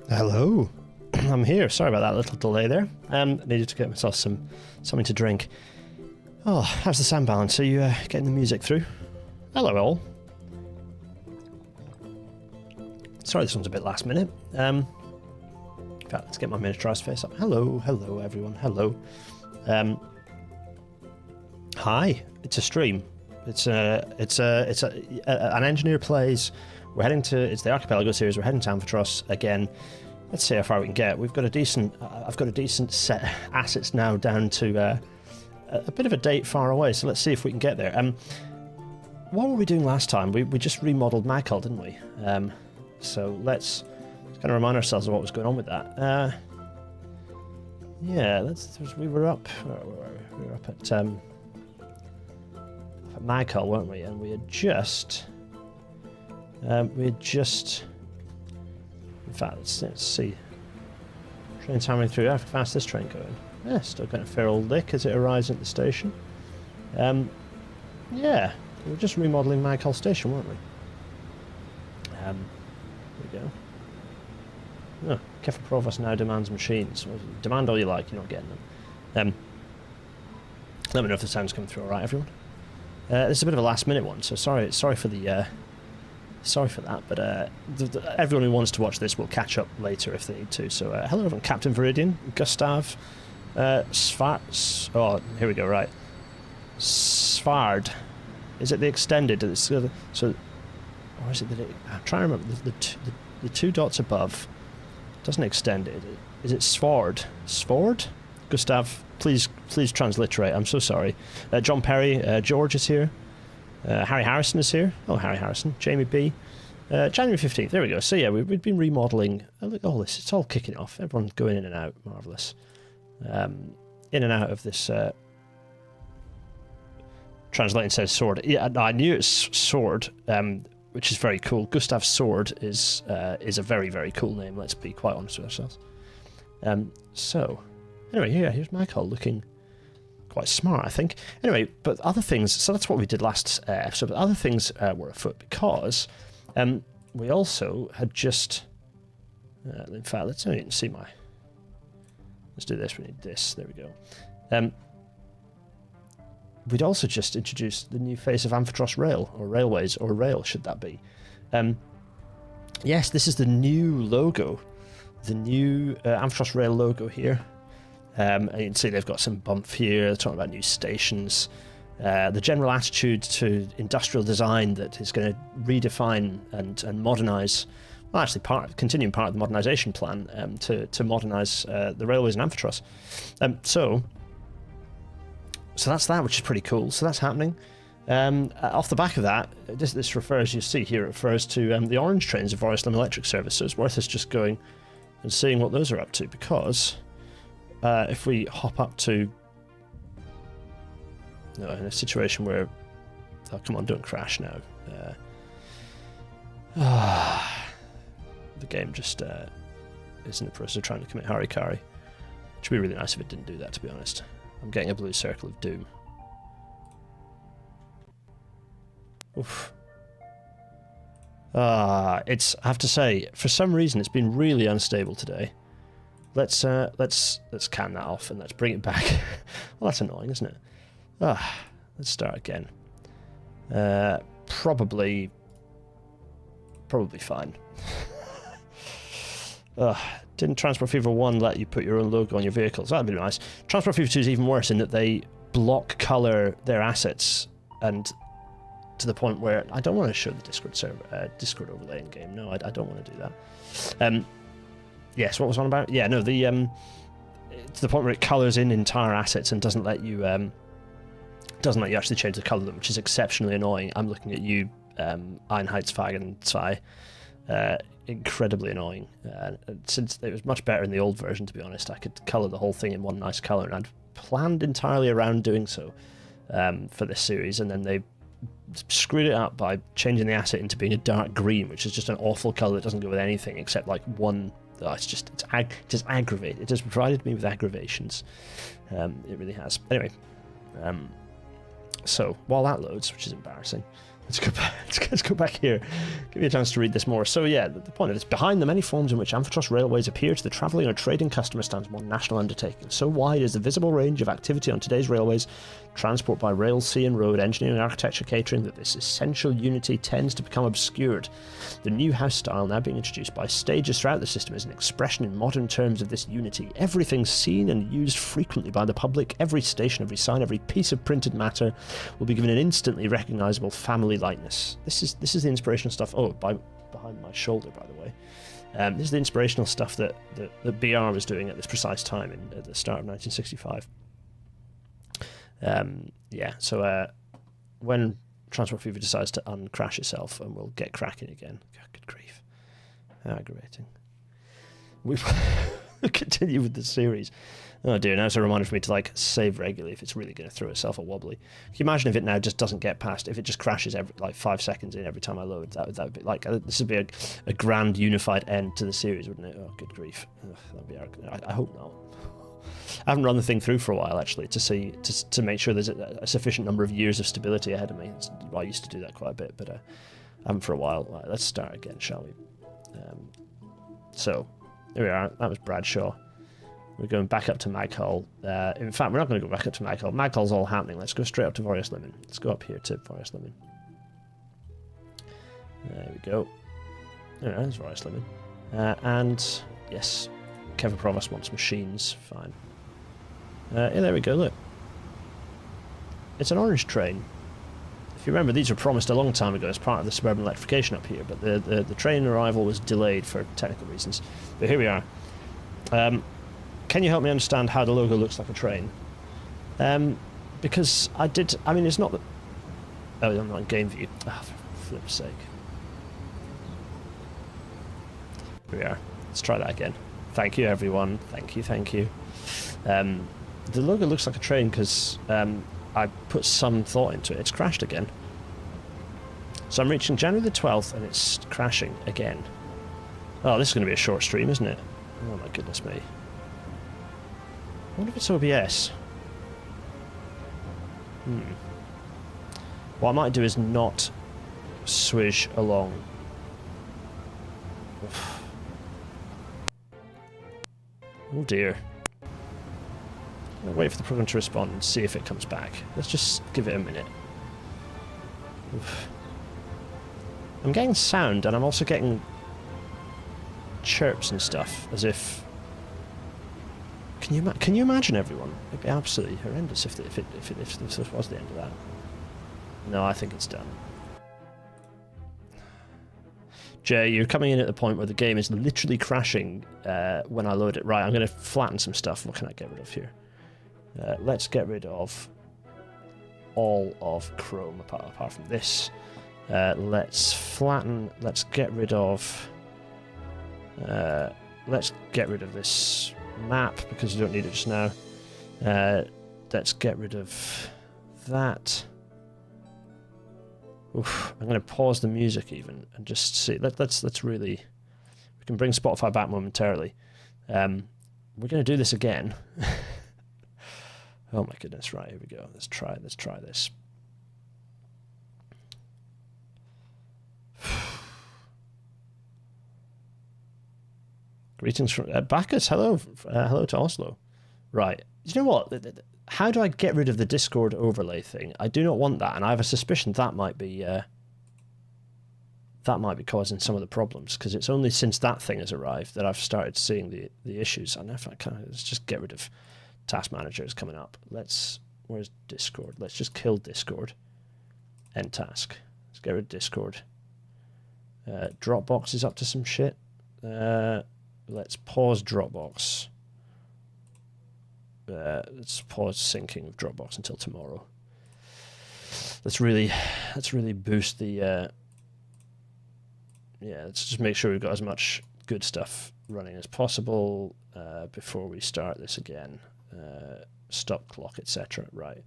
Hello, I'm here. Sorry about that little delay there. Needed to get myself something to drink. Oh, how's the sound balance? Are you getting the music through? Hello, all. Sorry, this one's a bit last minute. In fact, let's get my miniaturized face up. Hello, everyone. Hello. Hi. It's a stream. It's an engineer plays. We're heading to. It's the Archipelago series. We're heading to Amphitros again. Let's see how far we can get. We've got a decent. I've got a decent set of assets now down to a bit of a date far away. So let's see if we can get there. What were we doing last time? We just remodeled Maghull, didn't we? So let's kind of remind ourselves of what was going on with that. Yeah, we were up. We were up at Maghull, weren't we? And we had just. In fact, let's see. Train's hammering through. How fast is this train going? Yeah, still getting a fair old lick as it arrives at the station. Yeah, we were just remodelling Maghull Station, weren't we? There we go. Oh, Kefir Provost now demands machines. Well, demand all you like, you're not getting them. Let me know if the sound's coming through all right, everyone. This is a bit of a last-minute one, so sorry for the. Sorry for that, but everyone who wants to watch this will catch up later if they need to. So, hello everyone, Captain Viridian, Gustav, oh, here we go, right. Svard. Is it the extended? So, or is it the... I'm trying to remember. The two dots above doesn't extend it. Is it Svard? Svard? Gustav, please transliterate. I'm so sorry. John Perry, George is here. Harry Harrison is here. Oh, Harry Harrison. Jamie B. January 15th. There we go. So, yeah, we've been remodelling. Look at all this. It's all kicking off. Everyone's going in and out. Marvellous. In and out of this... Translating says sword. Yeah, I knew it's sword, which is very cool. Gustav Sword is a very, very cool name. Let's be quite honest with ourselves. So, anyway, yeah, here's Maghull looking... quite smart, I think. Anyway, but other things, so that's what we did last episode, but other things were afoot because we also had just, in fact, let's not even see let's do this, we need this, there we go. We'd also just introduced the new face of Amphitros Rail, or Railways, or Rail, should that be. Yes, this is the new logo, the new Amphitros Rail logo here. And you can see they've got some bump here, they're talking about new stations. The general attitude to industrial design that is going to redefine and modernise, well, actually continuing part of the modernisation plan to modernise the railways in Amphitros. So that's that, which is pretty cool. So that's happening. Off the back of that, this refers, you see here, it refers to the orange trains of Royal Slim Electric Service. So it's worth us just going and seeing what those are up to, because... if we hop up to in a situation where oh come on, don't crash now. The game just is in the process of trying to commit harikari. Which would be really nice if it didn't do that, to be honest. I'm getting a blue circle of doom. Oof. I have to say, for some reason it's been really unstable today. Let's can that off and let's bring it back. Well, that's annoying, isn't it? Let's start again. Probably fine. Didn't Transport Fever 1 let you put your own logo on your vehicles? That'd be nice. Transport Fever 2 is even worse in that they block colour their assets, and to the point where I don't want to show the Discord overlay in game. No, I don't want to do that. Yes, what was on about? Yeah, no, the to the point where it colours in entire assets and doesn't let you actually change the colour of them, which is exceptionally annoying. I'm looking at you, Einheitswagen 2. Incredibly annoying. Since it was much better in the old version, to be honest, I could colour the whole thing in one nice colour, and I'd planned entirely around doing so for this series, and then they screwed it up by changing the asset into being a dark green, which is just an awful colour that doesn't go with anything except like one. Oh, it's just aggravating. It has provided me with aggravations. It really has. Anyway, so while that loads, which is embarrassing, Let's go back here. Give me a chance to read this more. So yeah, the point of this, behind the many forms in which Amphitros Railways appear to the travelling or trading customer stands one national undertaking. So wide is the visible range of activity on today's railways, transport by rail, sea and road, engineering, architecture, catering, that this essential unity tends to become obscured. The new house style now being introduced by stages throughout the system is an expression in modern terms of this unity. Everything seen and used frequently by the public, every station, every sign, every piece of printed matter will be given an instantly recognisable family likeness. This is the inspirational stuff. Oh, behind my shoulder, by the way. This is the inspirational stuff that BR was doing at this precise time at the start of 1965. So when Transport Fever decides to uncrash itself, and we'll get cracking again. God, good grief. How aggravating. We'll continue with the series. Oh dear, now it's a reminder for me to like save regularly if it's really going to throw itself a wobbly. Can you imagine if it now just doesn't get past, if it just crashes every like 5 seconds in every time I load? That would be like, this would be a grand unified end to the series, wouldn't it? Oh, good grief. That'd be I hope not. I haven't run the thing through for a while actually to make sure there's a sufficient number of years of stability ahead of me. I used to do that quite a bit, but I haven't for a while. Right, let's start again, shall we? So there we are. That was Bradshaw. We're going back up to Maghull. In fact, we're not going to go back up to Maghull. Maghull's all happening. Let's go straight up to Vorious Limon. Let's go up here to Vorious Limon. There we go. There's Vorious Limon. And yes, Kevin Provost wants machines. Fine. Yeah, there we go. Look, it's an orange train. If you remember, these were promised a long time ago as part of the suburban electrification up here, but the train arrival was delayed for technical reasons. But here we are. Can you help me understand how the logo looks like a train? Because I mean, it's not that... Oh, I'm not in game view. Oh, for flip's sake. Here we are. Let's try that again. Thank you, everyone. Thank you. The logo looks like a train because I put some thought into it. It's crashed again. So I'm reaching January the 12th and it's crashing again. Oh, this is going to be a short stream, isn't it? Oh my goodness me. I wonder if it's OBS. What I might do is not swish along. Oof. Oh dear. I'll wait for the program to respond and see if it comes back. Let's just give it a minute. Oof. I'm getting sound and I'm also getting chirps and stuff as if... Can you imagine, everyone? It'd be absolutely horrendous if this was the end of that. No, I think it's done. Jay, you're coming in at the point where the game is literally crashing when I load it. Right, I'm going to flatten some stuff. What can I get rid of here? Let's get rid of all of Chrome apart from this. Let's flatten. Let's get rid of... let's get rid of this map because you don't need it just now. Let's get rid of that. Oof, I'm going to pause the music even and just see. Let's really... We can bring Spotify back momentarily. We're going to do this again. Oh my goodness! Right, here we go. Let's try this. Greetings from Bacchus. Hello to Oslo. Right. You know what? How do I get rid of the Discord overlay thing? I do not want that, and I have a suspicion that might be causing some of the problems because it's only since that thing has arrived that I've started seeing the issues. I know if I can. Let's just get rid of Task Manager is coming up. Where's Discord? Let's just kill Discord. End task. Let's get rid of Discord. Dropbox is up to some shit. Let's pause Dropbox. Let's pause syncing of Dropbox until tomorrow. Let's really boost the... let's just make sure we've got as much good stuff running as possible before we start this again. Stop clock, etc. Right.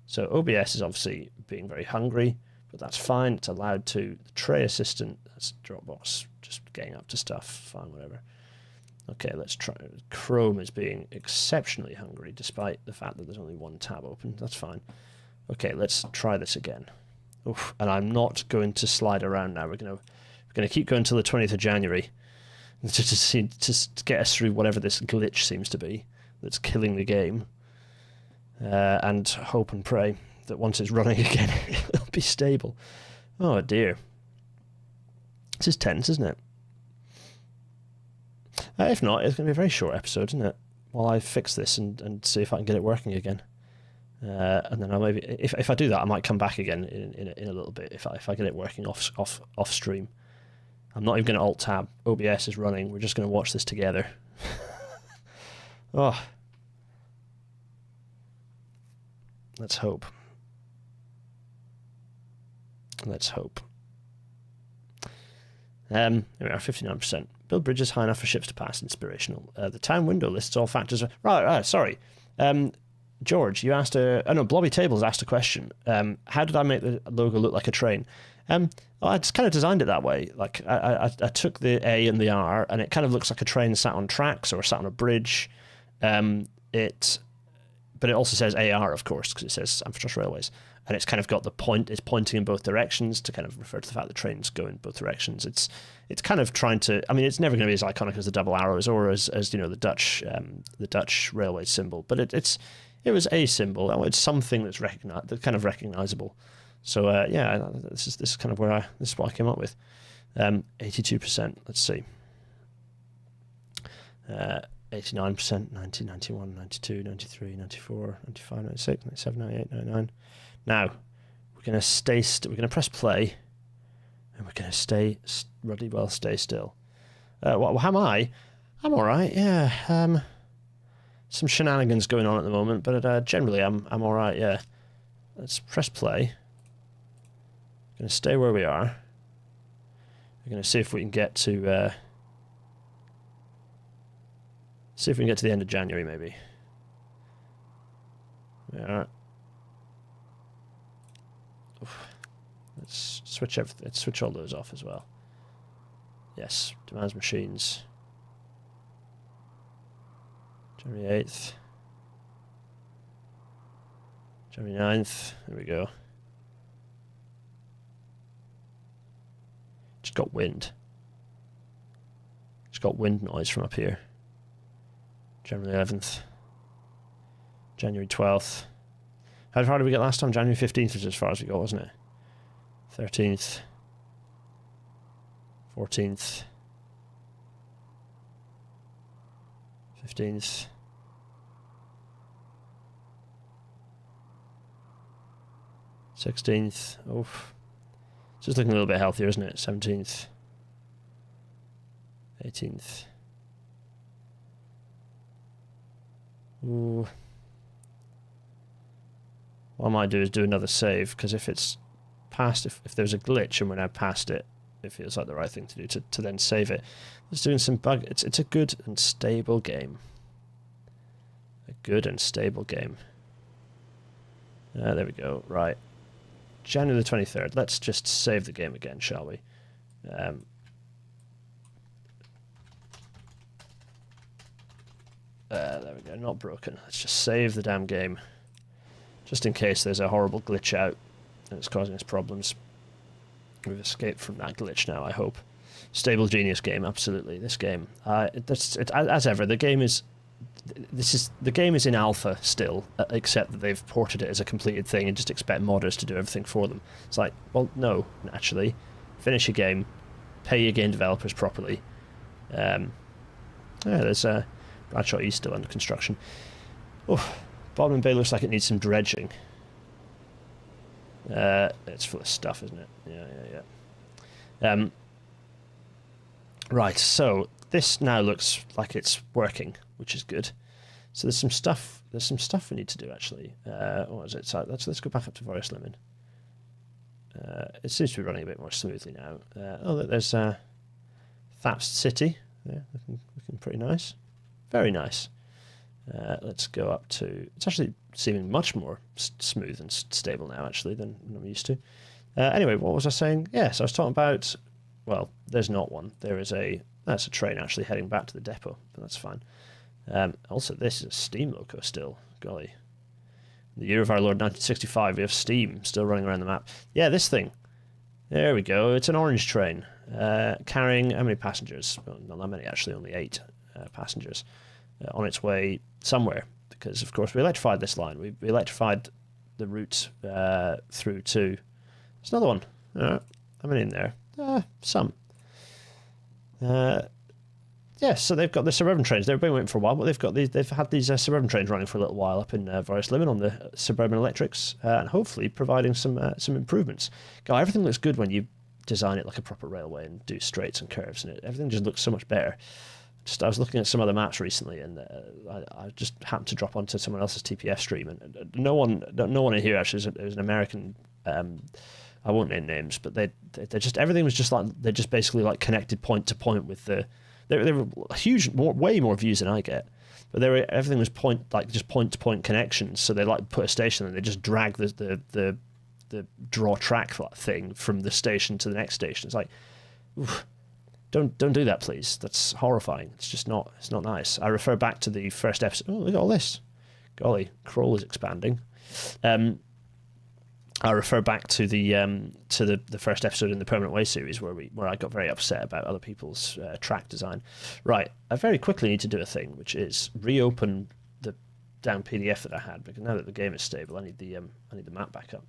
So OBS is obviously being very hungry, but that's fine. It's allowed to. The tray assistant, that's Dropbox, just getting up to stuff. Fine, whatever. Okay, let's try. Chrome is being exceptionally hungry, despite the fact that there's only one tab open. That's fine. Okay, let's try this again. Oof, and I'm not going to slide around now. We're going to keep going until the 20th of January to get us through whatever this glitch seems to be that's killing the game, and hope and pray that once it's running again, it'll be stable. Oh dear. This is tense, isn't it? If not, it's going to be a very short episode, isn't it? While I fix this and see if I can get it working again. And then I maybe, if I do that, I might come back again in a little bit if I get it working off stream. I'm not even going to alt tab. OBS is running. We're just going to watch this together. Oh, let's hope. Let's hope. Here we are, 59%. Build bridges high enough for ships to pass. Inspirational. The town window lists all factors. Right. Sorry. George, you asked Blobby Tables asked a question. How did I make the logo look like a train? Well, I just kind of designed it that way. Like I took the A and the R, and it kind of looks like a train sat on tracks or sat on a bridge. But it also says AR, of course, because it says Amphitros Railways, and it's kind of got the point. It's pointing in both directions to kind of refer to the fact that trains go in both directions. It's kind of trying to. I mean, it's never going to be as iconic as the double arrows or as the Dutch railway symbol, but it was a symbol. It's something that's kind of recognizable. So yeah, this is kind of this is what I came up with. 82%. Let's see. 89%, 90, 91, 92, 93, 94, 95, 96, 97, 98, 99. Now, we're going to press play, and we're going to stay really well, stay still. How am I? I'm all right, yeah. Some shenanigans going on at the moment, but generally I'm all right, yeah. Let's press play. We're going to stay where we are. We're going to see if we can get to... see if we can get to the end of January, maybe. Yeah. Let's switch all those off as well. Yes, demands machines. January 8th. January 9th. There we go. Just got wind. Just got wind noise from up here. January 11th. January 12th. How far did we get last time? January 15th was as far as we got, wasn't it? 13th. 14th. 15th. 16th. Oh. It's just looking a little bit healthier, isn't it? 17th. 18th. Ooh. What I might do is do another save, because if it's past, if there's a glitch and we're now past it, it feels like the right thing to do to then save it. It's doing some bug. It's a good and stable game. A good and stable game. There we go. Right. January the 23rd. Let's just save the game again, shall we? There we go. Not broken. Let's just save the damn game. Just in case there's a horrible glitch out and it's causing us problems. We've escaped from that glitch now, I hope. Stable genius game, absolutely. This game, as ever, the game is in alpha still, except that they've ported it as a completed thing and just expect modders to do everything for them. It's like, well, no, actually, finish your game, pay your game developers properly. Yeah, there's Bradshaw East still under construction. Oh, Bodmin Bay looks like it needs some dredging. It's full of stuff, isn't it? Yeah. Right, so this now looks like it's working, which is good. So there's some stuff we need to do actually. What is it? So let's go back up to Voris Limon. It seems to be running a bit more smoothly now. There's Thapst City. Yeah, looking pretty nice. Very nice. Let's go up to... It's actually seeming much more smooth and stable now, actually, than I'm used to. Anyway, what was I saying? Yes, I was talking about... Well, there's not one. That's a train actually heading back to the depot, but that's fine. Also, this is a steam loco still. Golly. The year of our Lord 1965, we have steam still running around the map. Yeah, this thing. There we go. It's an orange train. Carrying how many passengers? Well, not that many, actually, only 8 passengers. On its way somewhere. Because, of course, we electrified this line. We electrified the route through to... There's another one. How many in there? Some. Yeah, so they've got the suburban trains. They've been waiting for a while, but they've had these suburban trains running for a little while up in Forest Limon on the suburban electrics, and hopefully providing some improvements. God, everything looks good when you design it like a proper railway and do straights and curves, and everything just looks so much better. I was looking at some other maps recently, and I just happened to drop onto someone else's TPF stream, and no one in here actually. It was an American. I won't name names, but they just everything was just like they're just basically like connected point to point with the. There were huge, way more views than I get, but everything was point to point connections. So they like put a station and they just drag the draw track thing from the station to the next station. It's like, oof, don't do that, please. That's horrifying. It's not nice. I refer back to the first episode. Oh, look at all this. Golly, Kroll is expanding. I refer back to the first episode in the Permanent Way series where I got very upset about other people's track design. Right, I very quickly need to do a thing, which is reopen the down PDF that I had, because now that the game is stable, I need the map back up,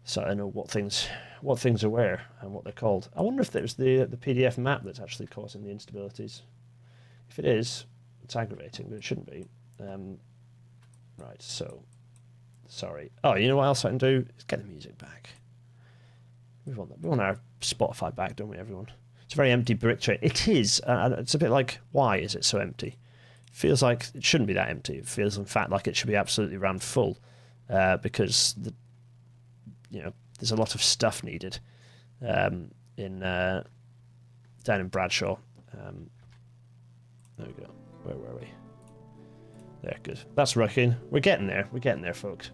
so I know what things are where and what they're called. I wonder if there's the PDF map that's actually causing the instabilities. If it is, it's aggravating, but it shouldn't be. Right, so. Sorry. Oh, you know what else I can do? Is get the music back. We want our Spotify back, don't we, everyone? It's a very empty brick train. It is. It's a bit like, why is it so empty? It feels like it shouldn't be that empty. It feels, in fact, like it should be absolutely rammed full, because there's a lot of stuff needed down in Bradshaw. There we go. Where were we? There, good. That's working. We're getting there. We're getting there, folks.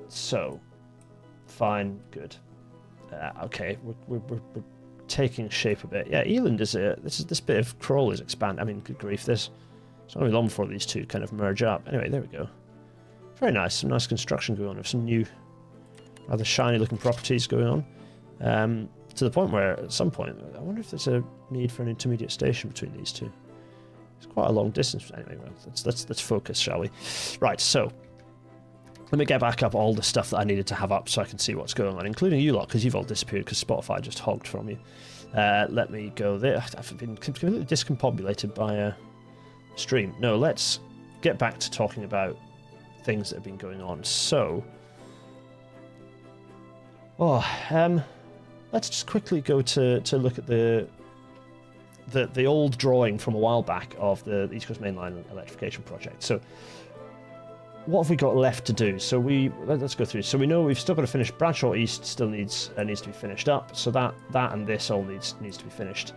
So, fine, good. Okay, we're taking shape a bit. Yeah, Eland is this bit of Kroll is expanding. I mean, good grief, it's not going to be long before these two kind of merge up. Anyway, there we go. Very nice. Some nice construction going on with some new, rather shiny-looking properties going on. To the point where, at some point, I wonder if there's a need for an intermediate station between these two. It's quite a long distance. Anyway, well, let's focus, shall we? Right, so let me get back up all the stuff that I needed to have up so I can see what's going on, including you lot, because you've all disappeared because Spotify just hogged from you. Let me go there. I've been completely discombobulated by a stream. No, let's get back to talking about things that have been going on. So, let's just quickly go to look at the old drawing from a while back of the East Coast Main Line electrification project. So what have we got left to do? So let's go through. So we know we've still got to finish Bradshaw East, still needs to be finished up. So that and this all needs to be finished.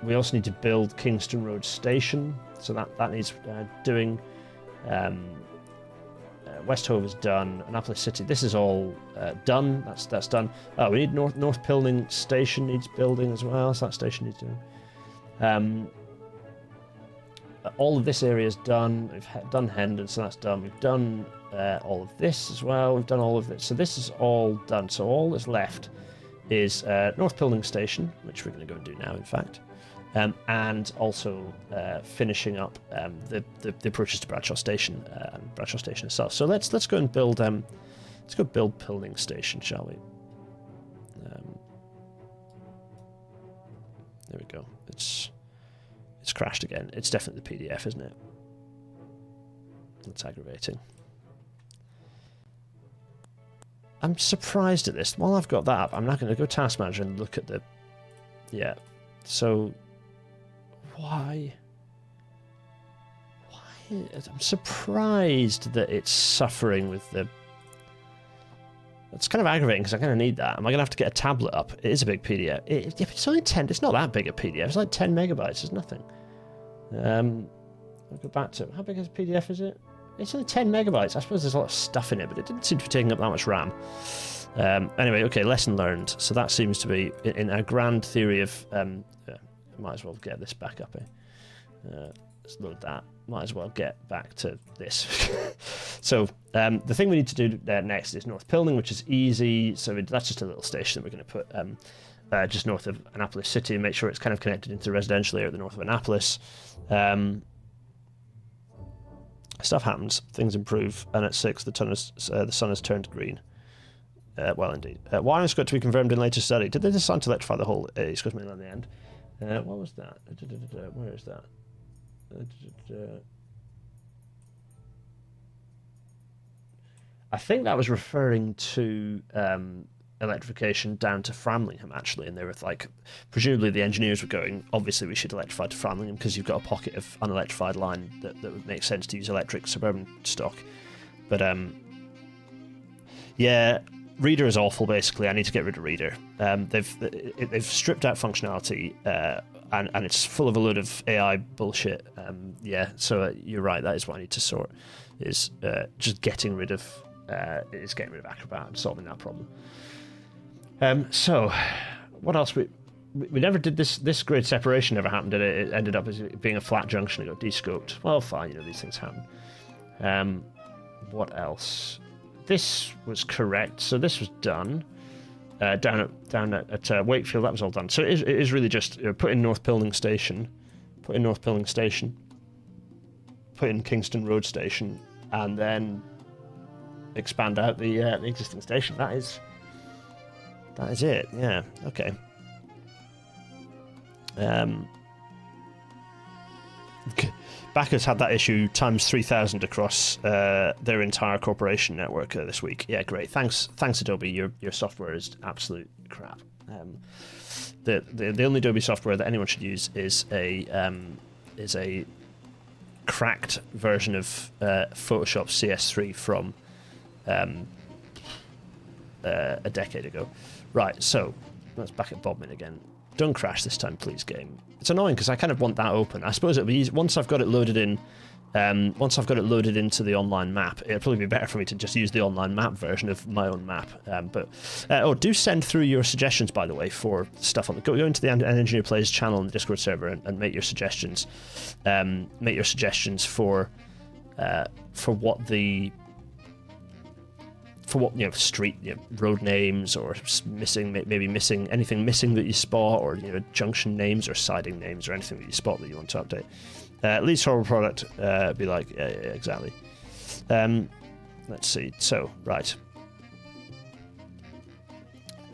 We also need to build Kingston Road Station, so that needs doing. West Hove is done. Annapolis City, this is all done. That's done. Oh, we need North Pilning Station needs building as well. So that station needs doing. All of this area is done. We've done Hendon, so that's done. We've done all of this as well. We've done all of this. So this is all done. So all that's left is North Pilning Station, which we're going to go and do now, in fact. And also finishing up the approaches to Bradshaw Station and Bradshaw Station itself. So let's go and build build Pilning Station, shall we? There we go. It's crashed again. It's definitely the PDF, isn't it? That's aggravating. I'm surprised at this. While I've got that up, I'm not going to go Task Manager and look at the... Yeah. So... Why? I'm surprised that it's suffering with the... It's kind of aggravating because I kind of need that. Am I going to have to get a tablet up? It is a big PDF. It's only 10... It's not that big a PDF. It's like 10 megabytes. It's nothing. I'll go back to... How big a PDF is it? It's only 10 megabytes. I suppose there's a lot of stuff in it, but it didn't seem to be taking up that much RAM. Anyway, okay, lesson learned. So that seems to be in our grand theory of... might as well get this back up here. Let's load that. Might as well get back to this. So the thing we need to do next is North Pilning, which is easy. So that's just a little station that we're going to put just north of Annapolis City and make sure it's kind of connected into the residential area at the north of Annapolis. Stuff happens, things improve, and at 6 the sun has turned green. Well, indeed. Wiring's got to be confirmed in later study. Did they decide to electrify the whole East Coast Mainland in the end? What was that? Where is that? I think that was referring to electrification down to Framlingham, actually, and they were like, presumably the engineers were going, obviously we should electrify to Framlingham because you've got a pocket of unelectrified line that would make sense to use electric suburban stock. But yeah, Reader is awful, basically. I need to get rid of Reader. They've stripped out functionality, and it's full of a load of AI bullshit. Yeah, so you're right, that is what I need to sort, is just getting rid of Acrobat and solving that problem. So, what else? We never did this grid separation never happened, did it? It ended up as being a flat junction. It got descoped. Well, fine, you know, these things happen. What else? This was correct. So this was done. Down at Wakefield, that was all done. So it is really just put in North Pilning Station, put in Kingston Road Station, and then expand out the existing station. That is it. Yeah. Okay. Backers had that issue times 3,000 across their entire corporation network this week. Yeah, great. Thanks, Adobe. Your software is absolute crap. The only Adobe software that anyone should use is a cracked version of Photoshop CS3 from a decade ago. Right. So let's back at Bodmin again. Don't crash this time, please, game. It's annoying because I kind of want that open. I suppose it'll be easy once I've got it loaded in. Once I've got it loaded into the online map, it'll probably be better for me to just use the online map version of my own map. Do send through your suggestions, by the way, for stuff on the go into the Engineer Plays channel on the Discord server and make your suggestions. Make your suggestions for what street, road names, or maybe missing that you spot, or junction names or siding names or anything that you spot that you want to update. Least horrible product, be like, yeah, exactly. Let's see. So right.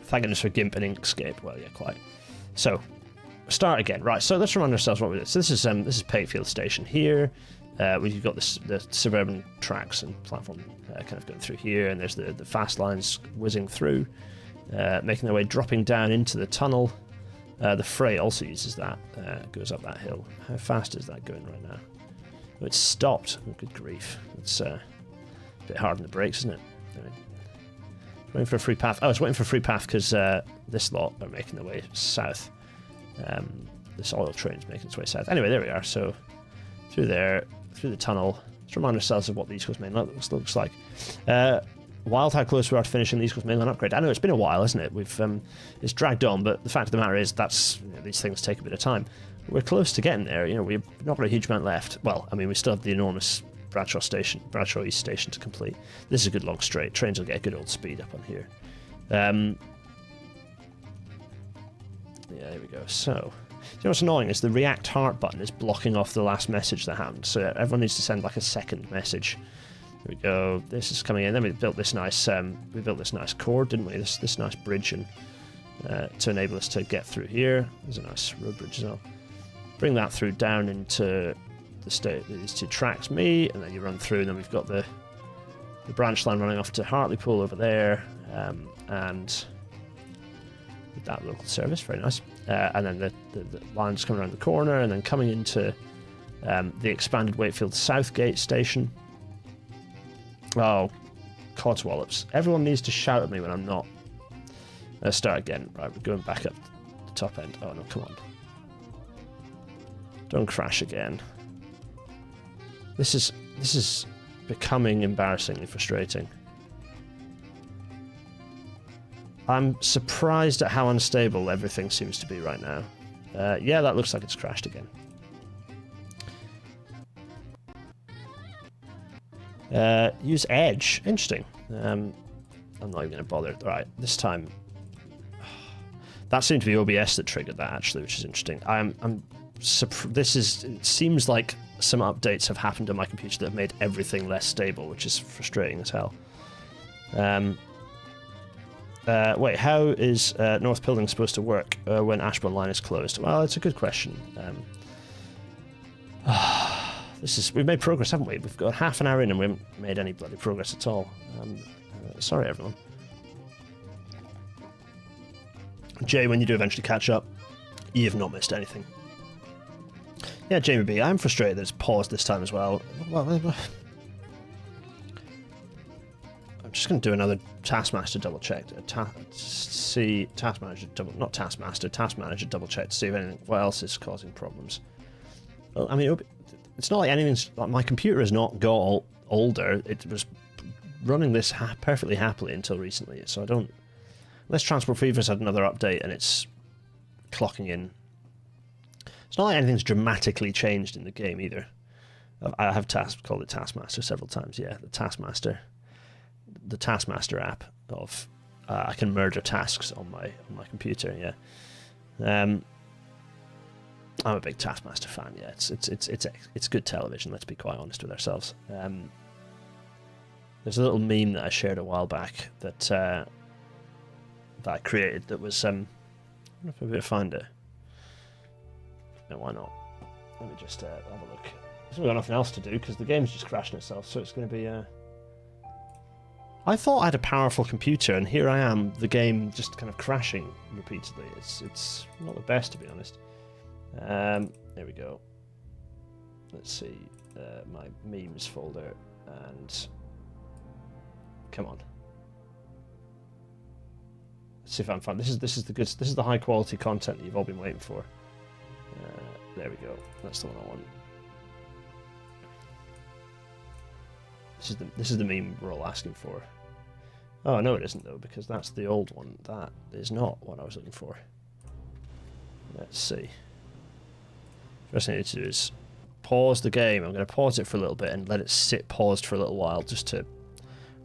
Thank goodness for GIMP and Inkscape. Well, yeah, quite. So start again. Right. So let's remind ourselves what we did. So this is Pakefield Station here. We've got the suburban tracks and platform kind of going through here, and there's the fast lines whizzing through, making their way, dropping down into the tunnel. The Freight also uses that, goes up that hill. How fast is that going right now? Oh, it's stopped. Oh, good grief. It's a bit hard on the brakes, isn't it? Anyway. Waiting for a free path. Oh, it's waiting for a free path because this lot are making their way south. This oil train's making its way south. Anyway, there we are. So through there, through the tunnel. Let's remind ourselves of what the East Coast Mainland looks like. Wild how close we are to finishing the East Coast Mainland upgrade. I know it's been a while, isn't it? It's dragged on, but the fact of the matter is these things take a bit of time. We're close to getting there. We've not got a huge amount left. Well, I mean, we still have the enormous Bradshaw East Station to complete. This is a good long straight. Trains will get a good old speed up on here. Yeah, here we go. So, what's annoying is the React Heart button is blocking off the last message that happened. So everyone needs to send like a second message. Here we go. This is coming in. Then we built this nice cord, didn't we? This nice bridge and to enable us to get through here. There's a nice road bridge as well. Bring that through down into these two tracks, and then you run through, and then we've got the branch line running off to Hartlepool over there, and with that local service, very nice. And then the lines coming around the corner, and then coming into the expanded Wakefield Southgate station. Oh, codswallops. Everyone needs to shout at me when I'm not. Let's start again. Right, we're going back up the top end. Oh no, come on. Don't crash again. This is becoming embarrassingly frustrating. I'm surprised at how unstable everything seems to be right now. Yeah, that looks like it's crashed again. Use edge. Interesting. I'm not even going to bother. Right, this time. That seemed to be OBS that triggered that, actually, which is interesting. It seems like some updates have happened on my computer that have made everything less stable, which is frustrating as hell. Wait, how is North Building supposed to work when Ashbourne Line is closed? Well, it's a good question. We've made progress, haven't we? We've got half an hour in and we haven't made any bloody progress at all. Sorry, everyone. Jay, when you do eventually catch up, you have not missed anything. Yeah, Jamie B, I'm frustrated that it's paused this time as well. I'm just going to do another Taskmaster double check. Taskmanager double check to see if anything what else is causing problems. Well, I mean, it's not like anything's. Like, my computer has not got older. It was running this perfectly happily until recently, so I don't. Unless Transport Fever's had another update and it's clocking in. It's not like anything's dramatically changed in the game either. I have called it Taskmaster several times. Yeah, the Taskmaster app of I can murder tasks on my computer. Yeah, I'm a big Taskmaster fan. Yeah, it's good television. Let's be quite honest with ourselves. There's a little meme that I shared a while back that I created that was I don't know if I'll be able to find it. No, why not? Let me just have a look. We've got nothing else to do because the game's just crashing itself, so it's going to be. I thought I had a powerful computer, and here I am, the game just kind of crashing repeatedly. It's not the best, to be honest. There we go. Let's see my memes folder, and come on. Let's see if I'm fun. This is the high quality content that you've all been waiting for. There we go. That's the one I want. This is the meme we're all asking for. Oh no, it isn't though, because that's the old one. That is not what I was looking for. Let's see. First thing I need to do is pause the game. I'm going to pause it for a little bit and let it sit paused for a little while just to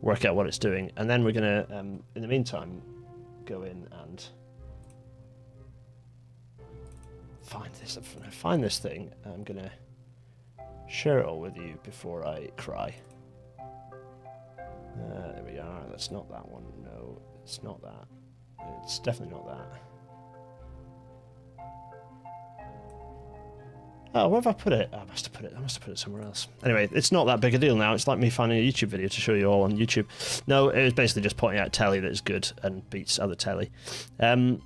work out what it's doing, and then we're going to, in the meantime, go in and find this thing. I'm going to share it all with you before I cry. There we are. That's not that one. No, it's not that. It's definitely not that. Oh, where have I put it? I must have put it somewhere else. Anyway, it's not that big a deal now. It's like me finding a YouTube video to show you all on YouTube. No, it was basically just pointing out telly that is good and beats other telly. I'll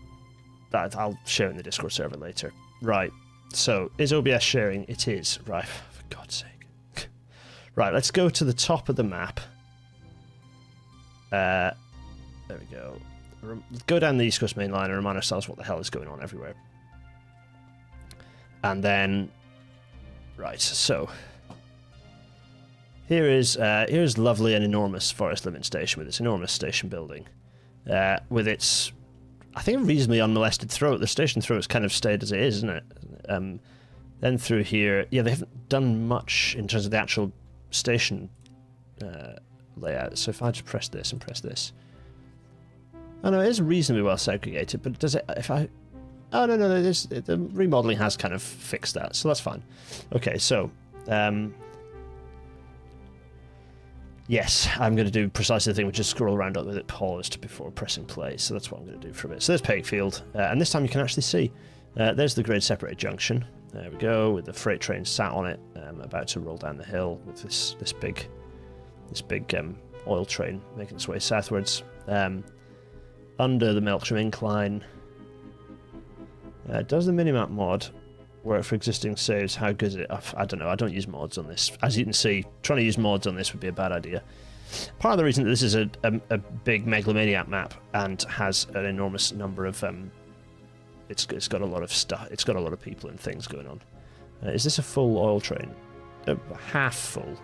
share it in the Discord server later. Right. So, is OBS sharing? It is. Right. For God's sake. Right, let's go to the top of the map. There we go. Go down the East Coast Main Line and remind ourselves what the hell is going on everywhere. And then, right, so here's lovely and enormous Forest Limit Station with its enormous station building, with its, I think, reasonably unmolested throat. The station throat's kind of stayed as it is, isn't it? Then through here, yeah, they haven't done much in terms of the actual station layout. So if I just press this and press this, oh no, it is reasonably well segregated. But does it? If I Oh, no, the remodeling has kind of fixed that, so that's fine. Okay, so, yes, I'm going to do precisely the thing, which is scroll around with it paused before pressing play, so that's what I'm going to do for a bit. So there's Pakefield, and this time you can actually see, there's the grade separated junction. There we go, with the freight train sat on it, about to roll down the hill with this big oil train making its way southwards. Under the Melksham Incline. Does the minimap mod work for existing saves? How good is it? I don't know. I don't use mods on this. As you can see, trying to use mods on this would be a bad idea. Part of the reason that this is a big megalomaniac map and has an enormous number of it's got a lot of stuff. It's got a lot of people and things going on. Is this a full oil train? Half full.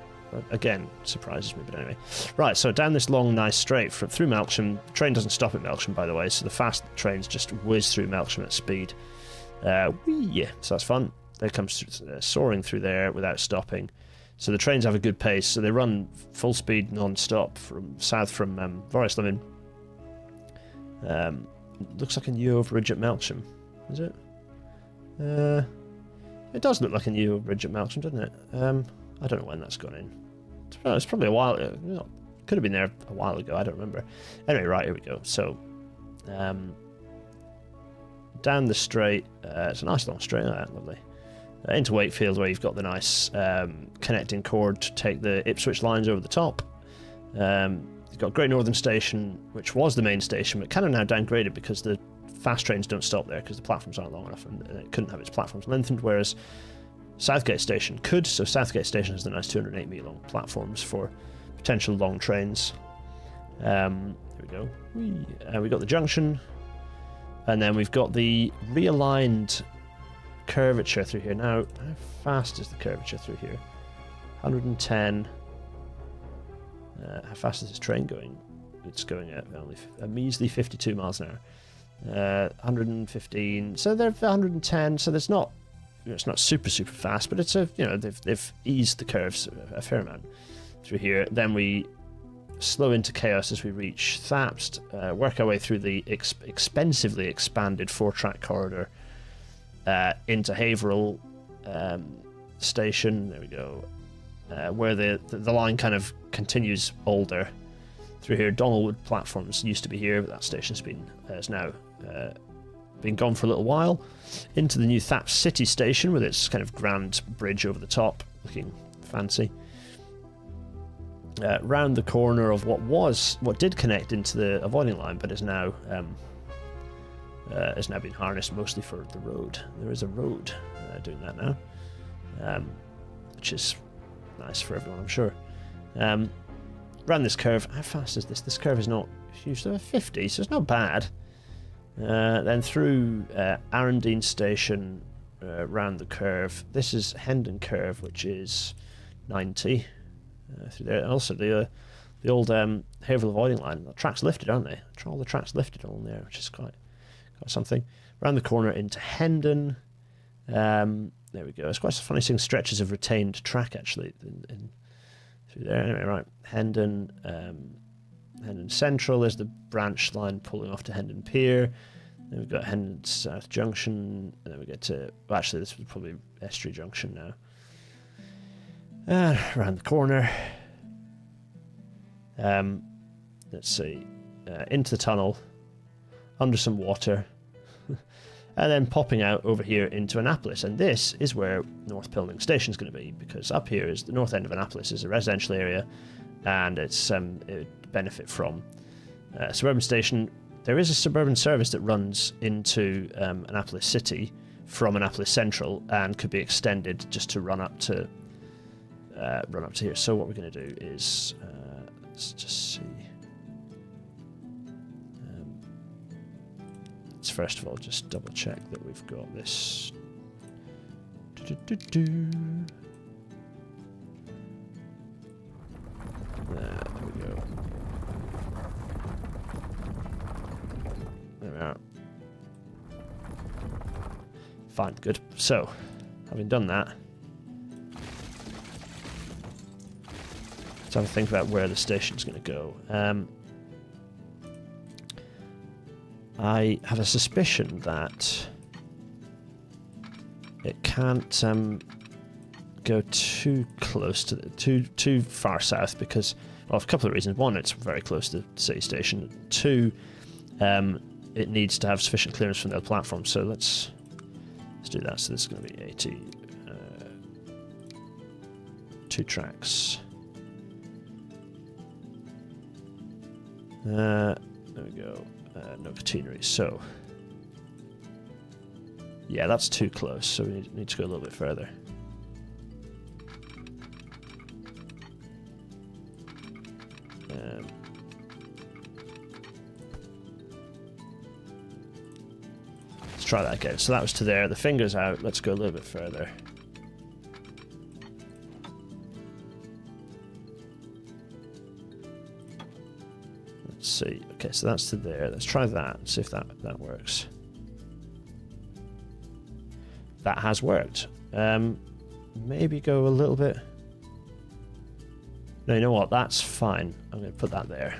Again, surprises me, but anyway. Right, so down this long, nice straight through Melksham. The train doesn't stop at Melksham, by the way, so the fast trains just whiz through Melksham at speed. So that's fun. They come soaring through there without stopping. So the trains have a good pace, so they run full speed non-stop from south from Vorsleben. Looks like a new overbridge at Melksham, is it? It does look like a new overbridge at Melksham, doesn't it? I don't know when that's gone in. It's probably a while. Could have been there a while ago. I don't remember. Anyway, right, here we go. So, down the straight. It's a nice long straight. Lovely. Into Wakefield, where you've got the nice connecting cord to take the Ipswich lines over the top. You've got Great Northern Station, which was the main station, but kind of now downgraded because the fast trains don't stop there because the platforms aren't long enough, and it couldn't have its platforms lengthened, whereas Southgate Station could. So Southgate Station has the nice 208 metre long platforms for potential long trains. Here we go. We've got the junction, and then we've got the realigned curvature through here. Now, how fast is the curvature through here? 110. How fast is this train going? It's going at only a measly 52 miles an hour. 115. So they're 110. So there's not. It's not super fast, but it's they've eased the curves a fair amount through here. Then we slow into chaos as we reach Thapst, work our way through the expensively expanded 4-track corridor into Haverhill station. There we go, where the line kind of continues older through here. Donalwood platforms used to be here, but that station's has now been gone for a little while. Into the new Thapst City station with its kind of grand bridge over the top, looking fancy. Round the corner of what did connect into the avoiding line, but is now been harnessed mostly for the road. There is a road doing that now, which is nice for everyone, I'm sure. Round this curve, how fast is this? This curve is not huge, so 50, so it's not bad. Then through Arundine Station, round the curve. This is Hendon Curve, which is 90 through there. And also the old Haverhill avoiding line. The tracks lifted, aren't they? All the tracks lifted on there, which is quite something. Round the corner into Hendon. There we go. It's quite funny seeing stretches of retained track actually through there. Anyway, right, Hendon. Hendon Central, there's the branch line pulling off to Hendon Pier. Then we've got Hendon South Junction, and then we get to, well, actually this was probably Estuary Junction now. Around the corner. Let's see. Into the tunnel, under some water, and then popping out over here into Annapolis. And this is where North Pilning Station is going to be, because up here is the north end of Annapolis, is a residential area, and it's it benefit from suburban station. There is a suburban service that runs into Annapolis City from Annapolis Central and could be extended just to run up to here. So what we're going to do is let's just see. Let's first of all just double check that we've got this. There we go. There we are. Fine, good. So, having done that, let's have a think about where the station's going to go. I have a suspicion that it can't go too close to too far south because of a couple of reasons. One, it's very close to the city station. Two, it needs to have sufficient clearance from the other platform. So let's do that. So this is going to be 80, 2 tracks. There we go. No catenary. So yeah, that's too close. So we need to go a little bit further. Let's try that again. So that was to there. The finger's out. Let's go a little bit further. Let's see. Okay, so that's to there. Let's try that and see if that works. That has worked. Maybe go a little bit. No, you know what? That's fine. I'm going to put that there.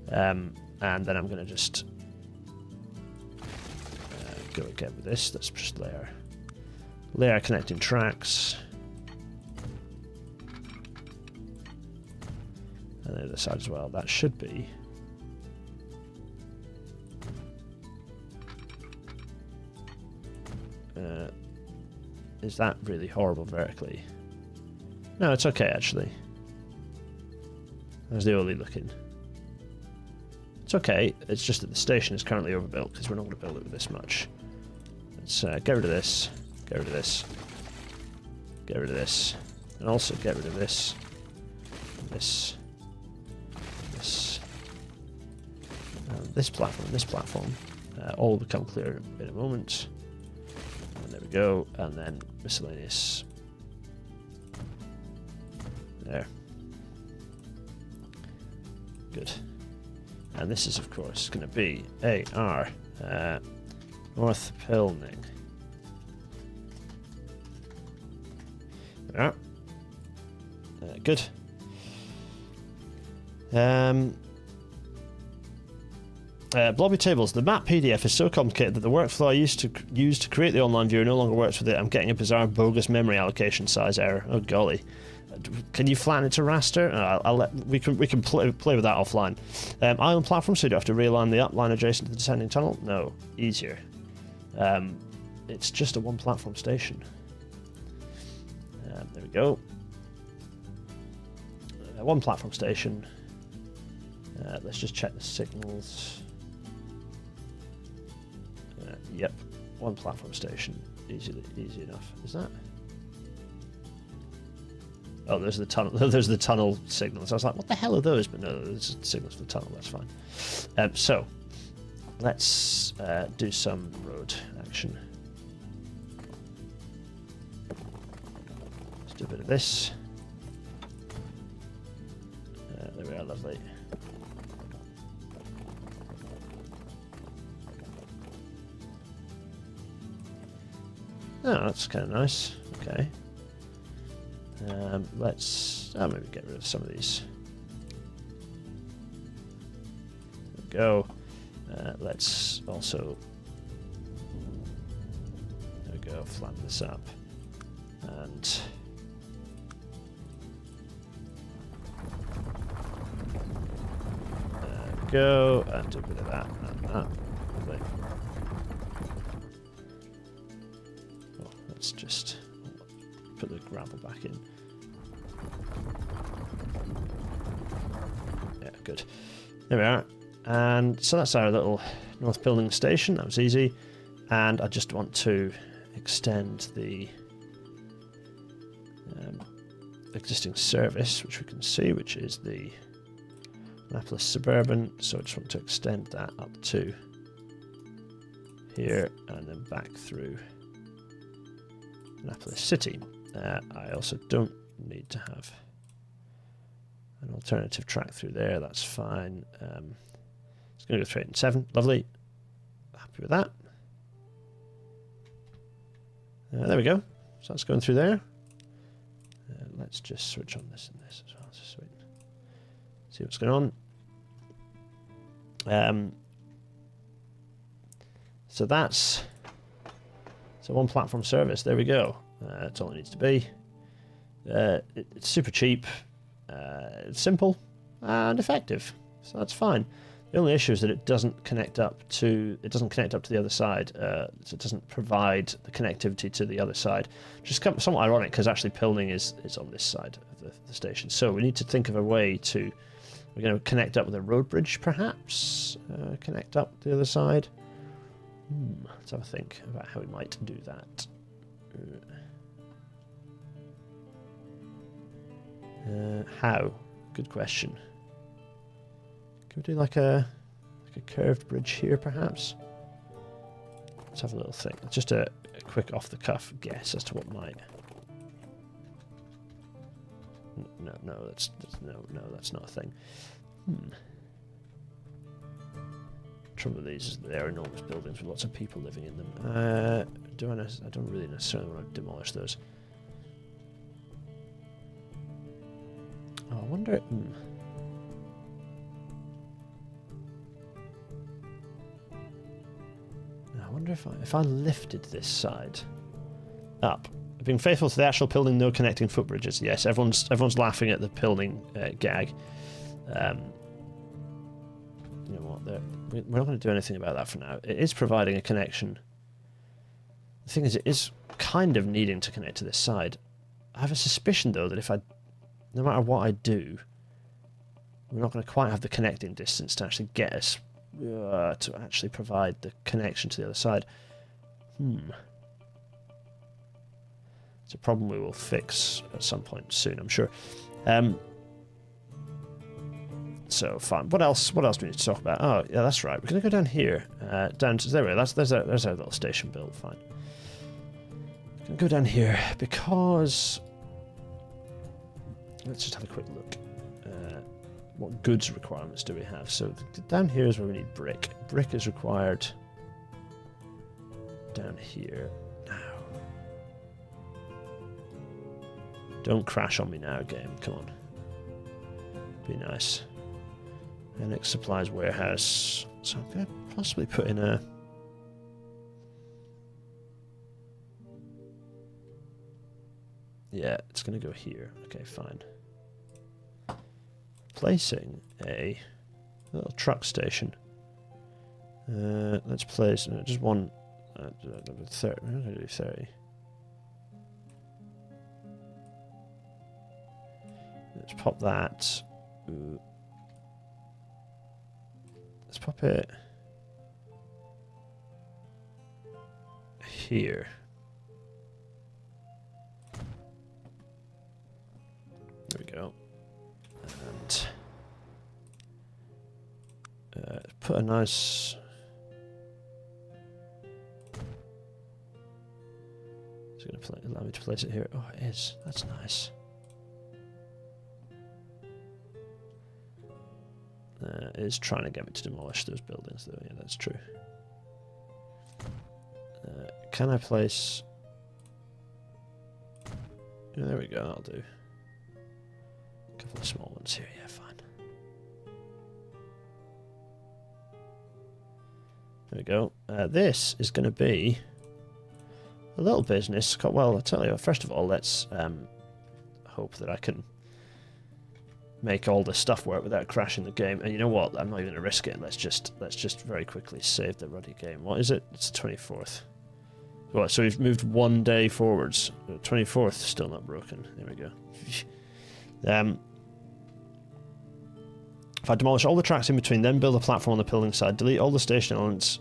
And then I'm going to just go again with this. Let's just layer connecting tracks. And the other side as well. That should be. Is that really horrible vertically? No, it's okay actually. How's the Oli looking? It's okay, it's just that the station is currently overbuilt because we're not going to build it with this much. Let's get rid of this, get rid of this, get rid of this, and also get rid of this, this, this platform. All will become clear in a moment. And there we go, and then miscellaneous. There. Good. And this is, of course, going to be AR North Pilning. There. Good. Blobby tables. The map PDF is so complicated that the workflow I used to use to create the online viewer no longer works with it. I'm getting a bizarre, bogus memory allocation size error. Oh golly! Can you flatten it to raster? We can play with that offline. Island platform, so you don't have to realign the up line adjacent to the descending tunnel. No, easier. It's just a one platform station. There we go. One platform station. Let's just check the signals. Yep, one platform station. Easy enough. Is that? Oh, there's the tunnel. There's the tunnel signals. I was like, what the hell are those? But no, there's signals for the tunnel. That's fine. So let's do some road action. Let's do a bit of this. There we are. Lovely. Oh, that's kind of nice. Okay. Let's maybe get rid of some of these. There we go. Let's also there we go. Flatten this up, and there we go. And do a bit of that and that. Lovely. Let's just put the gravel back in. Yeah, good. There we are. And so that's our little North Building station. That was easy. And I just want to extend the existing service, which we can see, which is the Annapolis Suburban. So I just want to extend that up to here and then back through Annapolis City. I also don't need to have an alternative track through there. That's fine. It's going to go straight in 7. Lovely. Happy with that. There we go. So that's going through there. Let's just switch on this and this as well. Just so we can see what's going on. So that's one platform service. There we go. That's all it needs to be. It's super cheap, it's simple, and effective. So that's fine. The only issue is that it doesn't connect up to the other side. So it doesn't provide the connectivity to the other side, which is somewhat ironic because actually Pilning is on this side of the station. So we need to think of a way to. We're going to connect up with a road bridge, perhaps. Connect up the other side. Let's have a think about how we might do that. How? Good question. Can we do like a curved bridge here, perhaps? Let's have a little think. Just a quick off-the-cuff guess as to what might. No, that's not a thing. Trouble with these is they're enormous buildings with lots of people living in them. I don't really necessarily want to demolish those. Oh, I wonder... I wonder if I lifted this side up. Being faithful to the actual building, no connecting footbridges. Yes, everyone's laughing at the building gag. You know what? We're not going to do anything about that for now. It is providing a connection. The thing is, it is kind of needing to connect to this side. I have a suspicion, though, that if no matter what I do, we're not going to quite have the connecting distance to actually get us to actually provide the connection to the other side. It's a problem we will fix at some point soon, I'm sure. So fine. What else do we need to talk about? Oh, yeah, that's right. We're going to go down here. Down to there we go. There's our little station built. Fine. We're going to go down here because let's just have a quick look. What goods requirements do we have? So down here is where we need brick. Brick is required down here. Now, don't crash on me now, game. Come on. Be nice. NX Supplies Warehouse. So I'm going to possibly put in a... Yeah, it's going to go here. Okay, fine. Placing a little truck station. Let's place just one. 30. We're going to do 30. Let's pop that. Ooh. Let's pop it here. There we go. And put a nice... It's going to allow me to place it here. Oh, it is. That's nice. It is trying to get me to demolish those buildings, though. Yeah, that's true. Can I place... Yeah, there we go. That'll do. A couple of small ones here. Yeah, fine. There we go. This is going to be a little business. Well, I'll tell you. First of all, let's hope that I can make all this stuff work without crashing the game. And you know what? I'm not even going to risk it. Let's just very quickly save the ruddy game. What is it? It's the 24th. What? So we've moved one day forwards. The 24th still not broken. There we go. If I demolish all the tracks in between, then build a platform on the building side, delete all the station elements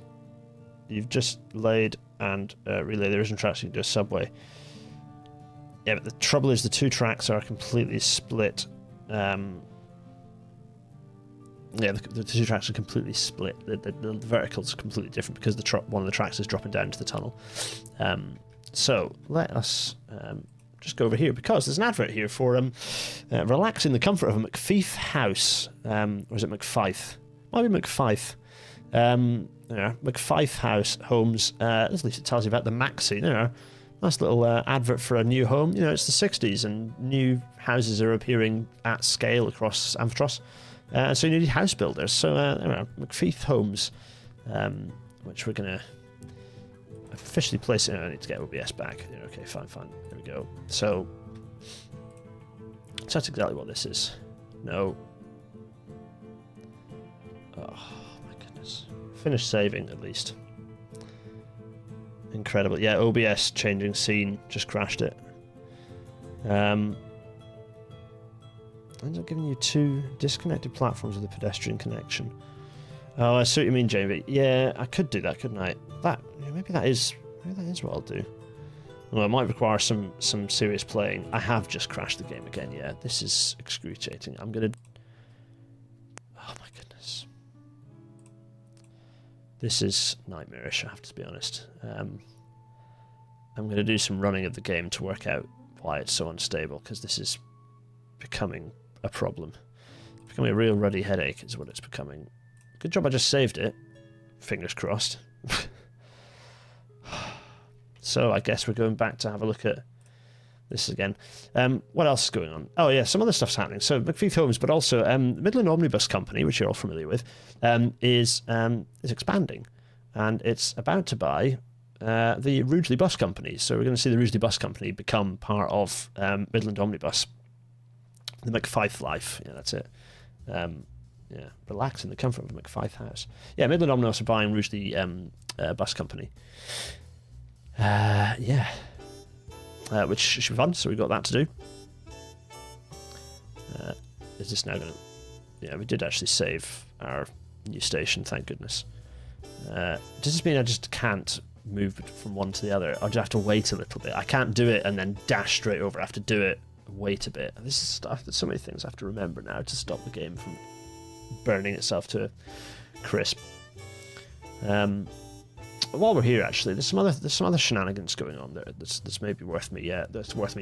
you've just laid, and relay the original tracks, you can do a subway. Yeah, but the trouble is the two tracks are completely split. Yeah, the two tracks are completely split. The verticals are completely different because one of the tracks is dropping down into the tunnel. So let us just go over here because there's an advert here for relax in the comfort of a McFeef house. Or is it McFife? Might be McFife. Yeah, McFife homes. At least it tells you about the Maxi. There, nice little advert for a new home. You know, it's the 60s and new houses are appearing at scale across Amphitros. So you need house builders. So McFeef homes, which we're gonna officially place. I need to get OBS back. Okay, fine. There we go. So that's exactly what this is. No. Oh my goodness. Finish saving at least. Incredible. Yeah, OBS changing scene just crashed it. Ends up giving you two disconnected platforms with a pedestrian connection. Oh, I see what you mean, Jamie. Yeah, I could do that, couldn't I? Maybe that is what I'll do. Well, it might require some serious playing. I have just crashed the game again. Yeah, this is excruciating. I'm gonna. Oh my goodness. This is nightmarish. I have to be honest. I'm gonna do some running of the game to work out why it's so unstable, because this is becoming a problem. It's becoming a real ruddy headache is what it's becoming. Good job I just saved it. Fingers crossed. So I guess we're going back to have a look at This again. What else is going on? Oh yeah, some other stuff's happening. So McPhee Homes, but also Midland Omnibus Company, which you're all familiar with, is expanding, and it's about to buy the Rugeley Bus Company. So we're going to see the Rugeley Bus Company become part of Midland Omnibus. The McFife life. Yeah, that's it. Relax in the comfort of a McFife house. Yeah, Midland Omnibus are buying Rugeley Bus Company. Which should be fun, so we've got that to do. Is this now going to... Yeah, we did actually save our new station, thank goodness. Does this mean I just can't move from one to the other? I'll just have to wait a little bit. I can't do it and then dash straight over. I have to do it and wait a bit. This is stuff that so many things I have to remember now to stop the game from burning itself to a crisp. While we're here, actually, there's some other shenanigans going on there that's maybe worth me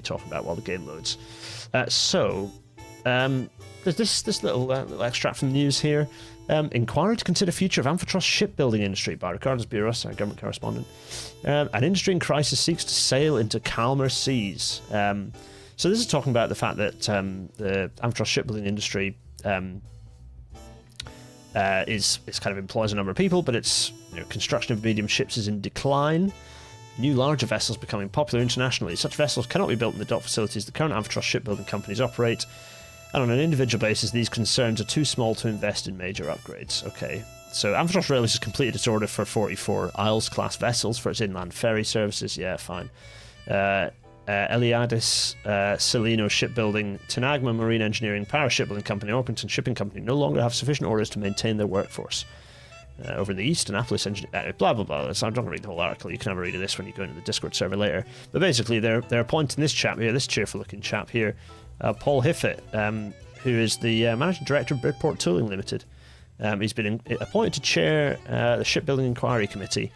talking about while the game loads. There's this little extract from the news here. Inquiry to consider future of Amphitros shipbuilding industry by Ricardo's Bureaus, our government correspondent. An industry in crisis seeks to sail into calmer seas. So this is talking about the fact that the Amphitros shipbuilding industry is kind of employs a number of people, but its construction of medium ships is in decline. New larger vessels becoming popular internationally. Such vessels cannot be built in the dock facilities the current Amphitros shipbuilding companies operate, and on an individual basis these concerns are too small to invest in major upgrades. Okay, so Amphitros Railways has completed its order for 44 Isles class vessels for its inland ferry services. Yeah, fine. Eliadis, Celino Shipbuilding, Tenagma Marine Engineering, Paris Shipbuilding Company, Orpington Shipping Company no longer have sufficient orders to maintain their workforce. Over in the east, Annapolis Engineering, blah blah blah. So I'm not going to read the whole article. You can have a read of this when you go into the Discord server later. But basically, they're appointing this chap here, this cheerful-looking chap here, Paul Hiffett, who is the managing director of Bridport Tooling Limited. He's been appointed to chair the Shipbuilding Inquiry Committee.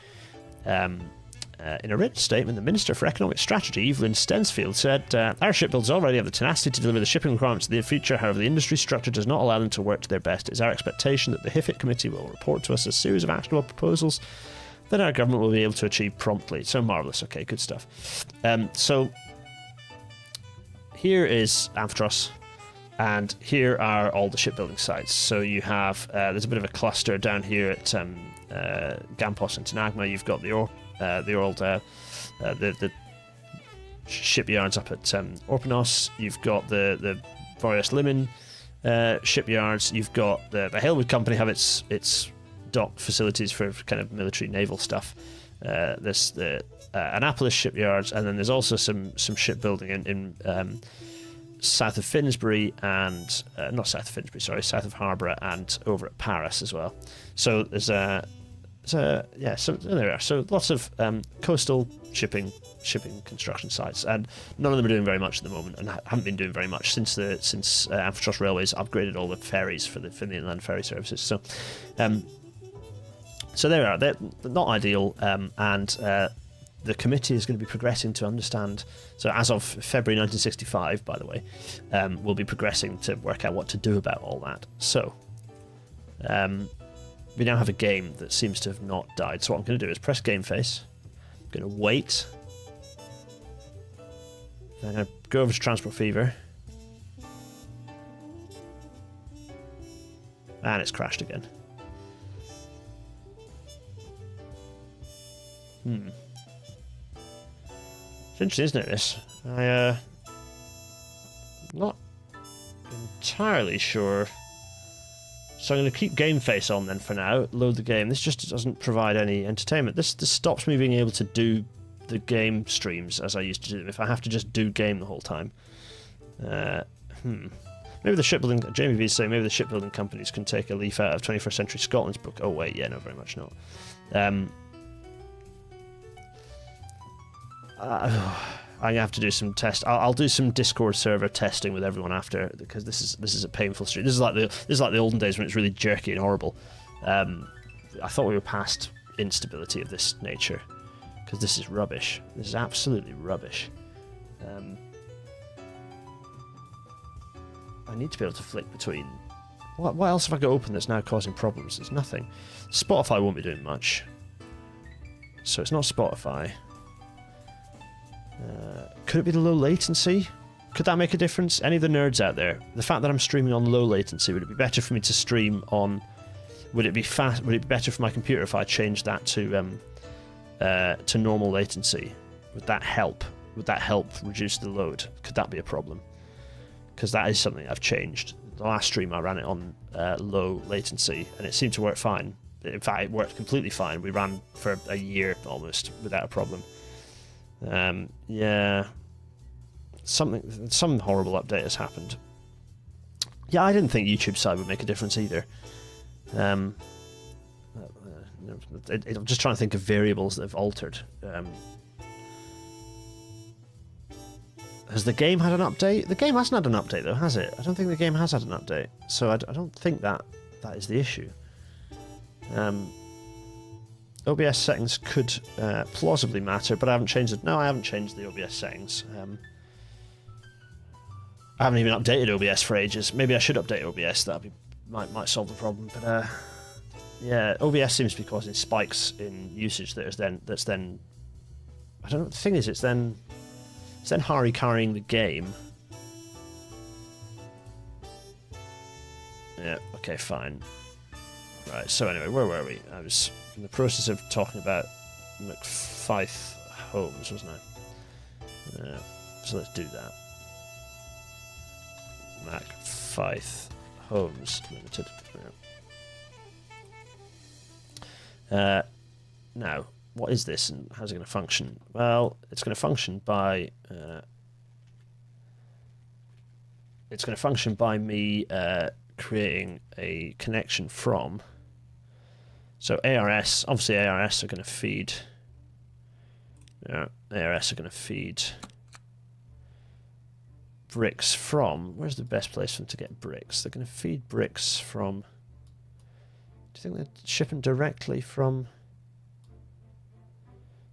In a written statement, the Minister for Economic Strategy, Evelyn Stensfield, said, our shipbuilders already have the tenacity to deliver the shipping requirements of the future. However, the industry structure does not allow them to work to their best. It is our expectation that the Hiffett Committee will report to us a series of actionable proposals that our government will be able to achieve promptly. So marvellous. Okay, good stuff. So here is Amphitros, and here are all the shipbuilding sites. So you have, there's a bit of a cluster down here at Gampos and Tenagma. You've got the shipyards up at Orpanos. You've got the various Limen shipyards. You've got the Halewood Company have its dock facilities for kind of military naval stuff. There's the Annapolis shipyards, and then there's also some shipbuilding in south of Finsbury and not south of Finsbury, sorry, south of Harborough and over at Paris as well. So there's so there are. So lots of coastal shipping construction sites, and none of them are doing very much at the moment, and haven't been doing very much since Amphitros Railways upgraded all the ferries for the inland ferry services. So, so there are. They're not ideal, and the committee is going to be progressing to understand. So as of February 1965, by the way, we'll be progressing to work out what to do about all that. So. We now have a game that seems to have not died. So what I'm going to do is press game face. I'm going to wait. Then I'm going to go over to Transport Fever. And it's crashed again. It's interesting, isn't it, this? I'm not entirely sure. So I'm going to keep game face on then for now, load the game. This just doesn't provide any entertainment. This stops me being able to do the game streams as I used to do them, if I have to just do game the whole time. Maybe the shipbuilding, Jamie V is saying, maybe the shipbuilding companies can take a leaf out of 21st Century Scotland's book. Oh wait, yeah, no, very much not. I have to do some test. I'll do some Discord server testing with everyone after, because this is a painful stream. This is like the olden days when it's really jerky and horrible. I thought we were past instability of this nature, because this is rubbish. This is absolutely rubbish. I need to be able to flick between. What else have I got open that's now causing problems? There's nothing. Spotify won't be doing much, so it's not Spotify. Could it be the low latency? Could that make a difference? Any of the nerds out there, the fact that I'm streaming on low latency, would it be better for me to stream on... Would it be fast? Would it be better for my computer if I changed that to normal latency? Would that help? Would that help reduce the load? Could that be a problem? Because that is something I've changed. The last stream I ran it on low latency, and it seemed to work fine. In fact, it worked completely fine. We ran for a year almost without a problem. Yeah, some horrible update has happened. Yeah, I didn't think YouTube side would make a difference either. I'm just trying to think of variables that have altered. Has the game had an update? The game hasn't had an update though, has it? I don't think the game has had an update. So I don't think that is the issue. OBS settings could plausibly matter, but I haven't changed it. No, I haven't changed the OBS settings. I haven't even updated OBS for ages. Maybe I should update OBS. That might solve the problem. But yeah, OBS seems to be causing spikes in usage. That's then. I don't know. The thing is, it's then carrying the game. Yeah. Okay. Fine. Right. So anyway, where were we? I was in the process of talking about McFyth Homes, wasn't I? So let's do that. McFyth Homes Limited. Yeah. Now, what is this and how's it going to function? Well, it's going to function by me creating a connection from. So ARS, obviously ARS are going to feed. Yeah, ARS are going to feed bricks from. Where's the best place for them to get bricks? They're going to feed bricks from. Do you think they're shipping directly from?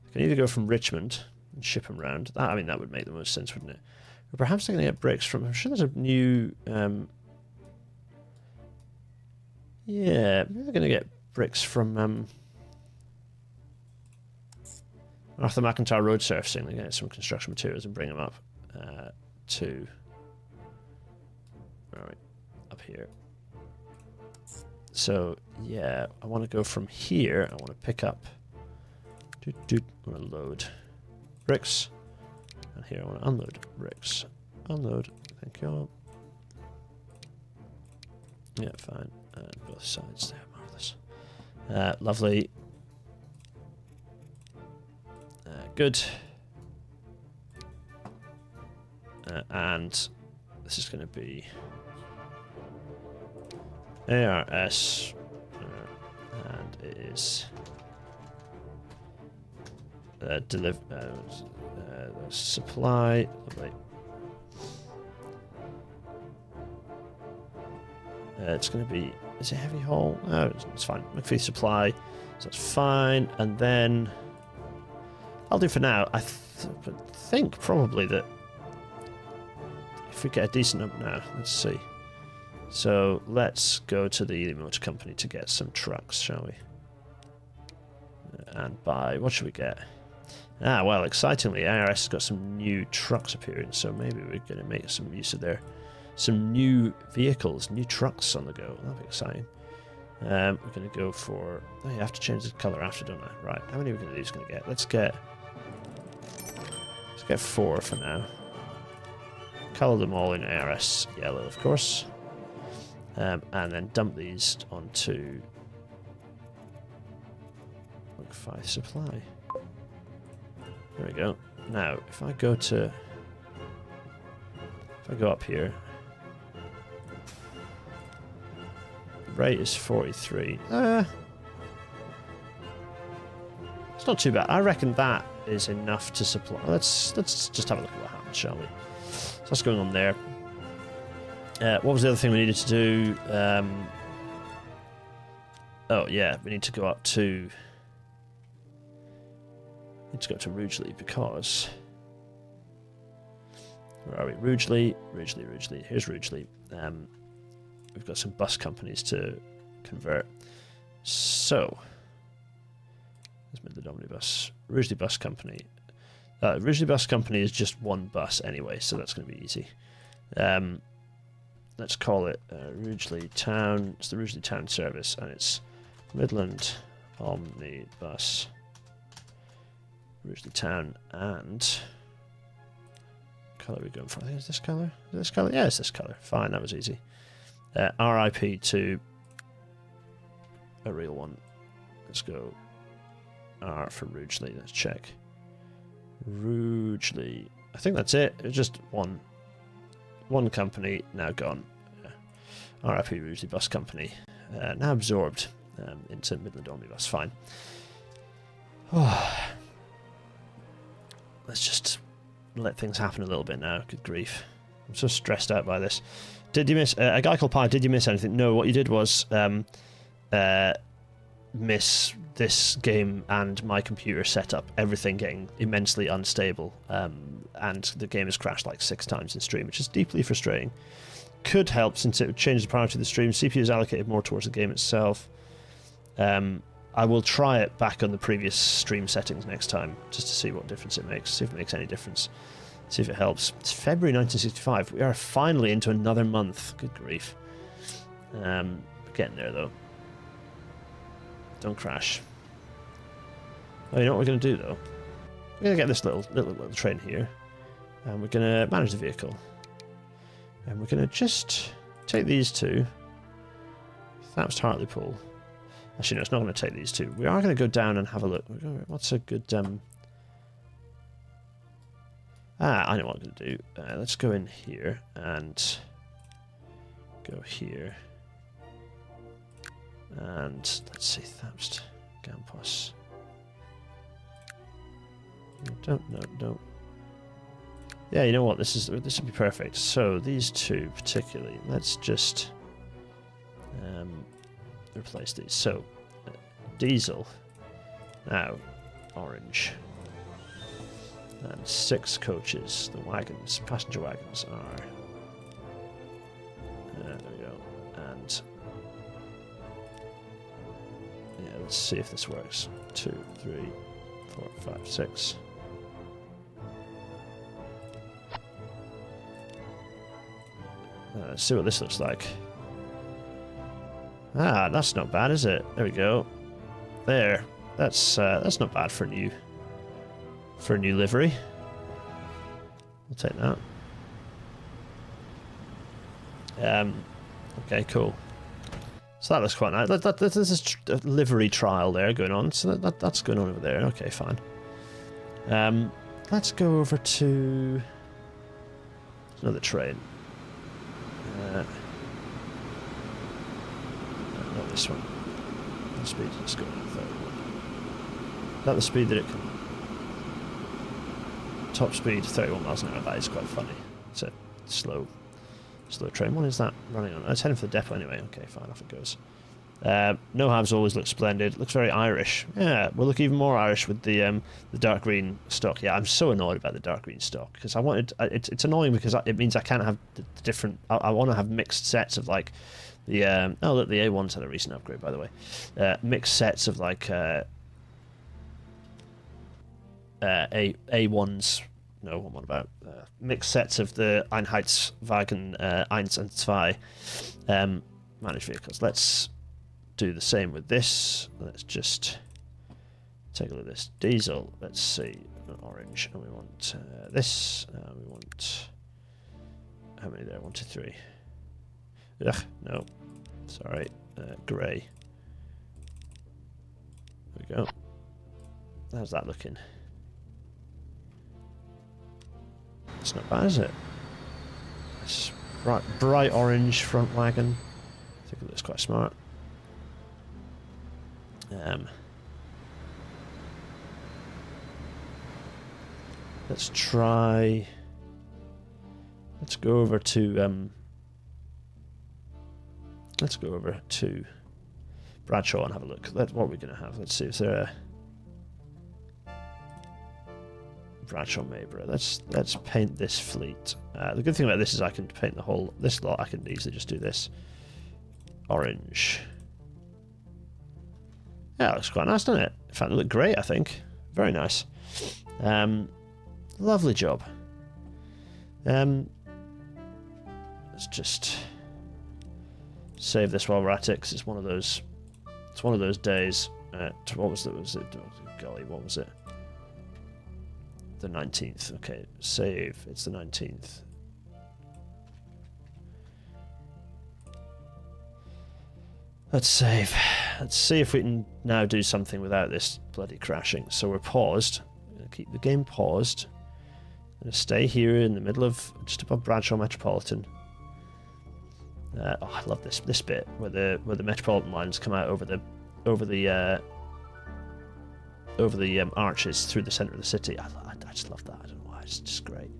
They can either go from Richmond and ship them round. I mean, that would make the most sense, wouldn't it? Or perhaps they're going to get bricks from. I'm sure there's a new. Yeah, maybe they're going to get bricks from Arthur McIntyre Road Surfacing. They get some construction materials and bring them up to up here. So yeah, I want to go from here. I want to pick up. I want to load bricks, and here I want to unload bricks. Unload. Thank you. Yeah, fine. Both sides there. Marvelous. Lovely. Good. And this is going to be ARS, and it is supply. Lovely. It's going to be. Is it heavy haul? No, it's fine. McPhee supply, so that's fine. And then I'll do for now. I think probably that if we get a decent number now, let's see. So let's go to the Ely Motor Company to get some trucks, shall we? And buy. What should we get? Ah, well, excitingly, ARS has got some new trucks appearing, so maybe we're going to make some use of some new vehicles, new trucks on the go. That'll be exciting. We're going to go for. Oh, you have to change the color after, don't I? Right. How many are we going to do? Going to get? Let's get 4 for now. Color them all in ARS yellow, of course, and then dump these onto McFy Supply. There we go. Now, if I go up here. Rate is 43. It's not too bad. I reckon that is enough to supply. Let's just have a look at what happens, shall we? So what's going on there? What was the other thing we needed to do? Oh yeah, we need to go up to. Need to go to Rugeley because. Where are we? Rugeley. Here's Rugeley. We've got some bus companies to convert. So, let's make the Omnibus. Rugeley Bus Company. Ridgely Bus Company is just one bus anyway, so that's going to be easy. Let's call it Ridgely Town. It's the Ridgely Town Service, and it's Midland Omnibus. Ridgely Town, and colour we going for? I think it's this colour. Is this colour? Yeah, it's this colour. Fine, that was easy. RIP to a real one. Let's go R for Ridgely. Let's check. Ridgely. I think that's it. It's just one company now gone. RIP Ridgely Bus Company. Now absorbed into Midland Omnibus. Fine. Let's just let things happen a little bit now. Good grief. I'm so stressed out by this. Did you miss... a guy called Pi, did you miss anything? No, what you did was miss this game and my computer setup. Everything getting immensely unstable. And the game has crashed like 6 times in stream, which is deeply frustrating. Could help since it would change the priority of the stream. CPU is allocated more towards the game itself. I will try it back on the previous stream settings next time, just to see what difference it makes, see if it makes any difference, see if it helps. It's February 1965. We are finally into another month. Good grief. Getting there, though. Don't crash. Oh, you know what we're going to do, though? We're going to get this little train here, and we're going to manage the vehicle. And we're going to just take these two. That's Hartlepool. Actually, no, it's not going to take these two. We are going to go down and have a look. What's a good... I know what I'm going to do. Let's go in here and go here. And let's see, Thapst, Gampos. Don't. Yeah, you know what? This would be perfect. So these two particularly, let's just replace these. So diesel now orange, and 6 coaches. The wagons, passenger wagons are there we go. And yeah, let's see if this works. 2, 3, 4, 5, 6. Let's see what this looks like. Ah, that's not bad, is it? There we go. There. That's not bad for a new livery. I'll take that. Okay, cool. So that looks quite nice. There's a livery trial there going on. So that's going on over there. Okay, fine. Let's go over to another train. Not this one. The speed. Let's go to the third one. Is that the speed that it can? Top speed 31 miles an hour. That is quite funny. It's a slow train. What is that running on? It's heading for the depot anyway. Okay, fine. Off it goes. No halves always look splendid. Looks very Irish. Yeah, we'll look even more Irish with the dark green stock. Yeah, I'm so annoyed about the dark green stock because I wanted. It's annoying because it means I can't have the different. I want to have mixed sets of like the. Oh look, the A1's had a recent upgrade, by the way. Mixed sets of like A1s. No, what am I about? Mixed sets of the Einheitswagen 1 and 2 managed vehicles. Let's do the same with this. Let's just take a look at this. Diesel, let's see, orange, and we want this, we want, how many there? 1, 2, 3. Ugh, no, sorry, grey. There we go. How's that looking? It's not bad, is it? It's bright orange front wagon. I think it looks quite smart. Let's try. Let's go over to. Let's go over to Bradshaw and have a look. What are we going to have? Let's see if there. Bradshaw Mayborough. Let's paint this fleet. The good thing about this is I can paint the whole. This lot I can easily just do this. Orange. Yeah, it looks quite nice, doesn't it? In fact, it looked great, I think. Very nice. Lovely job. Let's just save this while we're at it, 'cause it's one of those. It's one of those days. What was it? Golly, what was it? The 19th. Okay, save. It's the 19th. Let's save. Let's see if we can now do something without this bloody crashing. So we're paused. I'm going to keep the game paused. I'm going to stay here in the middle of, just above Bradshaw Metropolitan. Oh, I love this bit where the Metropolitan lines come out over the arches through the centre of the city. I just love that. I don't know why. It's just great.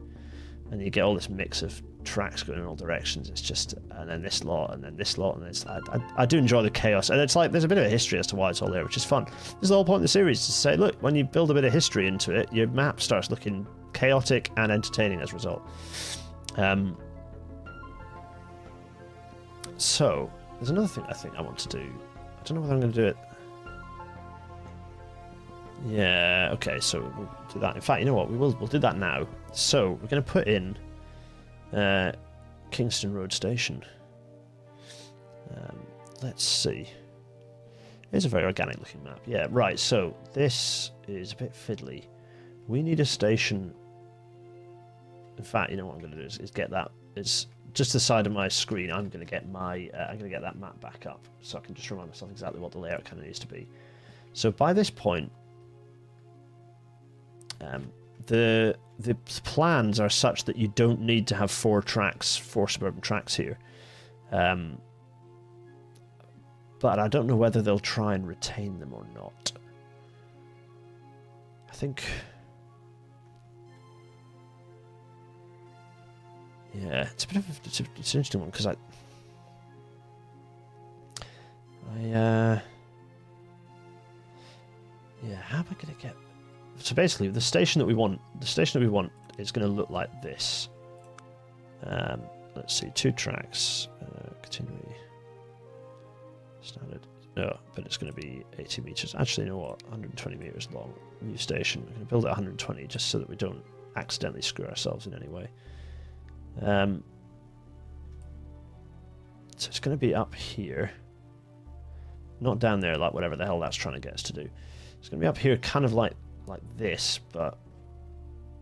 And you get all this mix of tracks going in all directions. It's just, and then this lot, and then this lot, and it's. I do enjoy the chaos, and it's like there's a bit of a history as to why it's all there, which is fun. This is the whole point of the series, to say, look, when you build a bit of history into it, your map starts looking chaotic and entertaining as a result. So there's another thing I think I want to do. I don't know whether I'm going to do it. Yeah, okay, so we'll do that. In fact, you know what? We'll do that now. So we're going to put in Kingston Road Station. Let's see. It's a very organic looking map. Yeah, right, so this is a bit fiddly. We need a station. In fact, you know what I'm going to do is get that. It's just the side of my screen. I'm going to get my. I'm going to get that map back up so I can just remind myself exactly what the layout kind of needs to be. So by this point, the plans are such that you don't need to have four suburban tracks here. But I don't know whether they'll try and retain them or not. I think. Yeah, it's a bit of it's an interesting one because yeah, how am I going to get? So basically, the station that we want is going to look like this. Let's see, 2 tracks, continually standard. No, but it's going to be 80 meters. Actually, you know what? 120 meters long. New station. We're going to build it 120 just so that we don't accidentally screw ourselves in any way. So it's going to be up here, not down there like whatever the hell that's trying to get us to do. It's going to be up here, kind of like this, but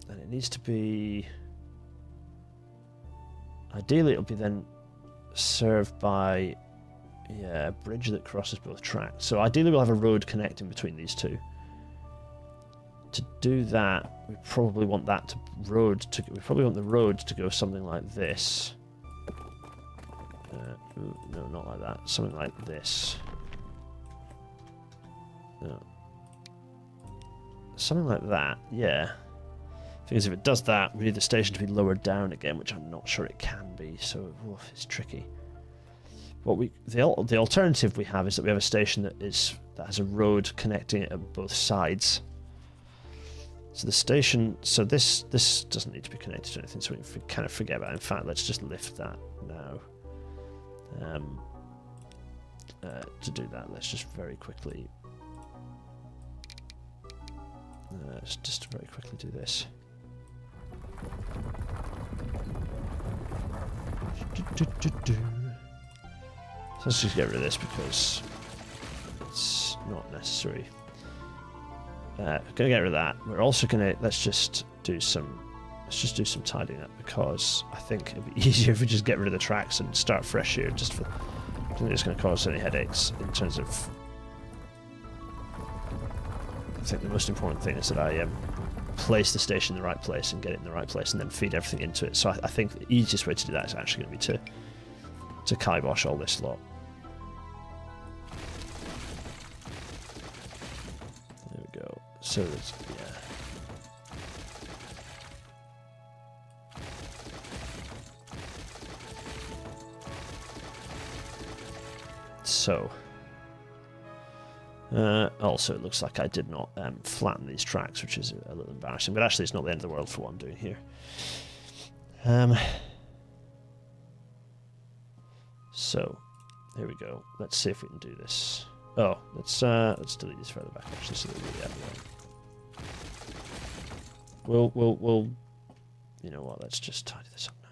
then it needs to be. Ideally, it'll be then served by a bridge that crosses both tracks. So ideally, we'll have a road connecting between these two. To do that, we probably want the road to go something like this. No, not like that. Something like this. No. Something like that, yeah. Because if it does that, we need the station to be lowered down again, which I'm not sure it can be, so it's tricky. The alternative we have is that we have a station that has a road connecting it at both sides. So the station, this doesn't need to be connected to anything, so we can kind of forget about it. In fact, let's just lift that now. To do that, let's just very quickly. Let's just very quickly do this. So let's just get rid of this because it's not necessary. Gonna get rid of that. We're also gonna let's just do some tidying up because I think it'd be easier if we just get rid of the tracks and start fresh here. I don't think it's going to cause any headaches in terms of. I think the most important thing is that I place the station in the right place and get it in the right place and then feed everything into it. So I think the easiest way to do that is actually going to be to kibosh all this lot. There we go. So it's, yeah. So, also it looks like I did not flatten these tracks, which is a little embarrassing, but actually it's not the end of the world for what I'm doing here. So, here we go. Let's see if we can do this. Oh, let's delete this further back actually so that we really have We'll. You know what? Let's just tidy this up now.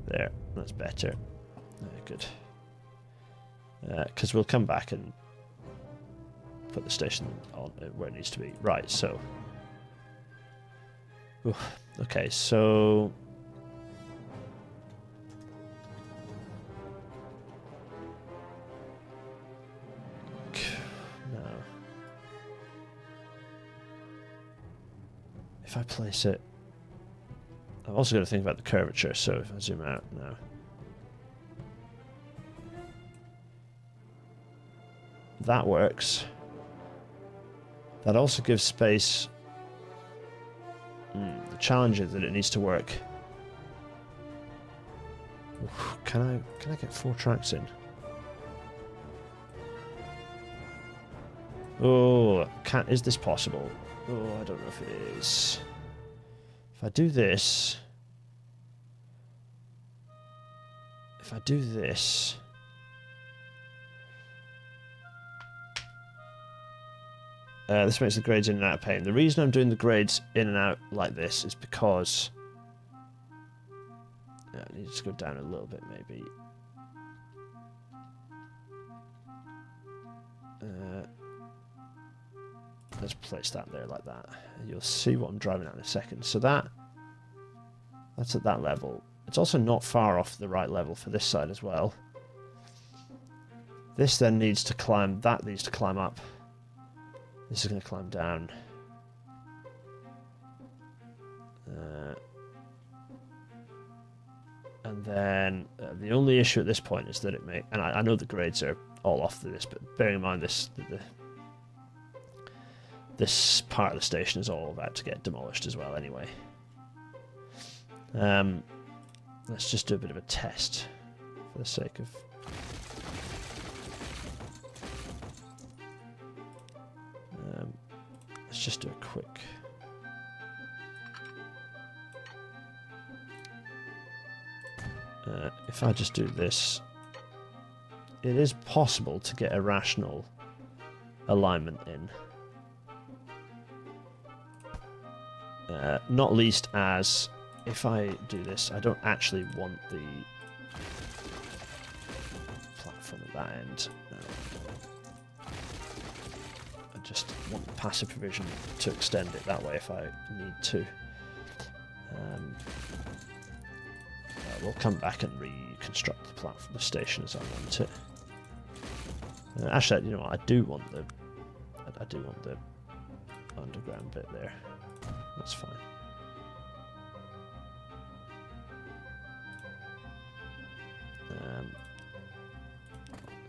There, that's better. Good. Because we'll come back and put the station on where it needs to be. Right, so. Ooh, okay, so. No. If I place it. I've also got to think about the curvature, so if I zoom out now. That works. That also gives space. The challenge is that it needs to work. Oof, can I get 4 tracks in? Oh, is this possible? Oh, I don't know if it is. If I do this, this makes the grades in and out of pain. The reason I'm doing the grades in and out like this is because I need to go down a little bit, maybe. Let's place that there like that. You'll see what I'm driving at in a second. So that's at that level. It's also not far off the right level for this side as well. This then needs to climb. That needs to climb up. This is going to climb down. And then the only issue at this point is that it may... And I know the grades are all off to this, but bearing in mind this part of the station is all about to get demolished as well anyway. Let's just do a bit of a test for the sake of... let's just do a quick... if I just do this, it is possible to get a rational alignment in. Not least as, if I do this, I don't actually want the platform at that end. No. I just want the passive provision to extend it that way if I need to. We'll come back and reconstruct the platform, the station as I want it. Actually, you know what? I do want the underground bit there. That's fine.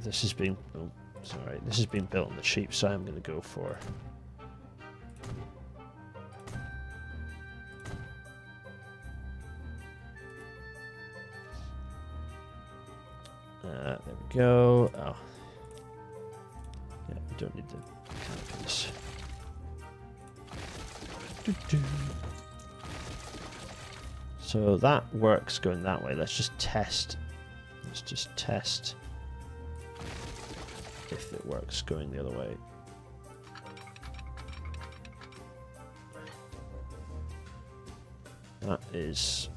This is being... Oh, sorry. This is being built on the cheap, so I'm going to go for... there we go. Oh. Yeah, we don't need the canopies. So that works going that way. Let's just test. Let's just test if it works going the other way. That is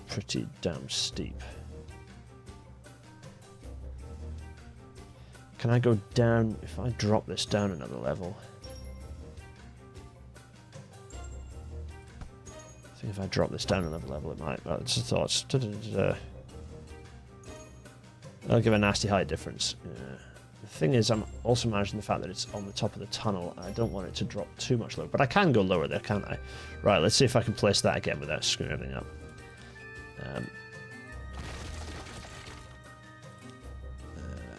pretty damn steep. Can I go down if I drop this down another level? I think if I drop this down another level, it might. It's just thoughts. That'll give a nasty height difference. Yeah. The thing is, I'm also managing the fact that it's on the top of the tunnel, and I don't want it to drop too much lower. But I can go lower there, can't I? Right, let's see if I can place that again without screwing everything up.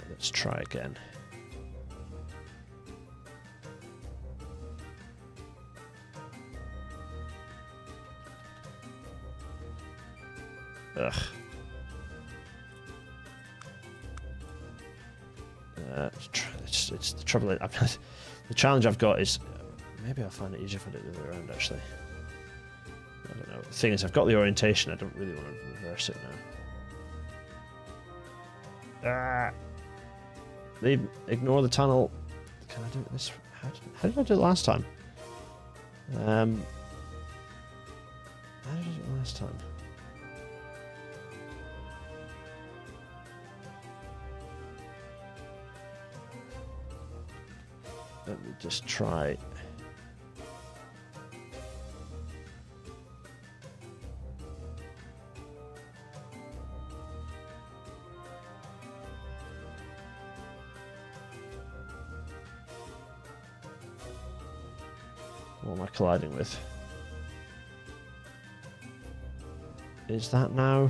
Let's try again. Ugh. It's the trouble. The challenge I've got is maybe I'll find it easier if I do it the other way around. Actually, I don't know. The thing is, I've got the orientation. I don't really want to reverse it now. Ignore the tunnel. Can I do it this? How did I do it last time? How did I do it last time? Let me just try. What am I colliding with? Is that now?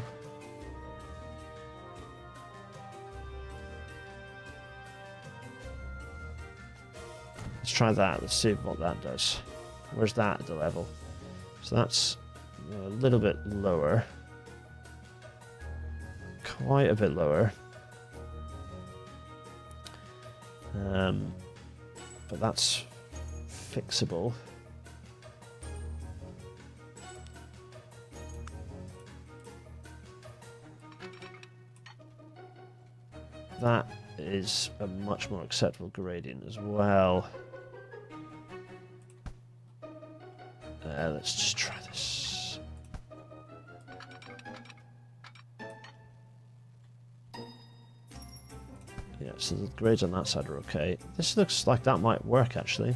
Let's try that. Let's see what that does. Where's that at the level? So that's a little bit lower. Quite a bit lower. But that's fixable. That is a much more acceptable gradient as well. Let's just try this. Yeah, so the grades on that side are okay. This looks like that might work, actually.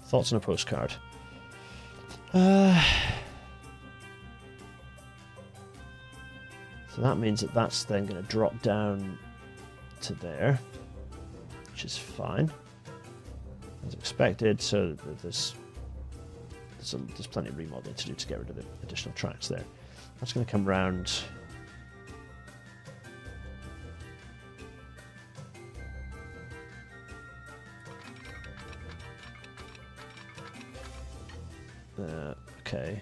Thoughts on a postcard? So that means that that's then going to drop down to there, which is fine, as expected. So there's plenty of remodeling to do to get rid of the additional tracks there. That's going to come round. Okay.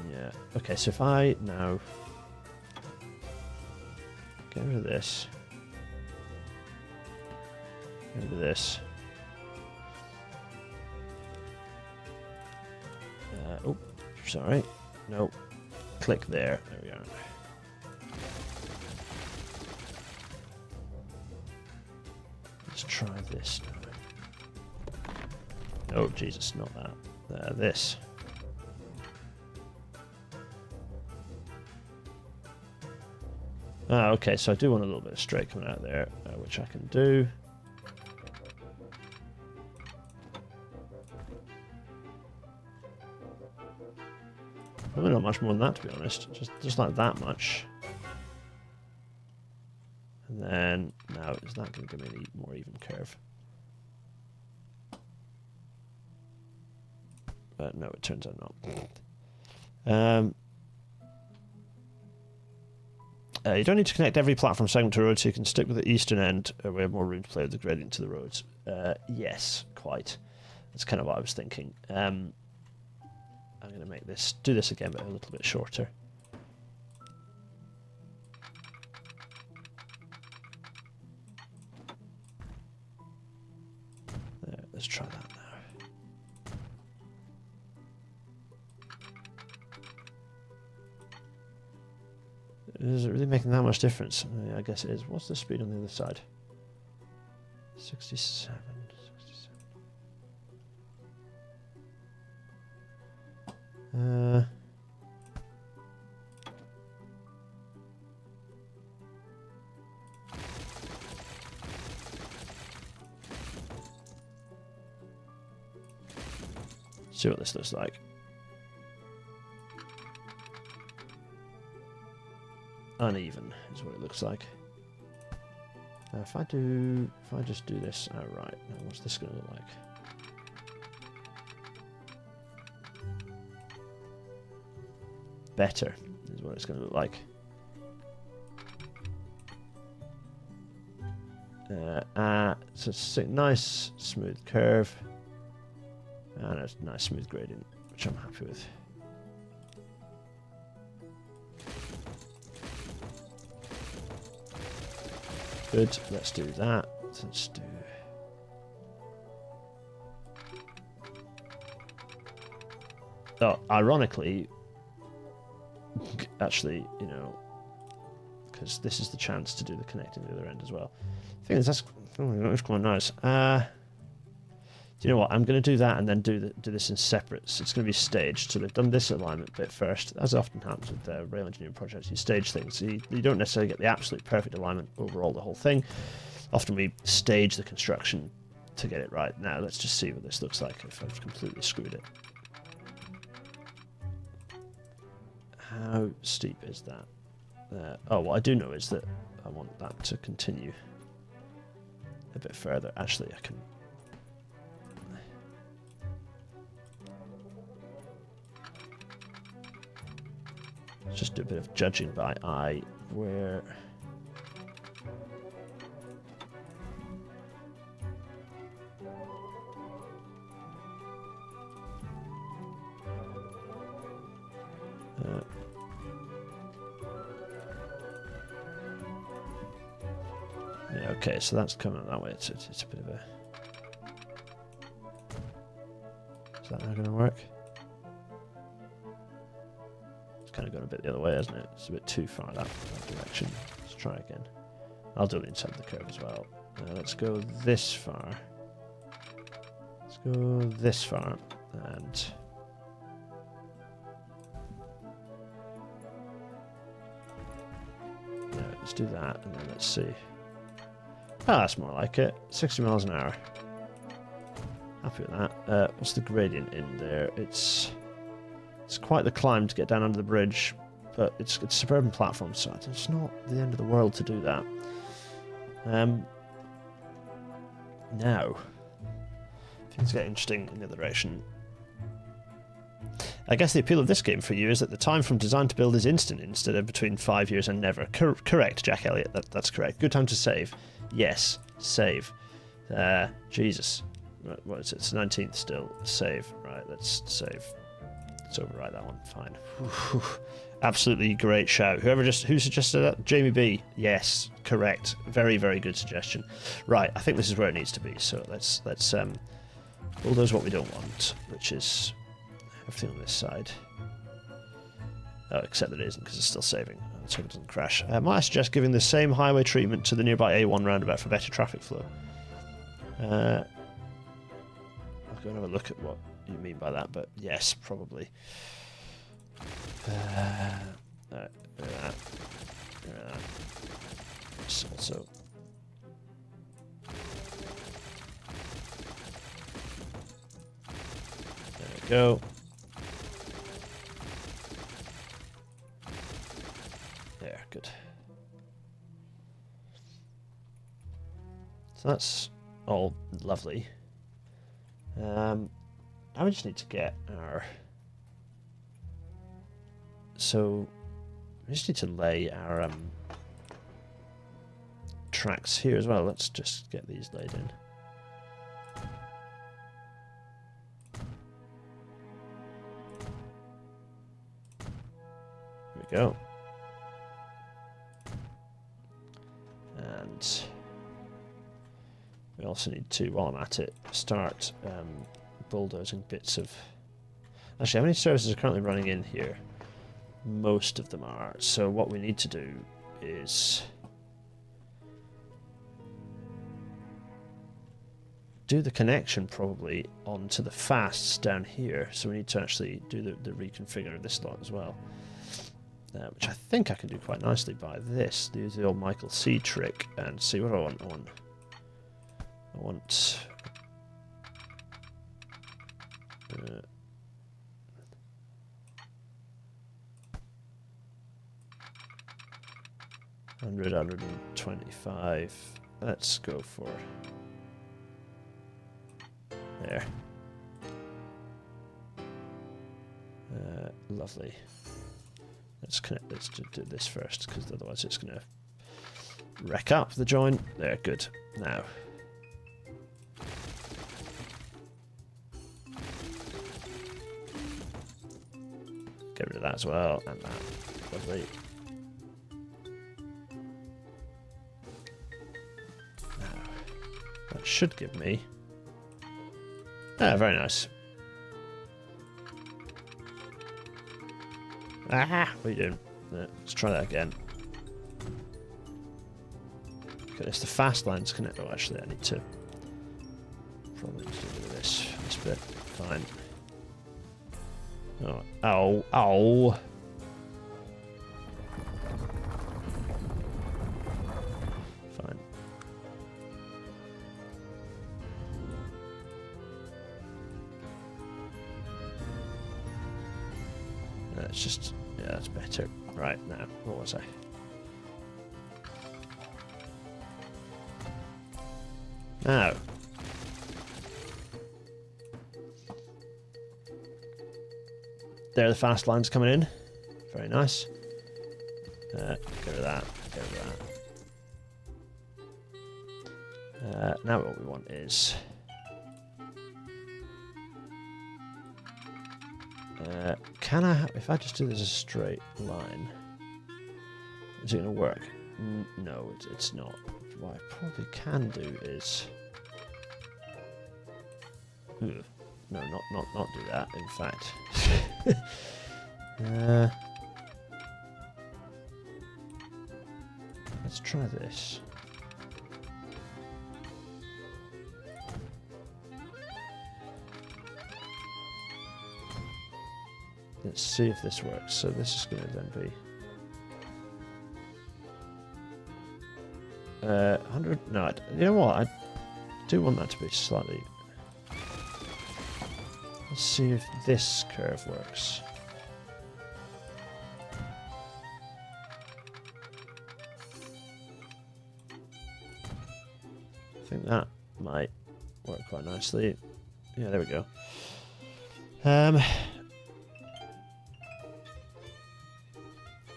Yeah. Okay, so if I now get rid of this, get rid of this. Oh, sorry. No. Click there. There we are. Let's try this now. Oh, Jesus, not that. This. Okay, so I do want a little bit of straight coming out there, which I can do. Probably not much more than that, to be honest. Just like that much. And then, now, is that going to give me a more even curve? No, it turns out not. You don't need to connect every platform segment to a road, so you can stick with the eastern end where we have more room to play with the gradient to the roads. Yes, quite. That's kind of what I was thinking. I'm going to make this, do this again, but a little bit shorter. There, let's try that now. Is it really making that much difference? Yeah, I guess it is. What's the speed on the other side? 67. 67. See what this looks like. Uneven is what it looks like. Now if I just do this outright, now what's this going to look like? Better is what it's going to look like. So it's a nice smooth curve and a nice smooth gradient, which I'm happy with. Good, let's do that. Let's do Oh, ironically, actually, you know, because this is the chance to do the connecting at the other end as well. The thing is, that's quite nice. Do you know what? I'm going to do that and then do this in separates. It's going to be staged. So they've done this alignment bit first. As often happens with rail engineering projects, you stage things. So you don't necessarily get the absolute perfect alignment overall, the whole thing. Often we stage the construction to get it right. Now let's just see what this looks like if I've completely screwed it. How steep is that? Oh, what I do know is that I want that to continue a bit further. Actually, I can... Let's just do a bit of judging by eye. Where... yeah, okay, so that's coming that way. It's a bit of a... Is that not going to work? It's kind of going a bit the other way, isn't it? It's a bit too far that direction. Let's try again. I'll do it inside the curve as well. Let's go this far. Let's go this far, and... yeah, let's do that, and then let's see. Ah, that's more like it. 60 miles an hour. Happy with that. What's the gradient in there? It's quite the climb to get down under the bridge, but it's a suburban platform, so it's not the end of the world to do that. Now, things get interesting in the other direction. I guess the appeal of this game for you is that the time from design to build is instant instead of between 5 years and never. Correct, Jack Elliott. That's correct. Good time to save. Yes, save. Jesus. What is it? It's 19th still. Save. Right, let's save. Let's overwrite that one. Fine. Absolutely great shout. Who suggested that? Jamie B. Yes, correct. Very, very good suggestion. Right, I think this is where it needs to be. So let's bulldoze what we don't want, which is everything on this side. Oh, except that it isn't because it's still saving. Let's hope it doesn't crash. Might I suggest giving the same highway treatment to the nearby A1 roundabout for better traffic flow? I'll go and have a look at what you mean by that, but yes, probably. That. It's also... there we go. There, good. So that's all lovely. Now we just need to get our... So, we just need to lay our tracks here as well. Let's just get these laid in. There we go. And we also need to, while I'm at it, start bulldozing bits of... Actually, how many services are currently running in here? Most of them are. So what we need to do is do the connection probably onto the fasts down here. So we need to actually do the reconfigure of this lot as well. Which I think I can do quite nicely by this. Do the old Michael C trick and see what I want. I want 125. Let's go for there. Lovely. Let's do this first, because otherwise it's going to wreck up the joint. There, good. Now, get rid of that as well, and that. Lovely. Now, that should give me... ah, very nice. Ah, what are you doing? Let's try that again. Okay, it's the fast lines connect. Oh, actually, I need to probably do this bit. Fine. Oh, ow, ow. Fine. It's just, yeah, that's better. Right, now, what was I? Now. There are the fast lines coming in. Very nice. Get rid of that. Get rid of that. Now what we want is... can I... if I just do this as a straight line... is it going to work? No, it's not. What I probably can do is... Ugh. No, not do that, in fact. Let's try this. Let's see if this works. So this is going to then be 100. No, you know what? I do want that to be slightly. Let's see if this curve works. I think that might work quite nicely. Yeah, there we go.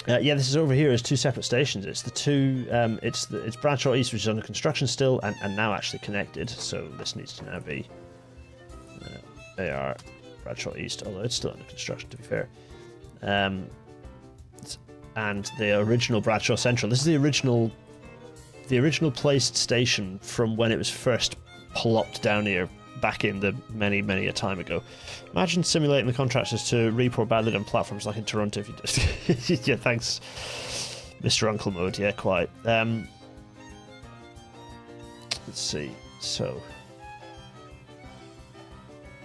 Yeah, this is over here as two separate stations. It's the two. It's Bradshaw East, which is under construction still, and now actually connected. So this needs to now be AR Bradshaw East, although it's still under construction, to be fair. And the original Bradshaw Central. This is the original placed station from when it was first plopped down here back in the many a time ago. Imagine simulating the contractors to report badly done platforms like in Toronto. If you just yeah, thanks, Mr. Uncle Mode. Yeah, quite. Let's see. So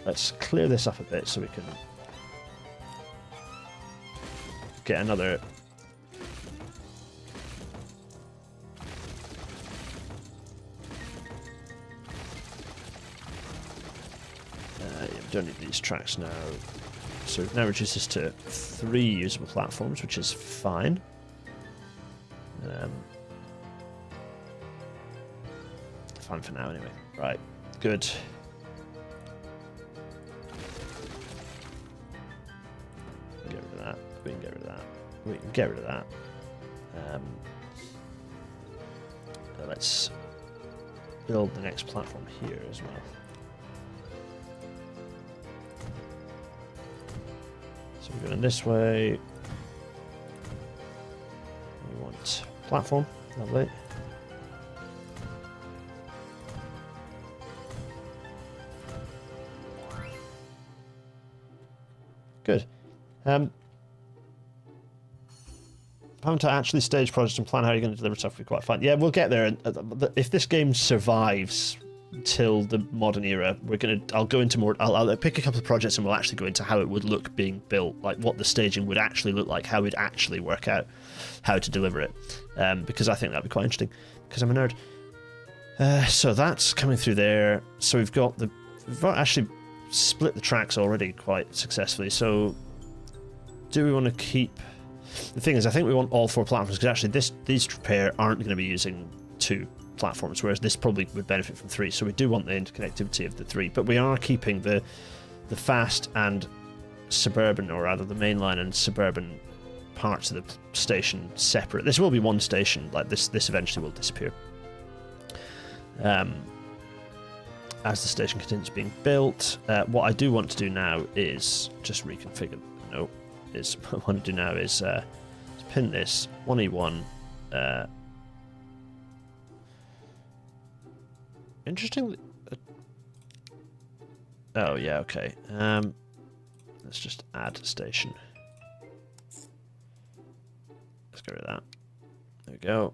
let's clear this up a bit so we can get another. We don't need these tracks now. So we've now reduced this to 3 usable platforms, which is fine. Fine for now, anyway. Right, good. Get rid of that. We can get rid of that. We can get rid of that. Let's build the next platform here as well. So we're going this way. We want platform. Lovely. Good. Having to actually stage projects and plan how you're going to deliver stuff will be quite fun. Yeah, we'll get there. If this game survives till the modern era, I'll go into more. I'll pick a couple of projects and we'll actually go into how it would look being built, like what the staging would actually look like, how we'd actually work out how to deliver it. Because I think that'd be quite interesting. Because I'm a nerd. So that's coming through there. So we've actually split the tracks already quite successfully. So do we want to keep? The thing is, I think we want all 4 platforms because actually these pair aren't going to be using 2 platforms, whereas this probably would benefit from 3. So we do want the interconnectivity of the 3, but we are keeping the fast and suburban, or rather the mainline and suburban parts of the station separate. This will be one station. Like this eventually will disappear as the station continues being built. What I do want to do now is just reconfigure. No. What I want to do now is pin this 1E1. Interesting. Oh yeah, okay. Let's just add station. get rid of that. There we go.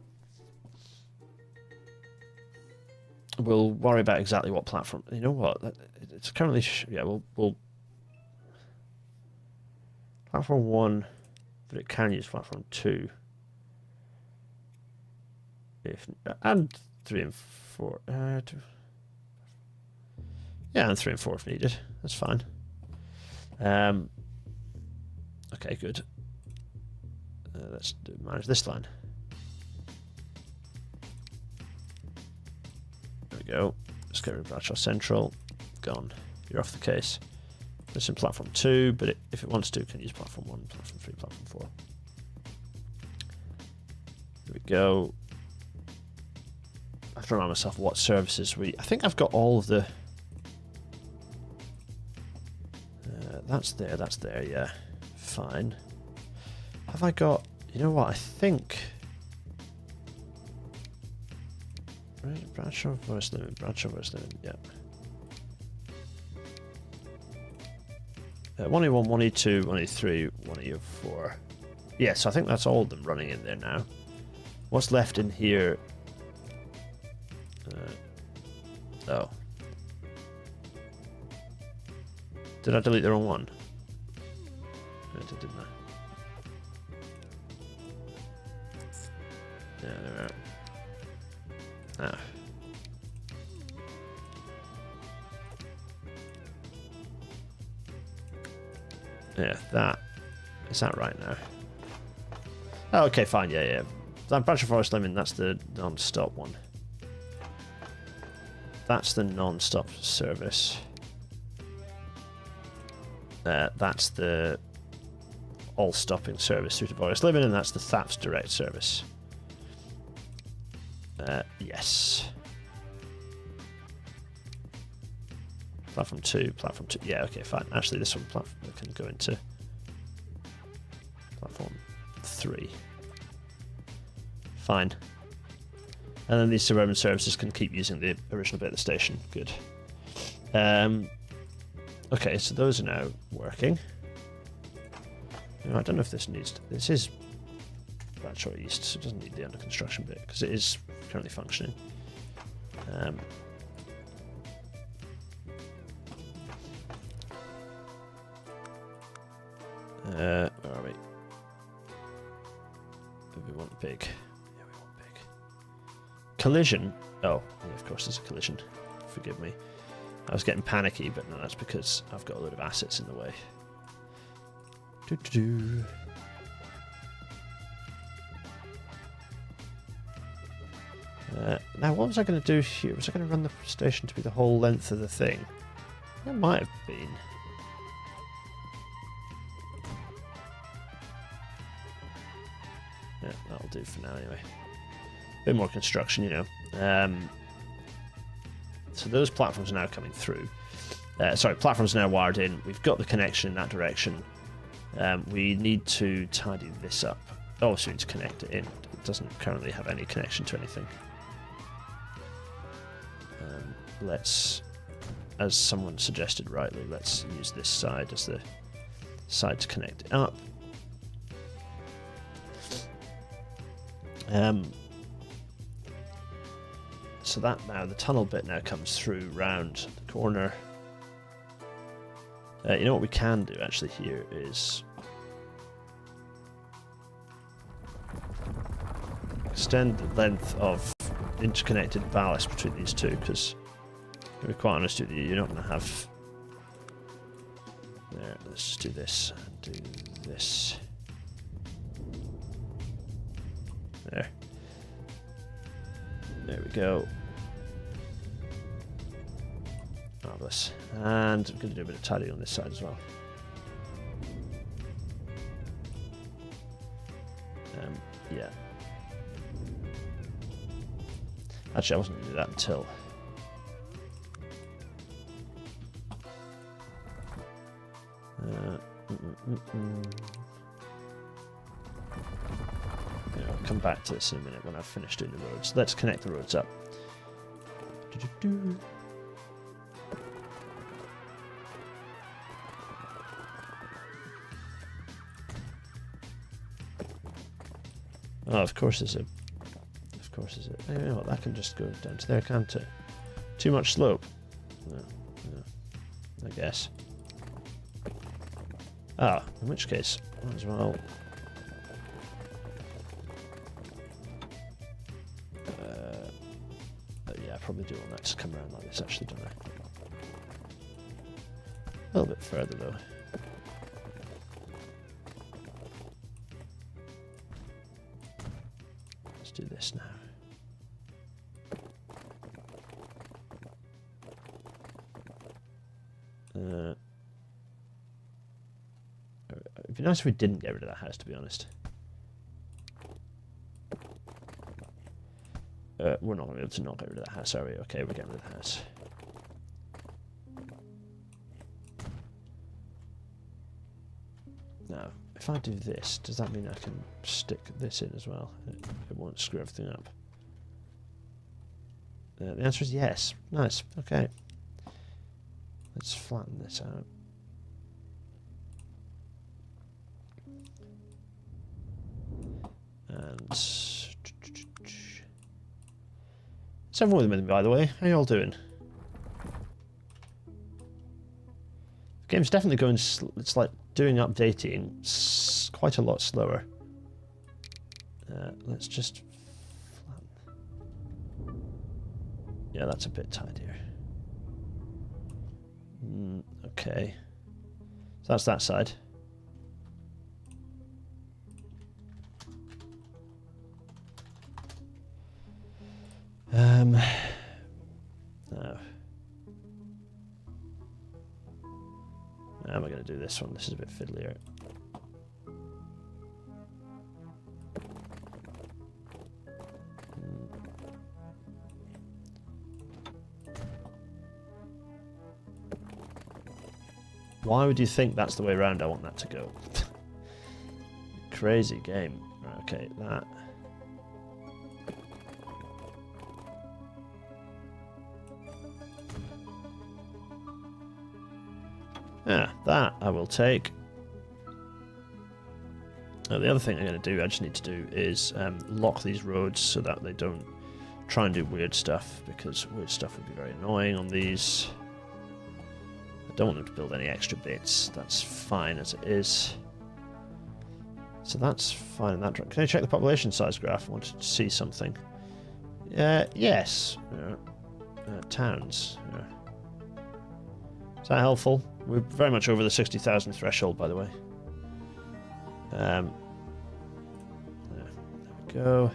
We'll worry about exactly what platform. You know what? It's currently yeah. We'll platform 1, but it can use platform 2. If and 3 and 4. Yeah, and 3 and 4 if needed. That's fine. Okay, good. Let's manage this line. There we go. Let's get rid of Bradshaw Central. Gone. You're off the case. This in platform 2, but if it wants to, can use platform 1, platform 3, platform 4. There we go. I have to remind myself what services I think I've got all of the. That's there, yeah. Fine. Have I got. You know what? I think. Bradshaw Voice Limit, yeah. 1E1, 1E2, 1E3, 1E4. Yeah, so I think that's all of them running in there now. What's left in here? Oh. Did I delete the wrong one? I did, didn't I? Yeah, there we are. Ah. Yeah, that. Is that right now? Oh, okay, fine, yeah. That Bradshaw Forest Lemon, that's the non-stop one. That's the non-stop service. That's the all-stopping service through to Forest Lemon, and that's the THAPS direct service. Yes. Platform 2. Yeah, okay, fine. Actually, this one platform can go into platform 3. Fine. And then these suburban services can keep using the original bit of the station. Good. Okay, so those are now working. I don't know if this needs. This is Bradshaw East, so it doesn't need the under construction bit because it is currently functioning. Where are we? We want big. Yeah, we want big. Collision. Oh, yeah, of course there's a collision. Forgive me. I was getting panicky, but no, that's because I've got a load of assets in the way. Now, what was I going to do here? Was I going to run the station to be the whole length of the thing? That might have been. Yeah, that'll do for now anyway. A bit more construction, you know. So those platforms are now coming through. Platforms are now wired in. We've got the connection in that direction. We need to tidy this up. Oh, so we need to connect it in. It doesn't currently have any connection to anything. Let's, as someone suggested rightly, let's use this side as the side to connect it up. So that now, the tunnel bit now comes through round the corner. You know what we can do actually here is extend the length of interconnected ballast between these two, because to be quite honest with you, you're not going to have. There, let's just do this and do this. There. There we go. Marvellous. And I'm going to do a bit of tidying on this side as well. Yeah. Actually, I wasn't going to do that until... Yeah, I'll come back to this in a minute when I've finished doing the roads. Let's connect the roads up. Oh, of course there's a... Of course there's a... You know what, that can just go down to there, can't it? Too much slope. No, no, I guess. Ah, in which case, might as well... yeah, I probably do want that to come around like this, actually, don't I? A little bit further, though. Let's do this now. It'd be nice if we didn't get rid of that house, to be honest. We're not going to be able to not get rid of the house, are we? Okay, we're getting rid of the house. Now, if I do this, does that mean I can stick this in as well? It won't screw everything up. The answer is yes. Nice. Okay. Let's flatten this out. And... It's everyone with me, by the way. How you all doing? The game's definitely going... It's like doing updating quite a lot slower. Let's just... flatten. Yeah, that's a bit tidier. Okay. So that's that side. No. How am I going to do this one? This is a bit fiddlier. Why would you think that's the way around I want that to go? Crazy game. Right, okay, that. Yeah, that I will take. The other thing I'm going to do, I just need to do, is lock these roads so that they don't try and do weird stuff, because weird stuff would be very annoying on these. I don't want them to build any extra bits. That's fine as it is. So that's fine in that direction. Can I check the population size graph? I wanted to see something. Yes. Towns. Is that helpful? We're very much over the 60,000 threshold, by the way. There we go.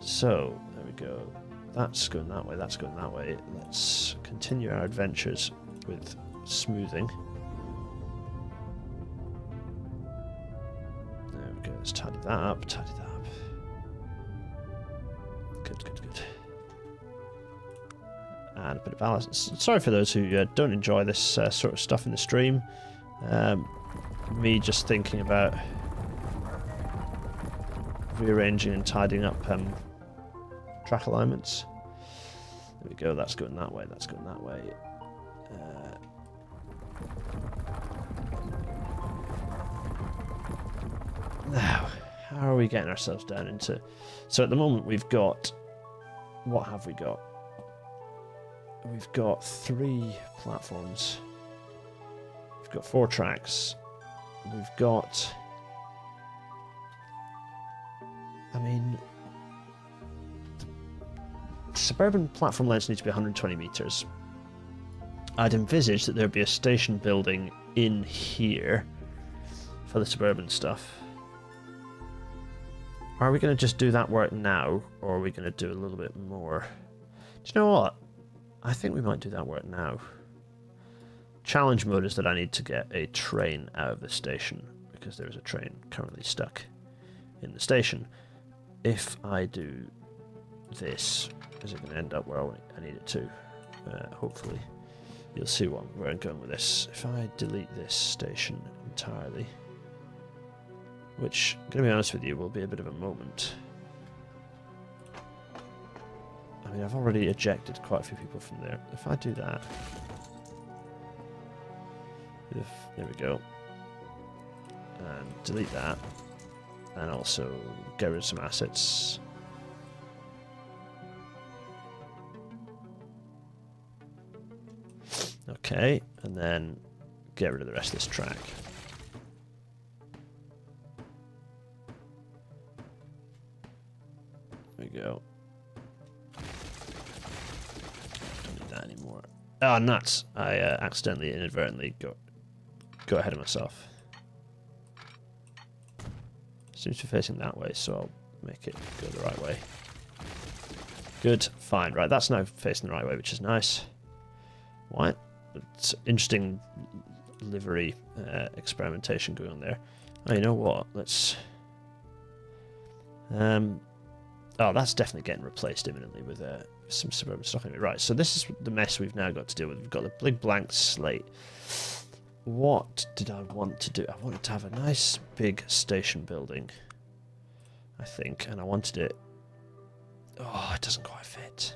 So, there we go. That's going that way, that's going that way. Let's continue our adventures with smoothing. There we go, let's tidy that up, tidy that up. Good, good, good. And a bit of balance. Sorry for those who don't enjoy this sort of stuff in the stream. Me just thinking about rearranging and tidying up track alignments. There we go, that's going that way, that's going that way. Now, how are we getting ourselves down into... So at the moment we've got... What have we got? We've got 3 platforms. We've got 4 tracks. We've got... I mean... Suburban platform lengths need to be 120 metres. I'd envisage that there'd be a station building in here for the suburban stuff. Are we going to just do that work now, or are we going to do a little bit more? Do you know what? I think we might do that work now. Challenge mode is that I need to get a train out of the station, because there is a train currently stuck in the station. If I do this, is it going to end up where I need it to? Hopefully. You'll see where I'm going with this. If I delete this station entirely, which, going to be honest with you, will be a bit of a moment. I mean, I've already ejected quite a few people from there. If I do that... There we go. And delete that. And also get rid of some assets. Okay, and then get rid of the rest of this track. There we go. Don't need that anymore. Oh, nuts! I accidentally, inadvertently go ahead of myself. Seems to be facing that way, so I'll make it go the right way. Good, fine. Right, that's now facing the right way, which is nice. What? It's interesting livery experimentation going on there. Oh, you know what? Let's... oh, that's definitely getting replaced imminently with some suburban stock. Right, so this is the mess we've now got to deal with. We've got the big blank slate. What did I want to do? I wanted to have a nice big station building, I think, and I wanted it... Oh, it doesn't quite fit.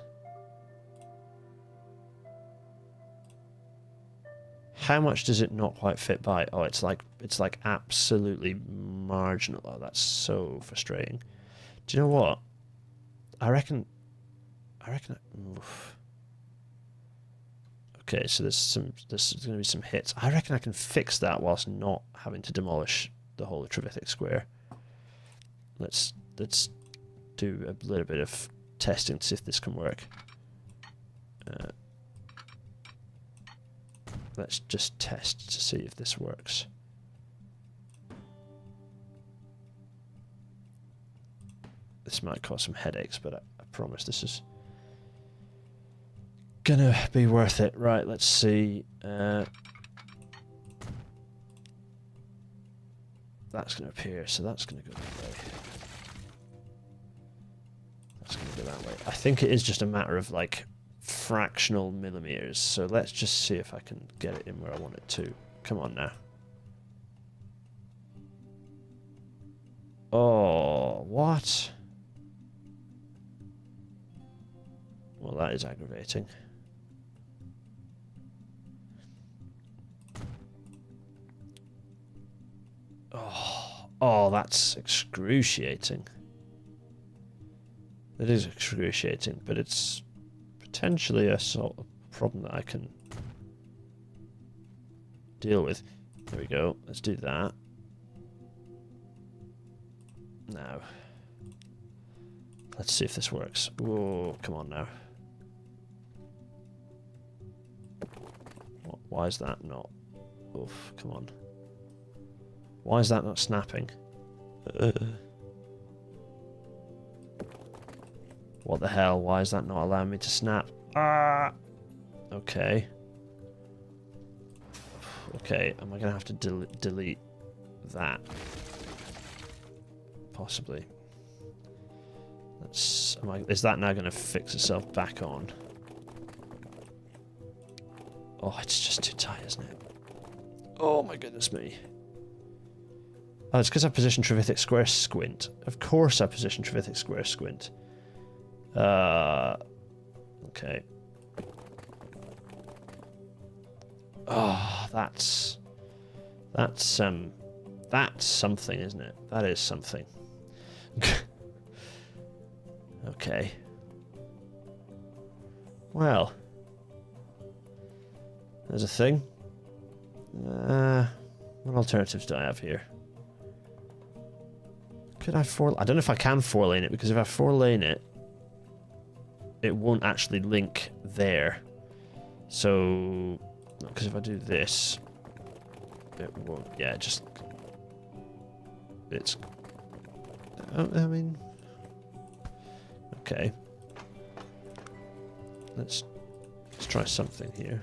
How much does it not quite fit by? Oh, it's like absolutely marginal. Oh, that's so frustrating. Do you know what? I reckon. Oof. Okay, so there's going to be some hits. I reckon I can fix that whilst not having to demolish the whole of Trevithick Square. Let's do a little bit of testing to see if this can work. Let's just test to see if this works. This might cause some headaches, but I promise this is gonna be worth it. Right, let's see. That's gonna appear, so that's gonna go that way. That's gonna go that way. I think it is just a matter of like fractional millimeters, so let's just see if I can get it in where I want it to. Come on now. Oh, what? Well, that is aggravating. Oh, that's excruciating. It is excruciating, but it's potentially a sort of problem that I can deal with. There we go. Let's do that. Now, let's see if this works. Whoa, come on now. Why is that not? Oof, come on. Why is that not snapping? What the hell? Why is that not allowing me to snap? Ah! Okay. Okay, am I going to have to delete that? Possibly. Is that now going to fix itself back on? Oh, it's just too tight, isn't it? Oh my goodness me. Oh, it's because I positioned Trevithick Square squint. Of course I positioned Trevithick Square squint. Okay. Oh, that's something, isn't it? That is something. Okay. Well, there's a thing. What alternatives do I have here? Could I I don't know if I can 4-lane it, because if I 4-lane it, it won't actually link there. So, because if I do this, it won't. Yeah, just it's. I mean, okay. Let's try something here.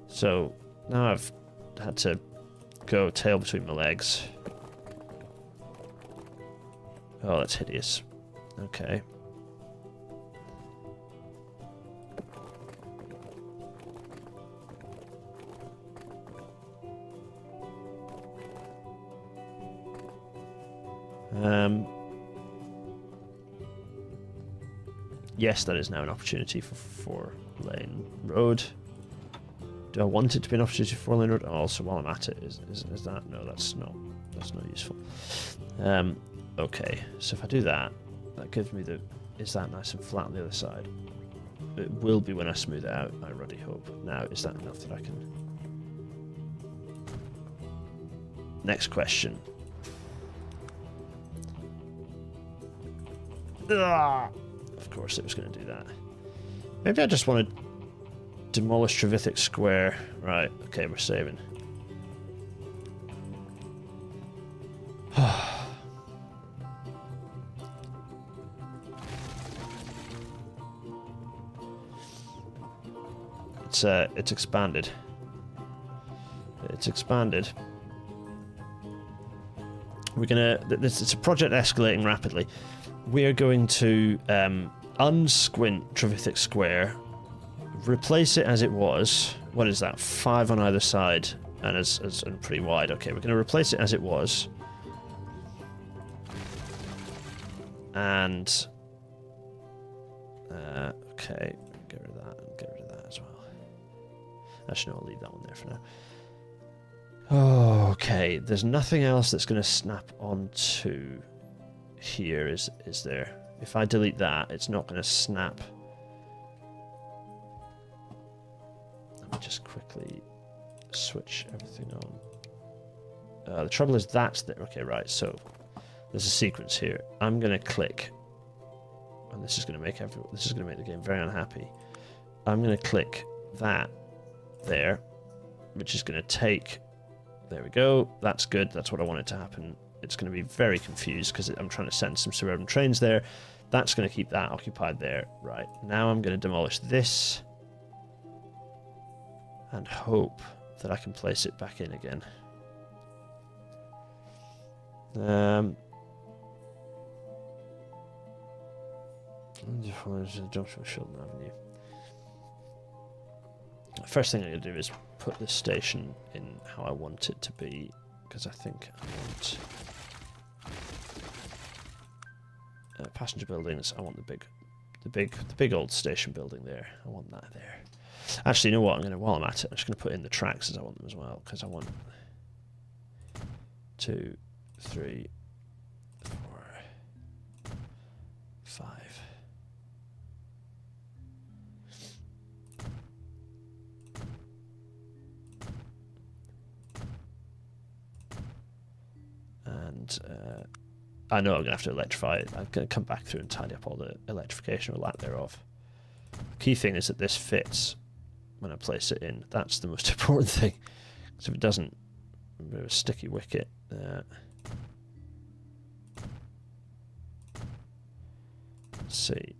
So now I've had to go tail between my legs. Oh, that's hideous. Okay. Yes, that is now an opportunity for 4-lane road. Do I want it to be an opportunity for 4-lane road? Also, while I'm at it, is that? No, that's not useful. Okay, so if I do that, that gives me the... Is that nice and flat on the other side? It will be when I smooth it out, I really hope. Now, is that enough that I can... Next question. Ugh! Of course it was going to do that. Maybe I just want to demolish Trevithick Square. Right, okay, we're saving. It's expanded. It's expanded. We're gonna... It's a project escalating rapidly. We're going to unsquint Trevithick Square, replace it as it was. What is that? 5 on either side, and and pretty wide. Okay, we're going to replace it as it was, and okay, get rid of that and get rid of that as well. Actually, no, I'll leave that one there for now. Okay, there's nothing else that's going to snap onto here, is there? If I delete that, it's not going to snap. Let me just quickly switch everything on. The trouble is that's there. Okay, right. So there's a sequence here. I'm going to click, and this is going to make the game very unhappy. I'm going to click that there, which is going to take. There we go. That's good. That's what I wanted to happen. It's going to be very confused because I'm trying to send some suburban trains there. That's going to keep that occupied there. Right. Now I'm going to demolish this and hope that I can place it back in again. Junction with Shipbuilding Avenue. First thing I'm going to do is put this station in how I want it to be, because I think I want passenger buildings. I want the big old station building there. I want that there. Actually, you know what? While I'm at it, I'm just going to put in the tracks as I want them as well, because I want 2, 3, 4, 5. And I know I'm going to have to electrify it. I'm going to come back through and tidy up all the electrification or lack thereof. The key thing is that this fits when I place it in. That's the most important thing. So if it doesn't, a bit of a sticky wicket. Let's see.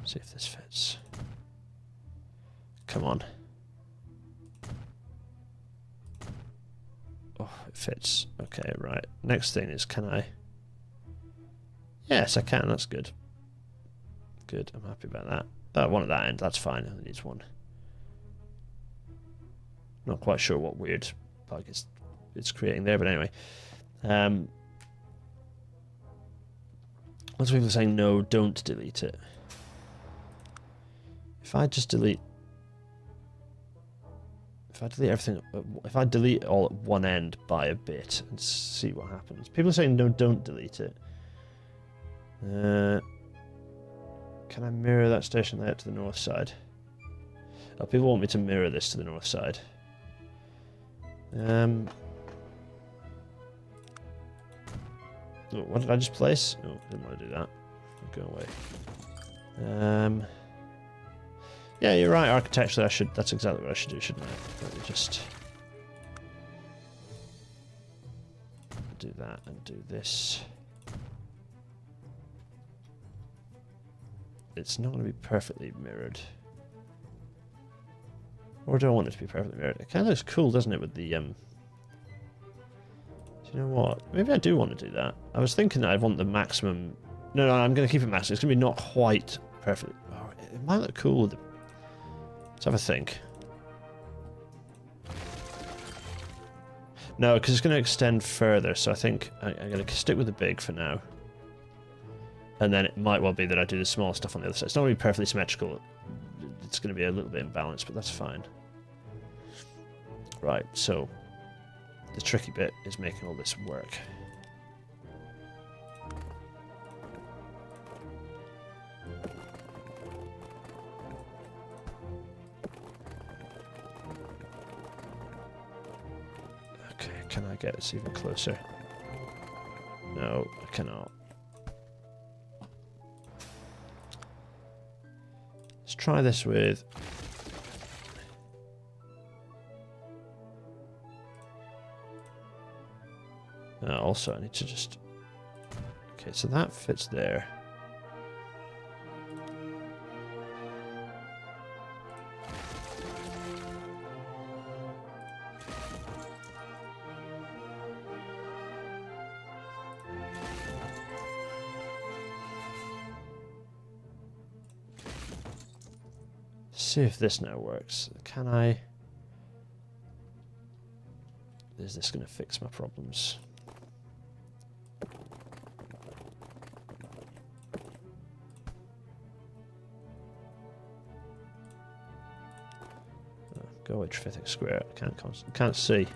See if this fits. Come on. Oh, it fits. Okay, right. Next thing is, can I... Yes, I can. That's good. Good. I'm happy about that. One at that end. That's fine. It only needs one. Not quite sure what weird bug it's creating there, but anyway. Lots of people are saying, no, don't delete it. If I just delete... If I delete everything... If I delete all at one end by a bit and see what happens. People are saying, no, don't delete it. Can I mirror that station layout to the north side? Oh, people want me to mirror this to the north side. Oh, what did I just place? No, I didn't want to do that. Go away. Yeah, you're right. Architecturally, that's exactly what I should do, shouldn't I? Let me just do that and do this. It's not going to be perfectly mirrored. Or do I want it to be perfectly mirrored? It kind of looks cool, doesn't it, with the... Do you know what? Maybe I do want to do that. I was thinking that I want the maximum... No, I'm going to keep it maximum. It's going to be not quite perfect. Oh, it might look cool with the Let's have a think. No, because it's going to extend further, so I think I'm going to stick with the big for now. And then it might well be that I do the small stuff on the other side. It's not going to be perfectly symmetrical. It's going to be a little bit imbalanced, but that's fine. Right, so the tricky bit is making all this work. Okay, can I get this even closer? No, I cannot. Let's try this with... also, I need to just... Okay, so that fits there. See if this now works. Can I... Is this going to fix my problems? Go with Triffic Square. I can't see.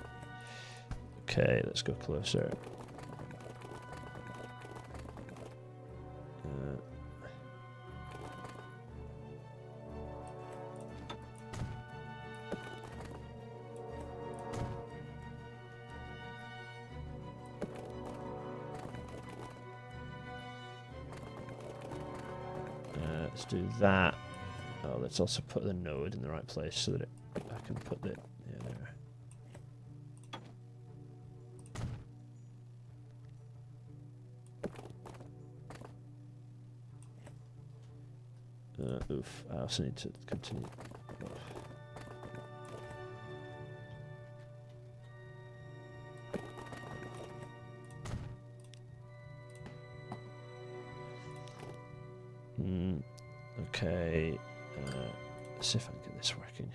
Okay, let's go closer. Let's do that. Oh, let's also put the node in the right place so that I can put it there. Oof, I also need to continue. Okay, let's see if I can get this working.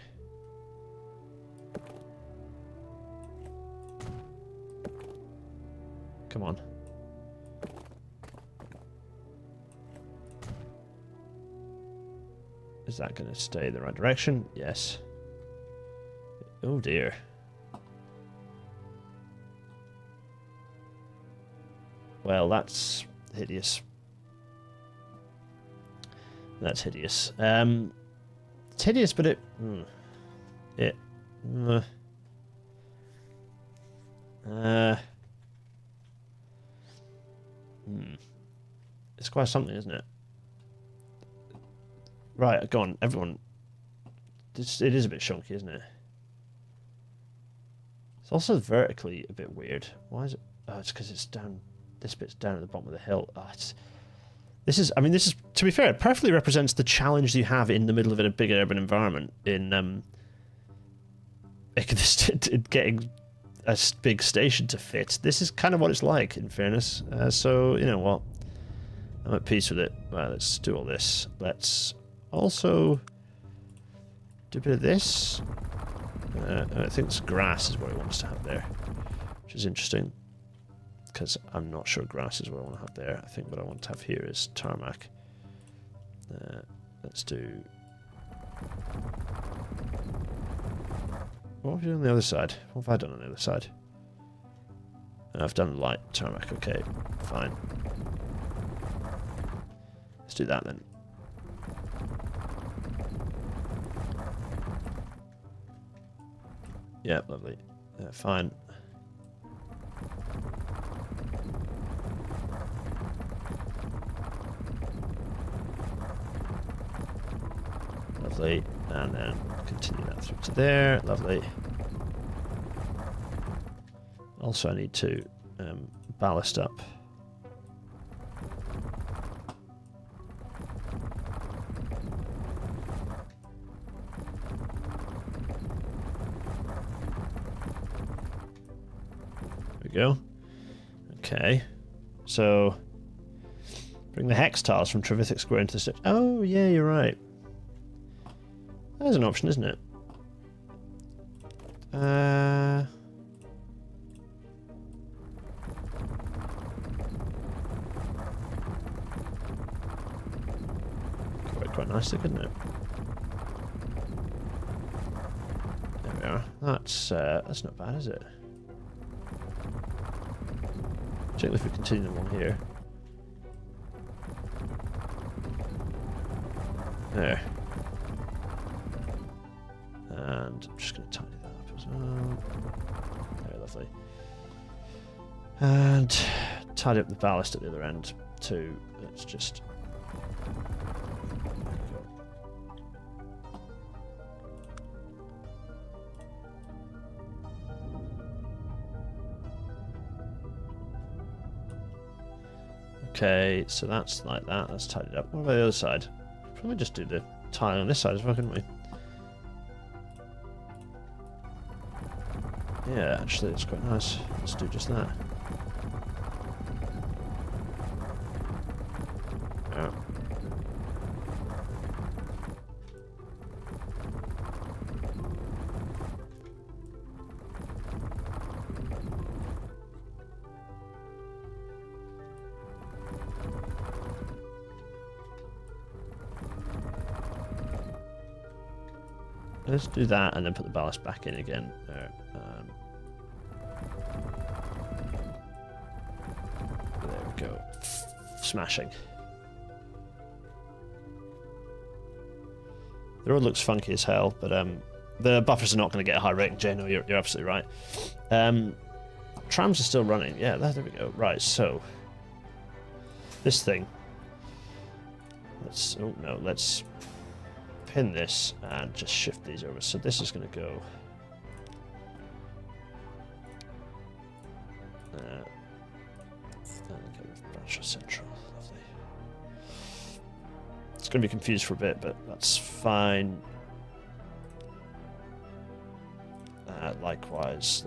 Come on. Is that going to stay in the right direction? Yes. Oh dear. Well, that's hideous. That's hideous. It's hideous, but it's quite something, isn't it? Right, go on, everyone. It is a bit chunky, isn't it? It's also vertically a bit weird. Why is it? Oh, it's because it's down. This bit's down at the bottom of the hill. Oh, this is, to be fair, it perfectly represents the challenge you have in the middle of a big urban environment in getting a big station to fit. This is kind of what it's like, in fairness. So, you know what? I'm at peace with it. Right, let's do all this. Let's also do a bit of this. I think it's grass is what he wants to have there, which is interesting. Because I'm not sure grass is what I want to have there. I think what I want to have here is tarmac. Let's do... What have you done on the other side? What have I done on the other side? I've done light tarmac. Okay, fine. Let's do that then. Yeah, lovely. Fine. Lovely, and then continue that through to there. Lovely. Also, I need to ballast up. There we go. Okay, so bring the hex tiles from Triffic Square into the stage. Oh, yeah, you're right. There's an option, isn't it? Quite nicely, couldn't it? There we are. That's not bad, is it? Particularly if we continue them on here. There. And I'm just going to tidy that up as well. Very lovely. And tidy up the ballast at the other end too. Let's just... Okay, so that's like that. That's tidied up. What about the other side? Probably just do the tile on this side as well, couldn't we? Yeah, actually, it's quite nice. Let's do just that. Yeah. Let's do that and then put the ballast back in again. There we go. Smashing. The road looks funky as hell, but the buffers are not going to get a high rating, Jay. No, you're absolutely right. Trams are still running. Yeah, there we go. Right, so this thing. Let's pin this and just shift these over. So this is going to go and go with Bradshaw Central. Lovely. It's going to be confused for a bit, but that's fine. Likewise,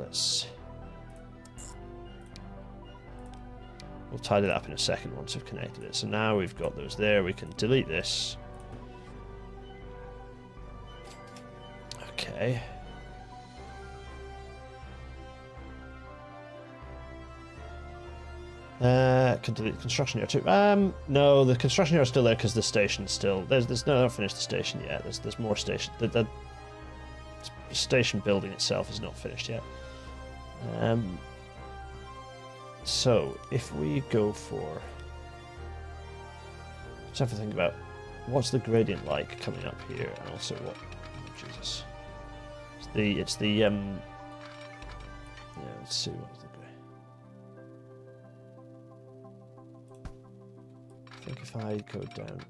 we'll tidy that up in a second once we've connected it. So now we've got those there. We can delete this. Okay. Can delete the construction yard too. No, the construction yard is still there because the station's still there's no, not finished the station yet. There's more station. The station building itself is not finished yet. So if we go for, let's have to think about what's the gradient like coming up here, and also what. Oh, Jesus. It's the yeah, let's see what's the grade. I think if I go down,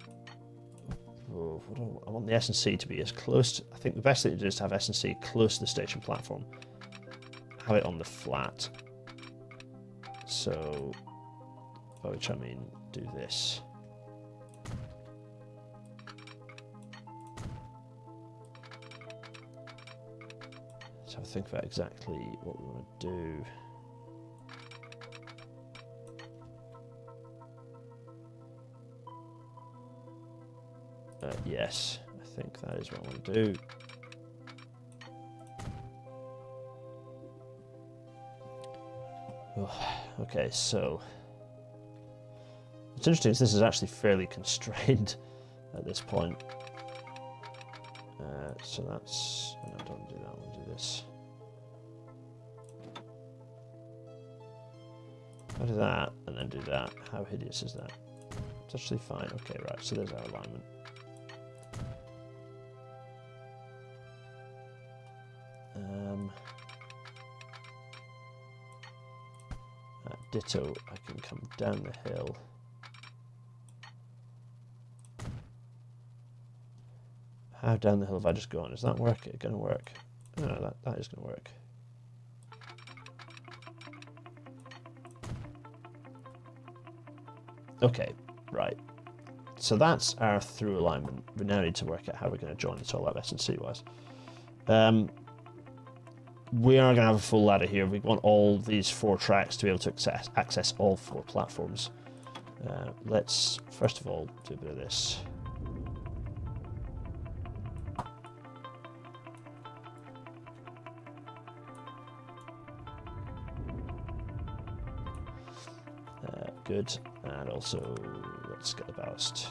I want the S&C to be as close to, I think the best thing to do is to have S&C close to the station platform. Have it on the flat. So, by which I mean do this. So think about exactly what we want to do. Yes, I think that is what I want to do. Okay, so what's interesting is this is actually fairly constrained at this point. So that's, no, don't do that, we'll do this. I'll do that, and then do that. How hideous is that? It's actually fine. Okay, right, so there's our alignment. Ditto, I can come down the hill. How down the hill have I just gone? Is that going to work? No, that is going to work. Okay, right. So that's our through alignment. We now need to work out how we're going to join this all up S&C wise. We are going to have a full ladder here. We want all these 4 tracks to be able to access all 4 platforms. Let's first of all do a bit of this. good. And also, let's get the ballast.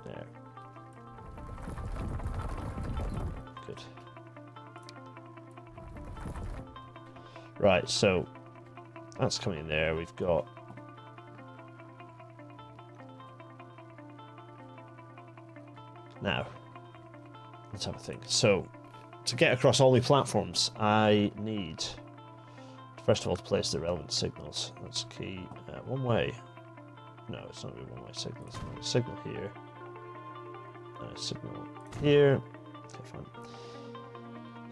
There. Good. Right, so that's coming in there. We've got now. Let's have a think. So to get across all my platforms, I need first of all to place the relevant signals. That's key. One way. No, it's not really one way signals. Signal here. Signal here. Okay, fine.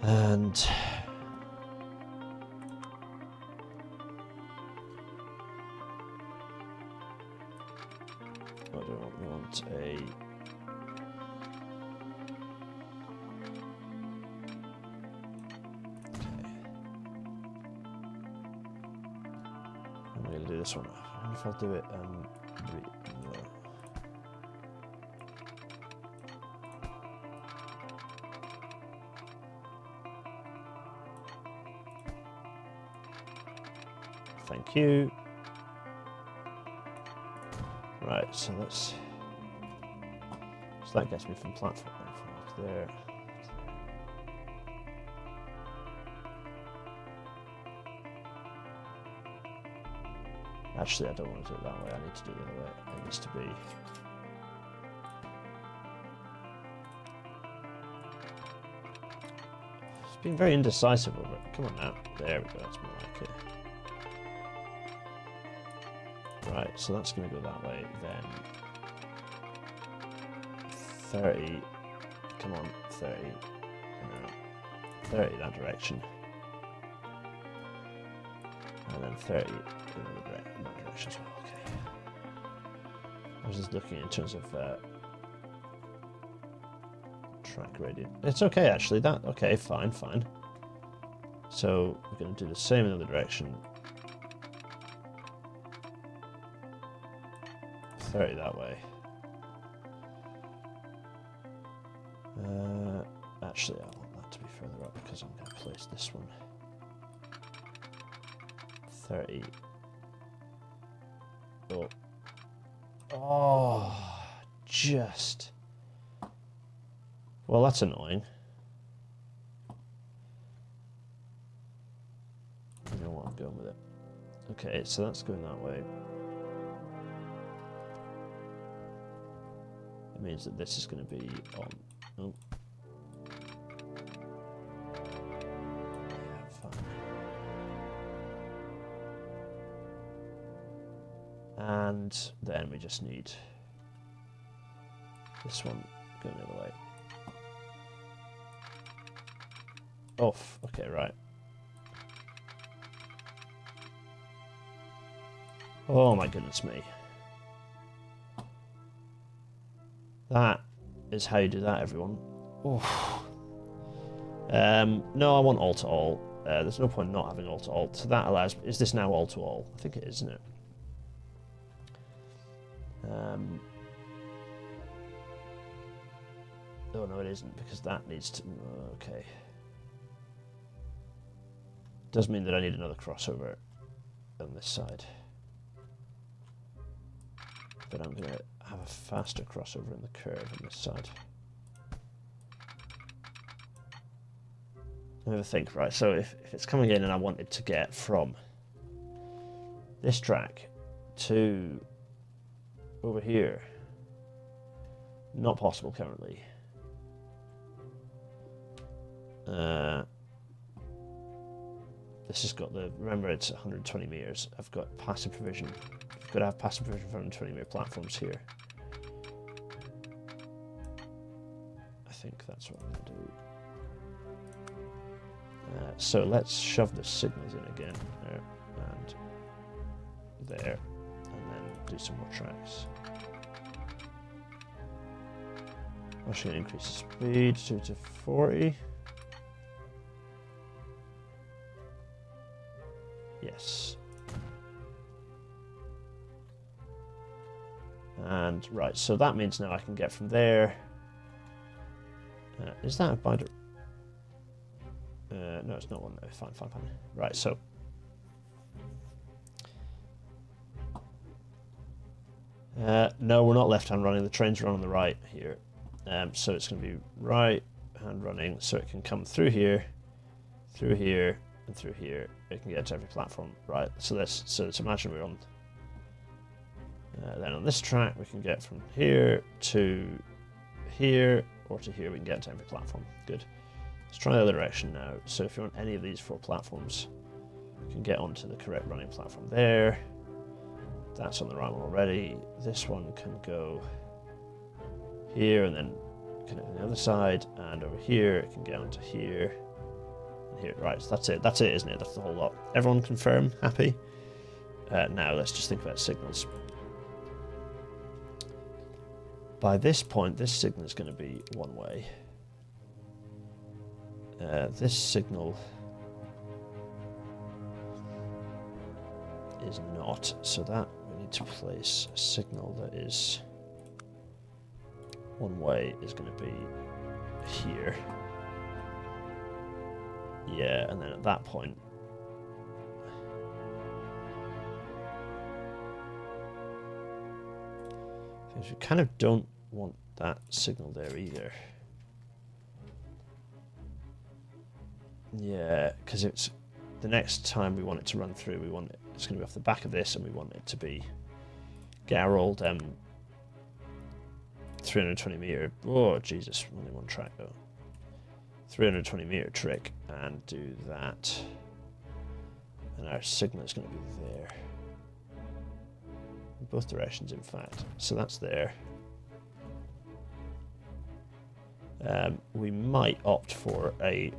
And what do I want? A I'm going to do this one. I wonder if I'll do it. No. Thank you. Right, so let's. So that gets me from platform from there. Actually, I don't want to do it that way. I need to do it the other way. It needs to be. It's been very indecisive over it. Come on now. There we go. That's more like it. Right, so that's going to go that way. Then 30. Come on, 30. 30 that direction. And then 30 in that direction as well. Okay. I was just looking in terms of track gradient. It's okay actually. That okay, fine. So we're going to do the same in the other direction. 30 that way. Actually, I want that to be further up because I'm going to place this one. 30. Oh, just. Well, that's annoying. You know what, I'm going with it. Okay, so that's going that way. It means that this is going to be on. Oh. And then we just need this one going the other way. Off. Okay, right. Oh my goodness me. That is how you do that, everyone. Oh. No, I want all to all. There's no point not having all to all. So that allows. Is this now all to all? I think it is, isn't it? Oh no, it isn't because that needs to. Okay. Does mean that I need another crossover on this side, but I'm going to have a faster crossover in the curve on this side. I have a think, right? So if it's coming in and I wanted to get from this track to over here, not possible currently. This has got the, remember it's 120 meters. I've got passive provision. I've got to have passive provision for 120 meter platforms here. I think that's what I'm going to do. So let's shove the signals in again, there and there, and then do some more tracks. I'm actually going to increase the speed to 40. Yes. And right, so that means now I can get from there. Is that a binder? No, it's not one. No, fine. Right, so no, we're not left-hand running. The trains run on the right here, so it's going to be right-hand running, so it can come through here, and through here. It can get to every platform. Right. So let's imagine we're on. Then on this track, we can get from here to here, or to here. We can get to every platform. Good. Let's try the other direction now. So if you're on any of these 4 platforms, you can get onto the correct running platform there. That's on the right one already. This one can go here and then connect on the other side, and over here it can get onto here and here. Right, so that's it. That's it, isn't it? That's the whole lot. Everyone confirm? Happy? Now let's just think about signals. By this point, this signal is going to be one way. This signal is not, so that we need to place a signal that is one way is going to be here. Yeah, and then at that point, because we kind of don't want that signal there either. Yeah, because it's the next time we want it to run through, we want it, it's going to be off the back of this, and we want it to be get our old 320 meter. Oh Jesus, only one track though. 320 meter trick and do that, and our signal is going to be there. In both directions, in fact. So that's there. We might opt for a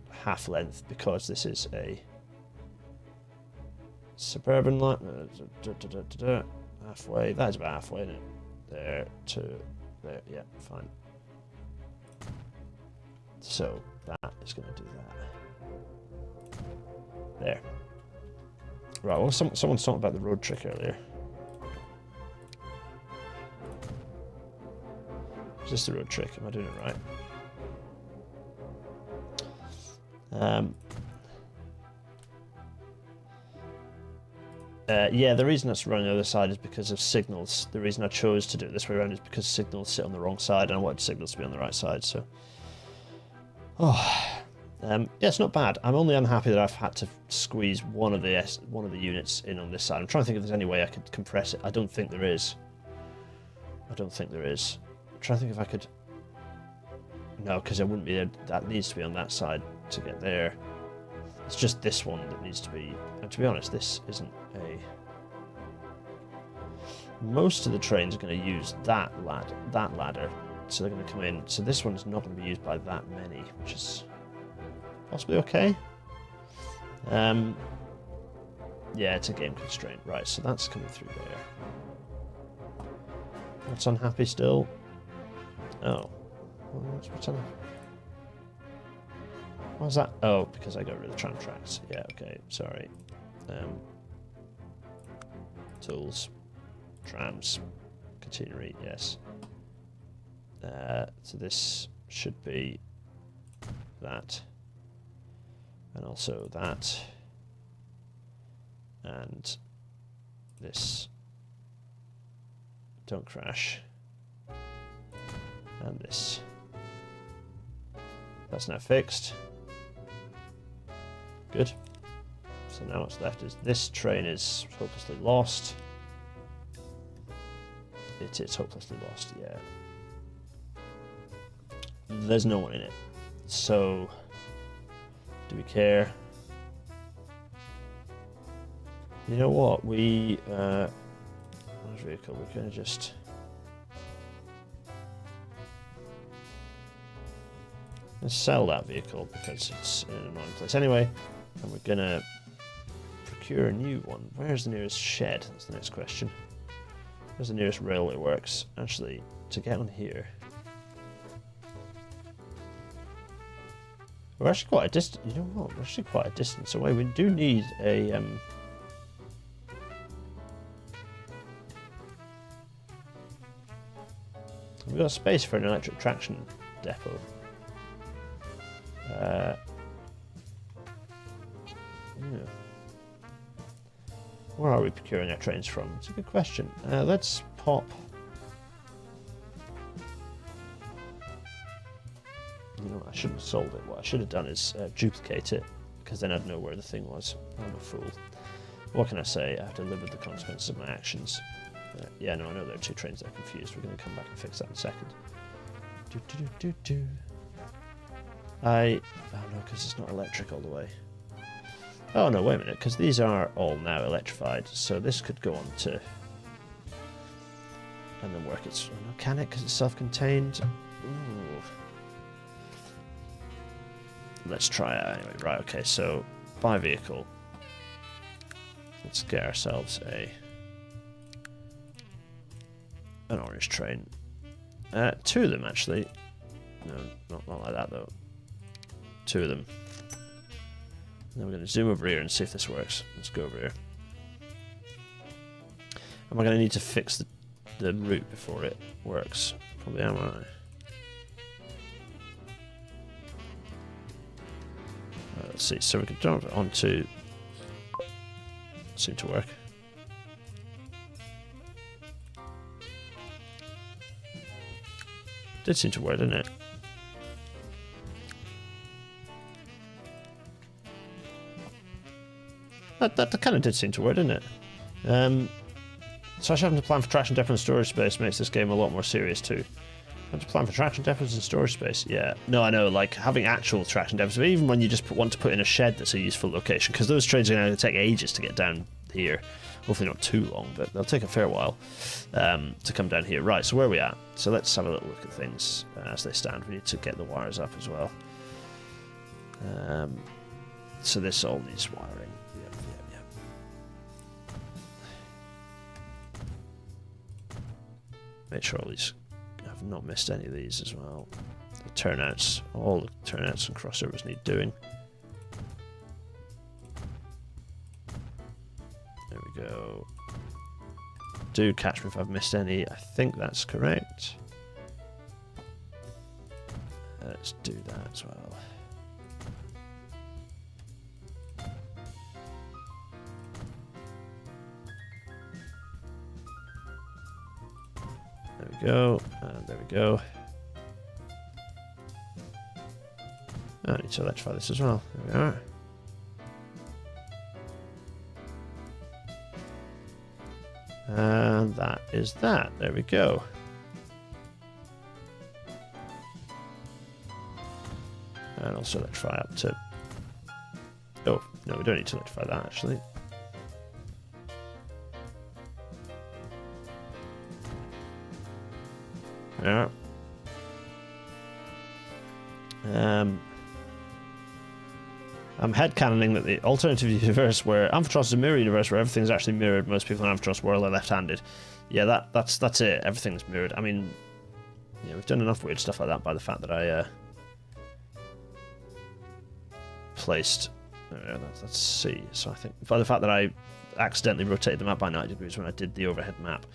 half length because this is a suburban line. Halfway. That is about halfway, isn't it? There to there. Yeah, fine. So that is going to do that. There. Right. Well, someone's talking about the road trick earlier. Is this the road trick? Am I doing it right? Yeah, the reason that's running the other side is because of signals. The reason I chose to do it this way around is because signals sit on the wrong side, and I wanted signals to be on the right side. So, yeah, it's not bad. I'm only unhappy that I've had to squeeze one of the units in on this side. I'm trying to think if there's any way I could compress it. I don't think there is. I'm trying to think if I could. No, because it wouldn't be. That needs to be on that side to get there. It's just this one that needs to be. And to be honest, this isn't a. Most of the trains are going to use that ladder, so they're going to come in. So this one's not going to be used by that many, which is possibly okay. Yeah, it's a game constraint, right? So that's coming through there. What's unhappy still? Oh, what's unhappy? What was that? Oh, because I got rid of the tram tracks. Yeah, okay, sorry. Tools, trams, catenary, yes. So this should be that, and also that, and this. Don't crash. And this. That's now fixed. Good. So now what's left is this train is hopelessly lost. It is hopelessly lost, yeah. There's no one in it. So, do we care? You know what? We, vehicle, we're going to just... Let's sell that vehicle because it's in an annoying place anyway. And we're going to procure a new one. Where's the nearest shed? That's the next question. Where's the nearest railway works? Actually, to get one here... We're actually quite a distance. You know what? We're actually quite a distance away. We do need a we've got space for an electric traction depot. Yeah. Where are we procuring our trains from? It's a good question. Let's pop. You know, I shouldn't have sold it. What I should have done is duplicate it, because then I'd know where the thing was. I'm a fool. What can I say? I have to live with the consequences of my actions. Yeah, no, I know there are two trains that are confused. We're going to come back and fix that in a second. Oh no, because it's not electric all the way. Oh no, wait a minute, because these are all now electrified, so this could go on to... and then work its... Oh, no, can it, because it's self-contained? Ooh. Let's try it anyway. Right, okay, so buy vehicle. Let's get ourselves an orange train. Two of them, actually. No, not like that, though. Two of them. Then we're going to zoom over here and see if this works. Let's go over here. Am I going to need to fix the route before it works? Probably am, aren't I? Let's see. So we can jump onto... Seem to work. Did seem to work, didn't it? That kind of did seem to work, didn't it? So actually having to plan for traction depot and storage space makes this game a lot more serious too. Having to plan for traction depots and storage space, yeah. No, I know, like having actual traction depots, but even when you just want to put in a shed that's a useful location, because those trains are going to take ages to get down here. Hopefully not too long, but they'll take a fair while to come down here. Right, so where are we at? So let's have a little look at things as they stand. We need to get the wires up as well. So this all needs wiring. Yep. Make sure all these... I've not missed any of these as well. The turnouts, all the turnouts and crossovers need doing. There we go. Do catch me if I've missed any. I think that's correct. Let's do that as well. There we go, and there we go. I need to electrify this as well. There we are. And that is that. There we go. And also electrify up to... Oh, no, we don't need to electrify that, actually. Yeah. I'm headcanoning that the alternative universe where Amphitros is a mirror universe where everything's actually mirrored. Most people in Amphitros world are left-handed. Yeah, that's it. Everything's mirrored. I mean, yeah, we've done enough weird stuff like that by the fact that I placed... Let's see. So I think by the fact that I accidentally rotated the map by 90 degrees when I did the overhead map.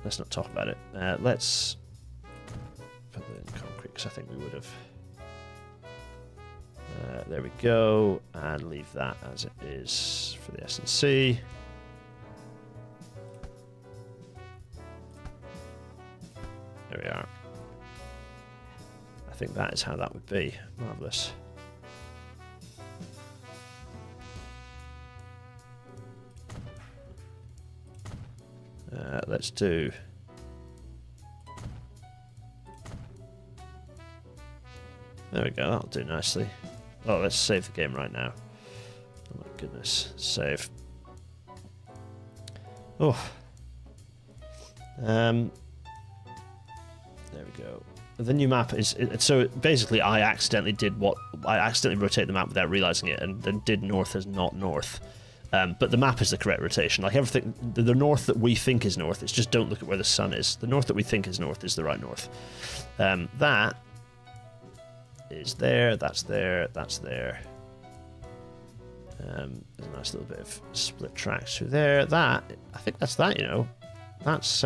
Let's not talk about it. Let's put it in concrete because I think we would have... there we go, and leave that as it is for the S&C. There we are. I think that is how that would be. Marvellous. Let's do... There we go, that'll do nicely. Oh, let's save the game right now. Oh my goodness, save. Oh. There we go. The new map is... so basically I accidentally rotated the map without realising it and then did north as not north. But the map is the correct rotation. Like everything, the north that we think is north, it's just don't look at where the sun is. The north that we think is north is the right north. That is there, that's there, that's there. There's a nice little bit of split tracks through there. That, I think that's that, you know. That's,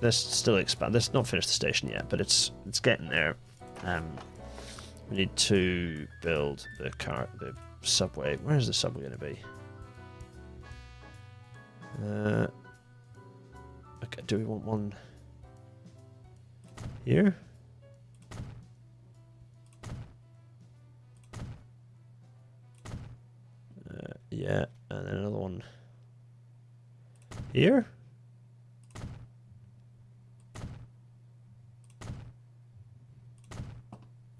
let's still expand. Let's not finish the station yet, but it's getting there. We need to build the subway. Where is the subway going to be? Okay, do we want one here? Yeah, and then another one here.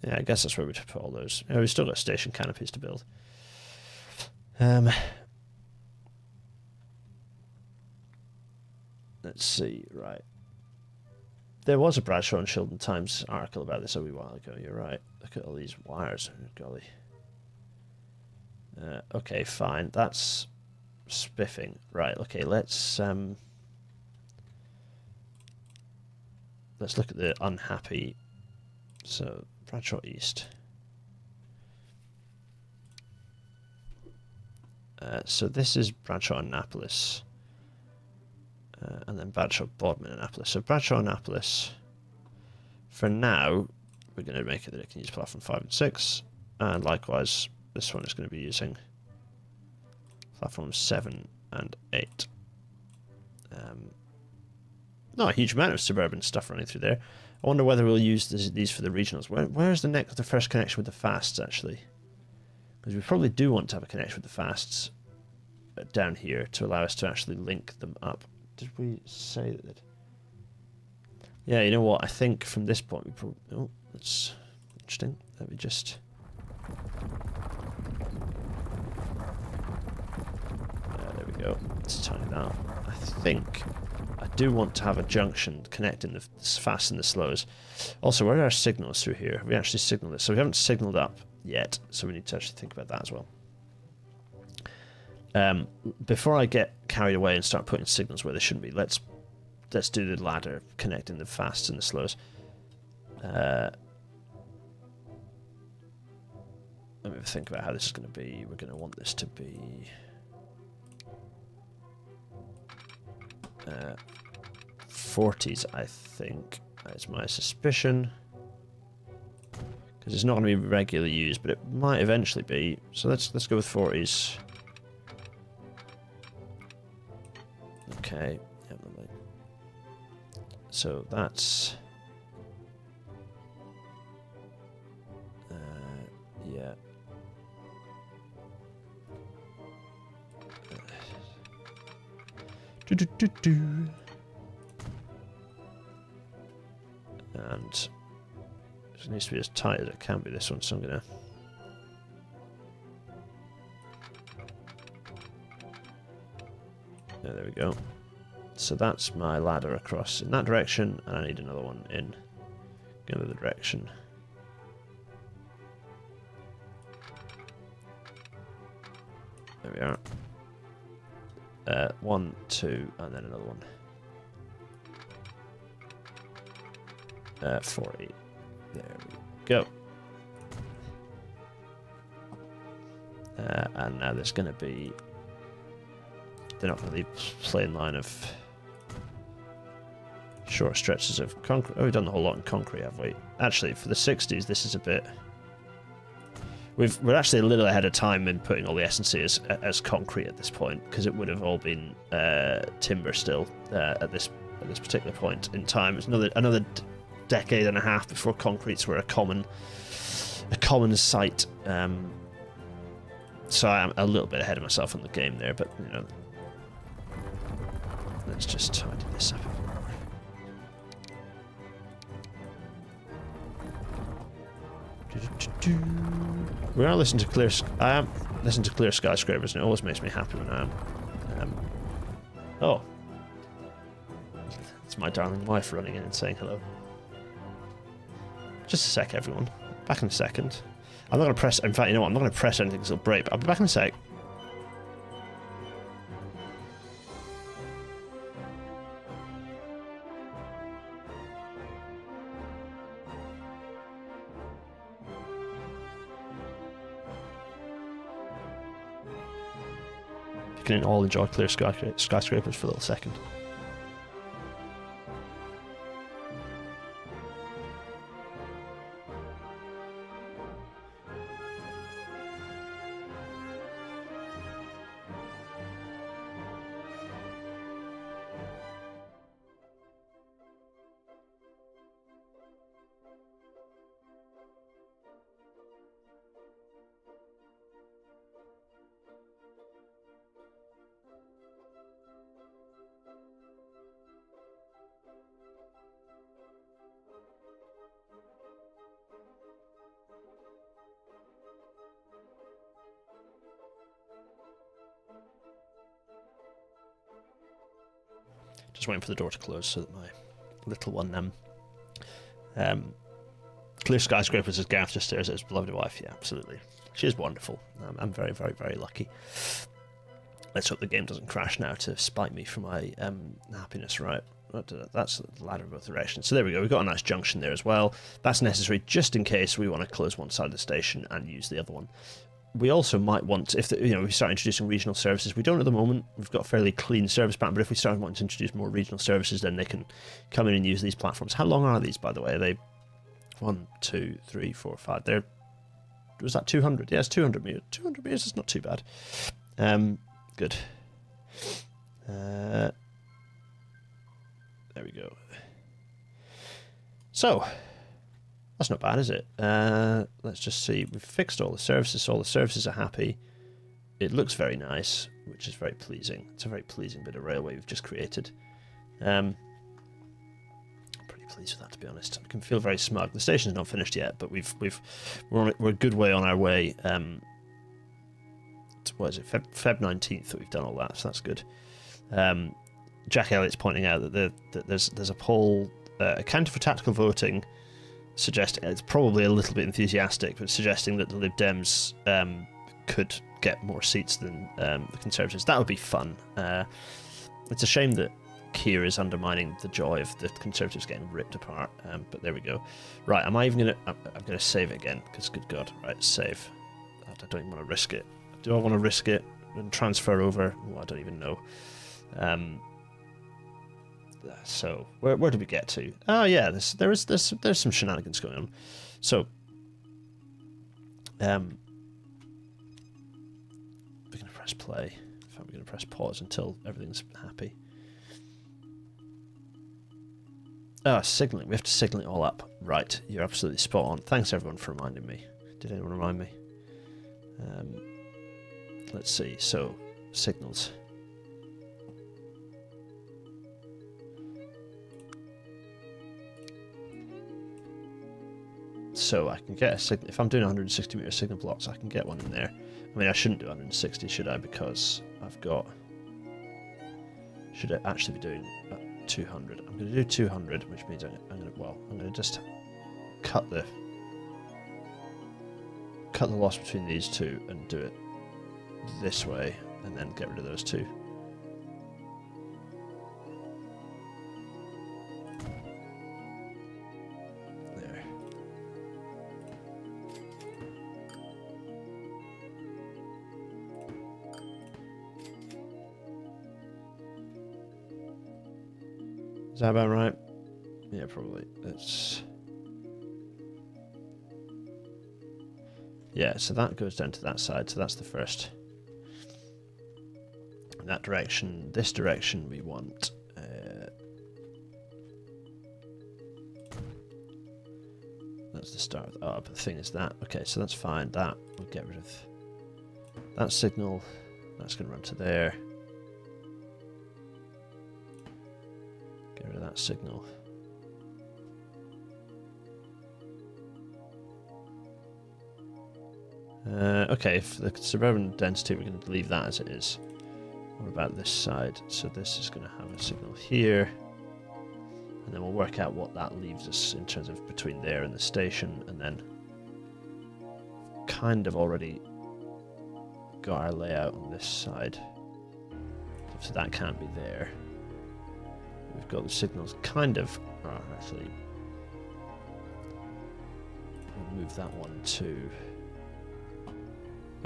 Yeah, I guess that's where we'd put all those. Yeah, we've still got station canopies to build. Let's see, right. There was a Bradshaw and Shipbuilding Times article about this a wee while ago, you're right. Look at all these wires, golly. Okay, fine, that's spiffing. Right, okay, let's look at the unhappy. So, Bradshaw East. So this is Bradshaw Annapolis. And then Bradshaw Bodmin Annapolis. So Bradshaw Annapolis, for now, we're going to make it that it can use platform 5 and 6. And likewise, this one is going to be using platforms 7 and 8. Not a huge amount of suburban stuff running through there. I wonder whether we'll use these for the regionals. Where's the first connection with the fasts, actually? Because we probably do want to have a connection with the fasts down here to allow us to actually link them up. Did we say that? Yeah, you know what? I think from this point we probably... Oh, that's interesting. Let me just... there we go. Let's tighten that up. I think I do want to have a junction connecting the fast and the slows. Also, where are our signals through here? Have we actually signaled this? So we haven't signaled up yet, so we need to actually think about that as well. Before I get carried away and start putting signals where they shouldn't be, let's do the ladder connecting the fasts and the slows. Let me think about how this is going to be. We're going to want this to be 40s, I think. That's my suspicion. Because it's not going to be regularly used, but it might eventually be. So let's go with 40s. Okay. Yeah, lovely. So that's yeah. And it needs to be as tight as it can be, this one, so I'm gonna there we go. So that's my ladder across in that direction, and I need another one in the other direction. There we are. 1, 2, and then another one. 40. There we go. And now there's going to be... They're not going to leave plain line of short stretches of concrete. Oh, we've done the whole lot in concrete, have we? Actually, for the 60s, this is a bit... We're actually a little ahead of time in putting all the S&C as concrete at this point, because it would have all been timber still at this particular point in time. It's another decade and a half before concretes were a common sight. So I'm a little bit ahead of myself in the game there, but you know, let's just tidy this up. We are listening to clear. I am listening to clear skyscrapers, and it always makes me happy when I am. Oh, it's my darling wife running in and saying hello. Just a sec, everyone. Back in a second. I'm not going to press... In fact, you know what? I'm not going to press anything because it'll break. But I'll be back in a sec. can all enjoy clear skyscrapers for a little second. Just waiting for the door to close so that my little one clear skyscrapers as Gareth just stares at his beloved wife. Yeah, absolutely. She is wonderful. I'm very, very, very lucky. Let's hope the game doesn't crash now to spite me for my happiness. Right, that's the ladder in both directions. So there we go. We've got a nice junction there as well. That's necessary just in case we want to close one side of the station and use the other one. We also might want, if we start introducing regional services, we don't at the moment, we've got a fairly clean service pattern, but if we start wanting to introduce more regional services, then they can come in and use these platforms. How long are these, by the way? Are they 1, 2, 3, 4, 5? Was that 200? Yeah, it's 200 meters. 200 meters is not too bad. Good. There we go. So, that's not bad, is it? Let's just see. We've fixed all the services, so all the services are happy. It looks very nice, which is very pleasing. It's a very pleasing bit of railway we've just created. I'm pretty pleased with that, to be honest. I can feel very smug. The station's not finished yet, but we're a good way on our way. What is it? Feb 19th that we've done all that, so that's good. Jack Elliott's pointing out that there's a poll, a counter for tactical voting, suggesting it's probably a little bit enthusiastic, but suggesting that the Lib Dems could get more seats than the Conservatives. That would be fun. It's a shame that Keir is undermining the joy of the Conservatives getting ripped apart. But there we go. Right, am I even gonna? I'm gonna save it again because good God, right, save. I don't even want to risk it. Do I want to risk it and transfer over? Oh, I don't even know. So where did we get to? Oh yeah, there's some shenanigans going on. So we're gonna press play. In fact, we're gonna press pause until everything's happy. Ah, signaling. We have to signal it all up. Right, you're absolutely spot on. Thanks everyone for reminding me. Did anyone remind me? Let's see. So signals. So I can get a signal. If I'm doing 160 meter signal blocks, I can get one in there. I mean, I shouldn't do 160, should I? Because I've got. Should I actually be doing 200? I'm going to do 200, which means I'm going to just cut the loss between these two and do it this way, and then get rid of those two. Is that about right? Yeah, probably. Yeah, so that goes down to that side, so that's the first. In that direction, this direction we want. That's the start. Oh, but the thing is that. Okay, so that's fine. That we'll get rid of. That signal. That's going to run to there. Get rid of that signal. Okay, for the suburban density, we're going to leave that as it is. What about this side? So this is going to have a signal here. And then we'll work out what that leaves us in terms of between there and the station. And then kind of already got our layout on this side. So that can't be there. We've got the signals kind of... Oh, actually, we'll move that one to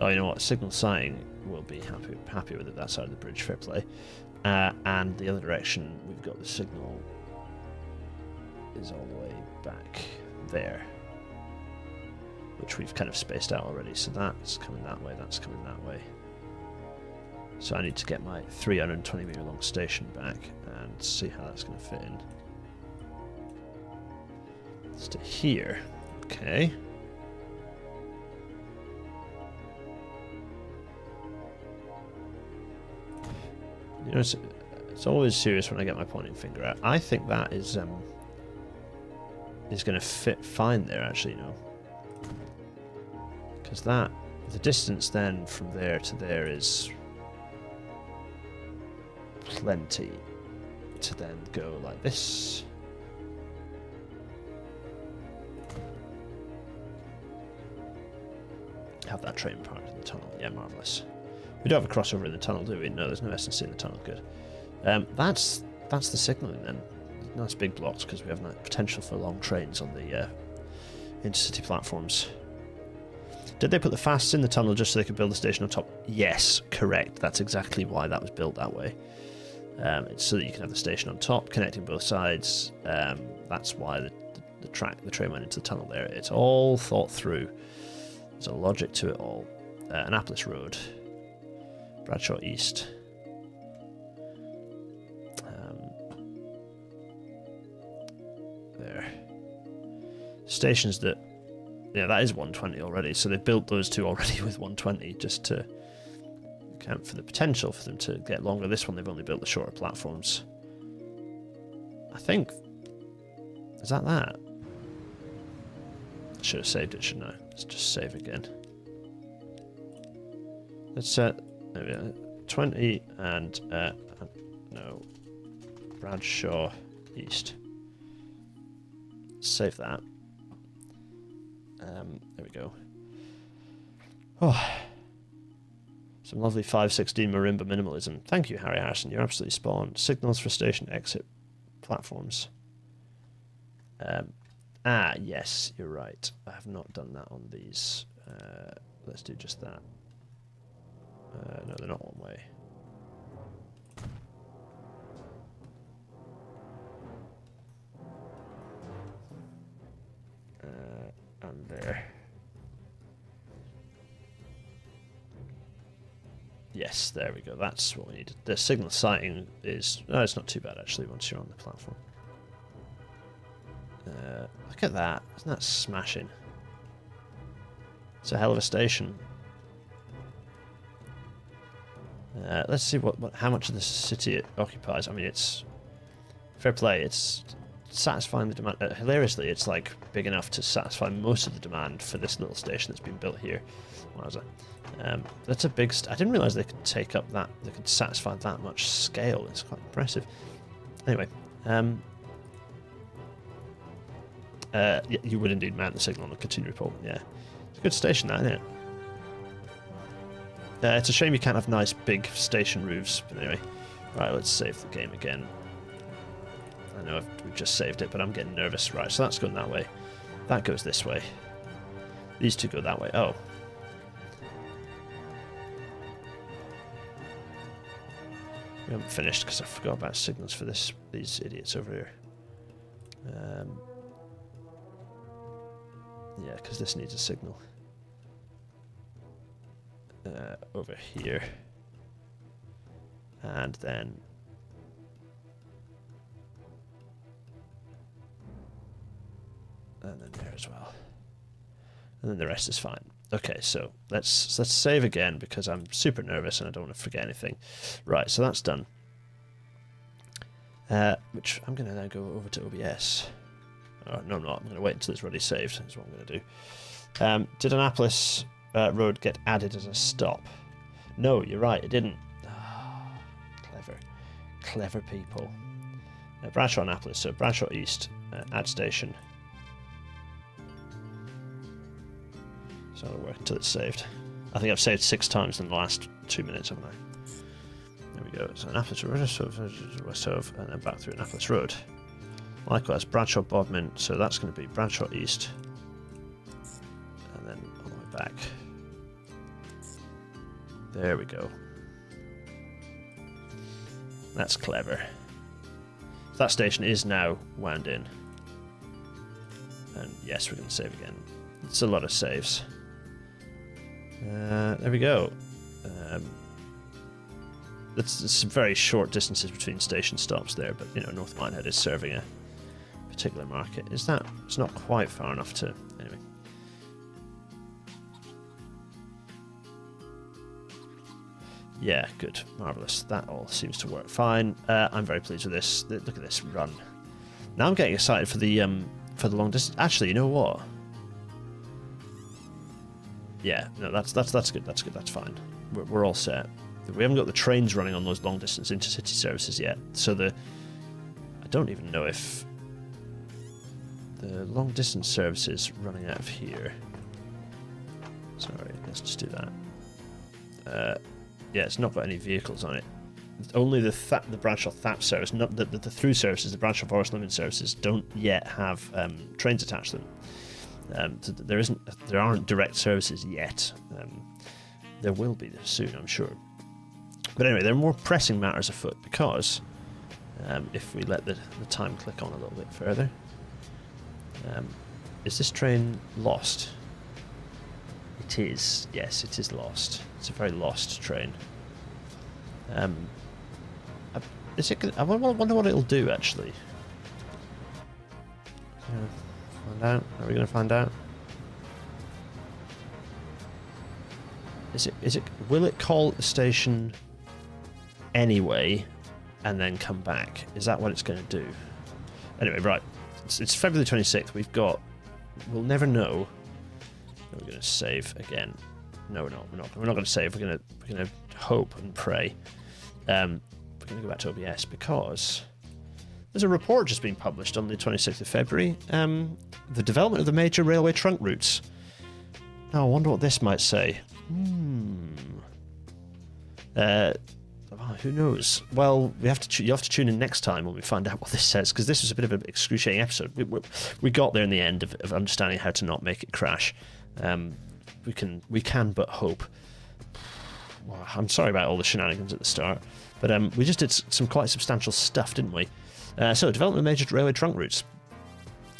Oh, you know what? Signal sighting will be happy with it. That side of the bridge, fair play. And the other direction, we've got the signal is all the way back there, which we've kind of spaced out already. So that's coming that way. That's coming that way. So I need to get my 320 meter long station back and see how that's going to fit in. Let's do here. Okay. You know, it's always serious when I get my pointing finger out. I think that is going to fit fine there, actually, you know. Because the distance then from there to there is plenty to then go like this. Have that train parked in the tunnel. Yeah, marvellous. We don't have a crossover in the tunnel, do we? No, there's no S&C in the tunnel. Good. That's the signalling then. Nice big blocks because we have that potential for long trains on the intercity platforms. Did they put the fasts in the tunnel just so they could build the station on top? Yes, correct. That's exactly why that was built that way. It's so that you can have the station on top, connecting both sides. That's why the train went into the tunnel there. It's all thought through. There's a logic to it all. Annapolis Road, Bradshaw East. There. Stations that, yeah, that is 120 already. So they built those two already with 120 just to account for the potential for them to get longer. This one they've only built the shorter platforms. I think. Is that? I should have saved it, shouldn't I? Let's just save again. Let's set 20 and no, Bradshaw East. Save that. There we go. Oh, some lovely 516 marimba minimalism. Thank you, Harry Harrison. You're absolutely spot on. Signals for station exit platforms. Yes, you're right. I have not done that on these. Let's do just that. No, they're not one way. And there. Yes, there we go. That's what we need. The signal sighting is... No, it's not too bad, actually, once you're on the platform. Look at that. Isn't that smashing? It's a hell of a station. Let's see how much of the city it occupies. I mean, it's... Fair play. It's satisfying the demand. Hilariously, it's like big enough to satisfy most of the demand for this little station that's been built here. Wowza. That's a big... I didn't realise they could take up that... They could satisfy that much scale. It's quite impressive. Anyway, you would indeed mount the signal on the continued report. Yeah, it's a good station, that, isn't it? It's a shame you can't have nice big station roofs. But anyway, right, let's save the game again. I know we've just saved it, but I'm getting nervous. Right, so that's going that way. That goes this way. These two go that way. Oh. We haven't finished because I forgot about signals for these idiots over here. Yeah, because this needs a signal. Over here. And then... And then there as well. And then the rest is fine. Okay, so let's save again because I'm super nervous and I don't want to forget anything. Right, so that's done. Which I'm going to now go over to OBS. Oh, no, I'm not. I'm going to wait until it's already saved. That's what I'm going to do. Did Annapolis Road get added as a stop? No, you're right. It didn't. Oh, clever people. Bradshaw Annapolis. So Bradshaw East, add station. So it'll work until it's saved. I think I've saved 6 times in the last 2 minutes, haven't I? There we go. So Annapolis Road, West Hove, and then back through Annapolis Road. Likewise, Bradshaw Bodmin, so that's going to be Bradshaw East, and then all the way back. There we go. That's clever. That station is now wound in. And yes, we're going to save again. It's a lot of saves. There we go. There's some very short distances between station stops there, but you know, North Minehead is serving a particular market. Is that? It's not quite far enough to. Anyway. Yeah, good, marvelous. That all seems to work fine. I'm very pleased with this. Look at this run. Now I'm getting excited for the long distance. Actually, you know what? Yeah, no, that's good. That's good. That's fine. We're all set. We haven't got the trains running on those long distance intercity services yet, so I don't even know if the long distance services running out of here. Sorry, let's just do that. Yeah, it's not got any vehicles on it. Only the Bradshaw THAP service, not the through services, the Bradshaw Forest Limit services don't yet have trains attached to them. So there aren't direct services yet. There will be soon, I'm sure. But anyway, there are more pressing matters afoot because if we let the time click on a little bit further, is this train lost? It is. Yes, it is lost. It's a very lost train. Is it? I wonder what it'll do actually. Find out. Are we going to find out? Is it? Will it call at the station anyway, and then come back? Is that what it's going to do? Anyway, right. It's February 26th. We'll never know. We're going to save again. No, we're not. We're not going to save. We're going to hope and pray. We're going to go back to OBS because there's a report just being published on the 26th of February. The development of the major railway trunk routes. Now, I wonder what this might say. Who knows? Well, you have to tune in next time when we find out what this says, because this was a bit of an excruciating episode. We got there in the end of understanding how to not make it crash. We can but hope. Well, I'm sorry about all the shenanigans at the start, but we just did some quite substantial stuff, didn't we? So, development of major railway trunk routes.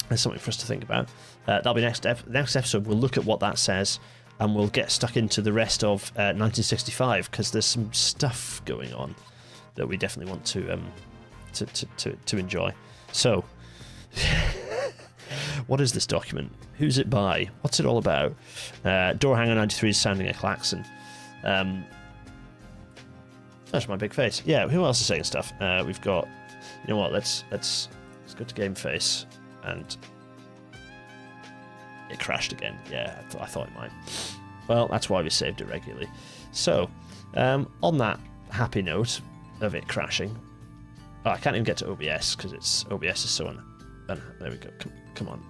There's something for us to think about. That'll be next episode. We'll look at what that says, and we'll get stuck into the rest of 1965 because there's some stuff going on that we definitely want to enjoy. So, what is this document? Who's it by? What's it all about? Door hanger 93 is sounding a klaxon. That's my big face. Yeah, who else is saying stuff? We've got. You know what? Let's go to game face, and it crashed again. Yeah, I thought it might. Well, that's why we saved it regularly. So, on that happy note of it crashing, I can't even get to OBS because OBS is so there we go. Come on.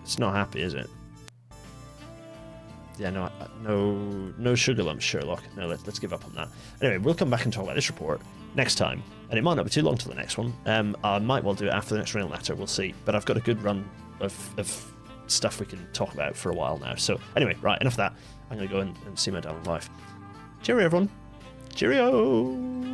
It's not happy, is it? Yeah, no sugar lumps, Sherlock. No, let's give up on that. Anyway, we'll come back and talk about this report next time, and it might not be too long till the next one. I might well do it after the next rail natter. We'll see. But I've got a good run of stuff we can talk about for a while now. So anyway, right, enough of that. I'm going to go and see my darling wife. Cheerio, everyone. Cheerio.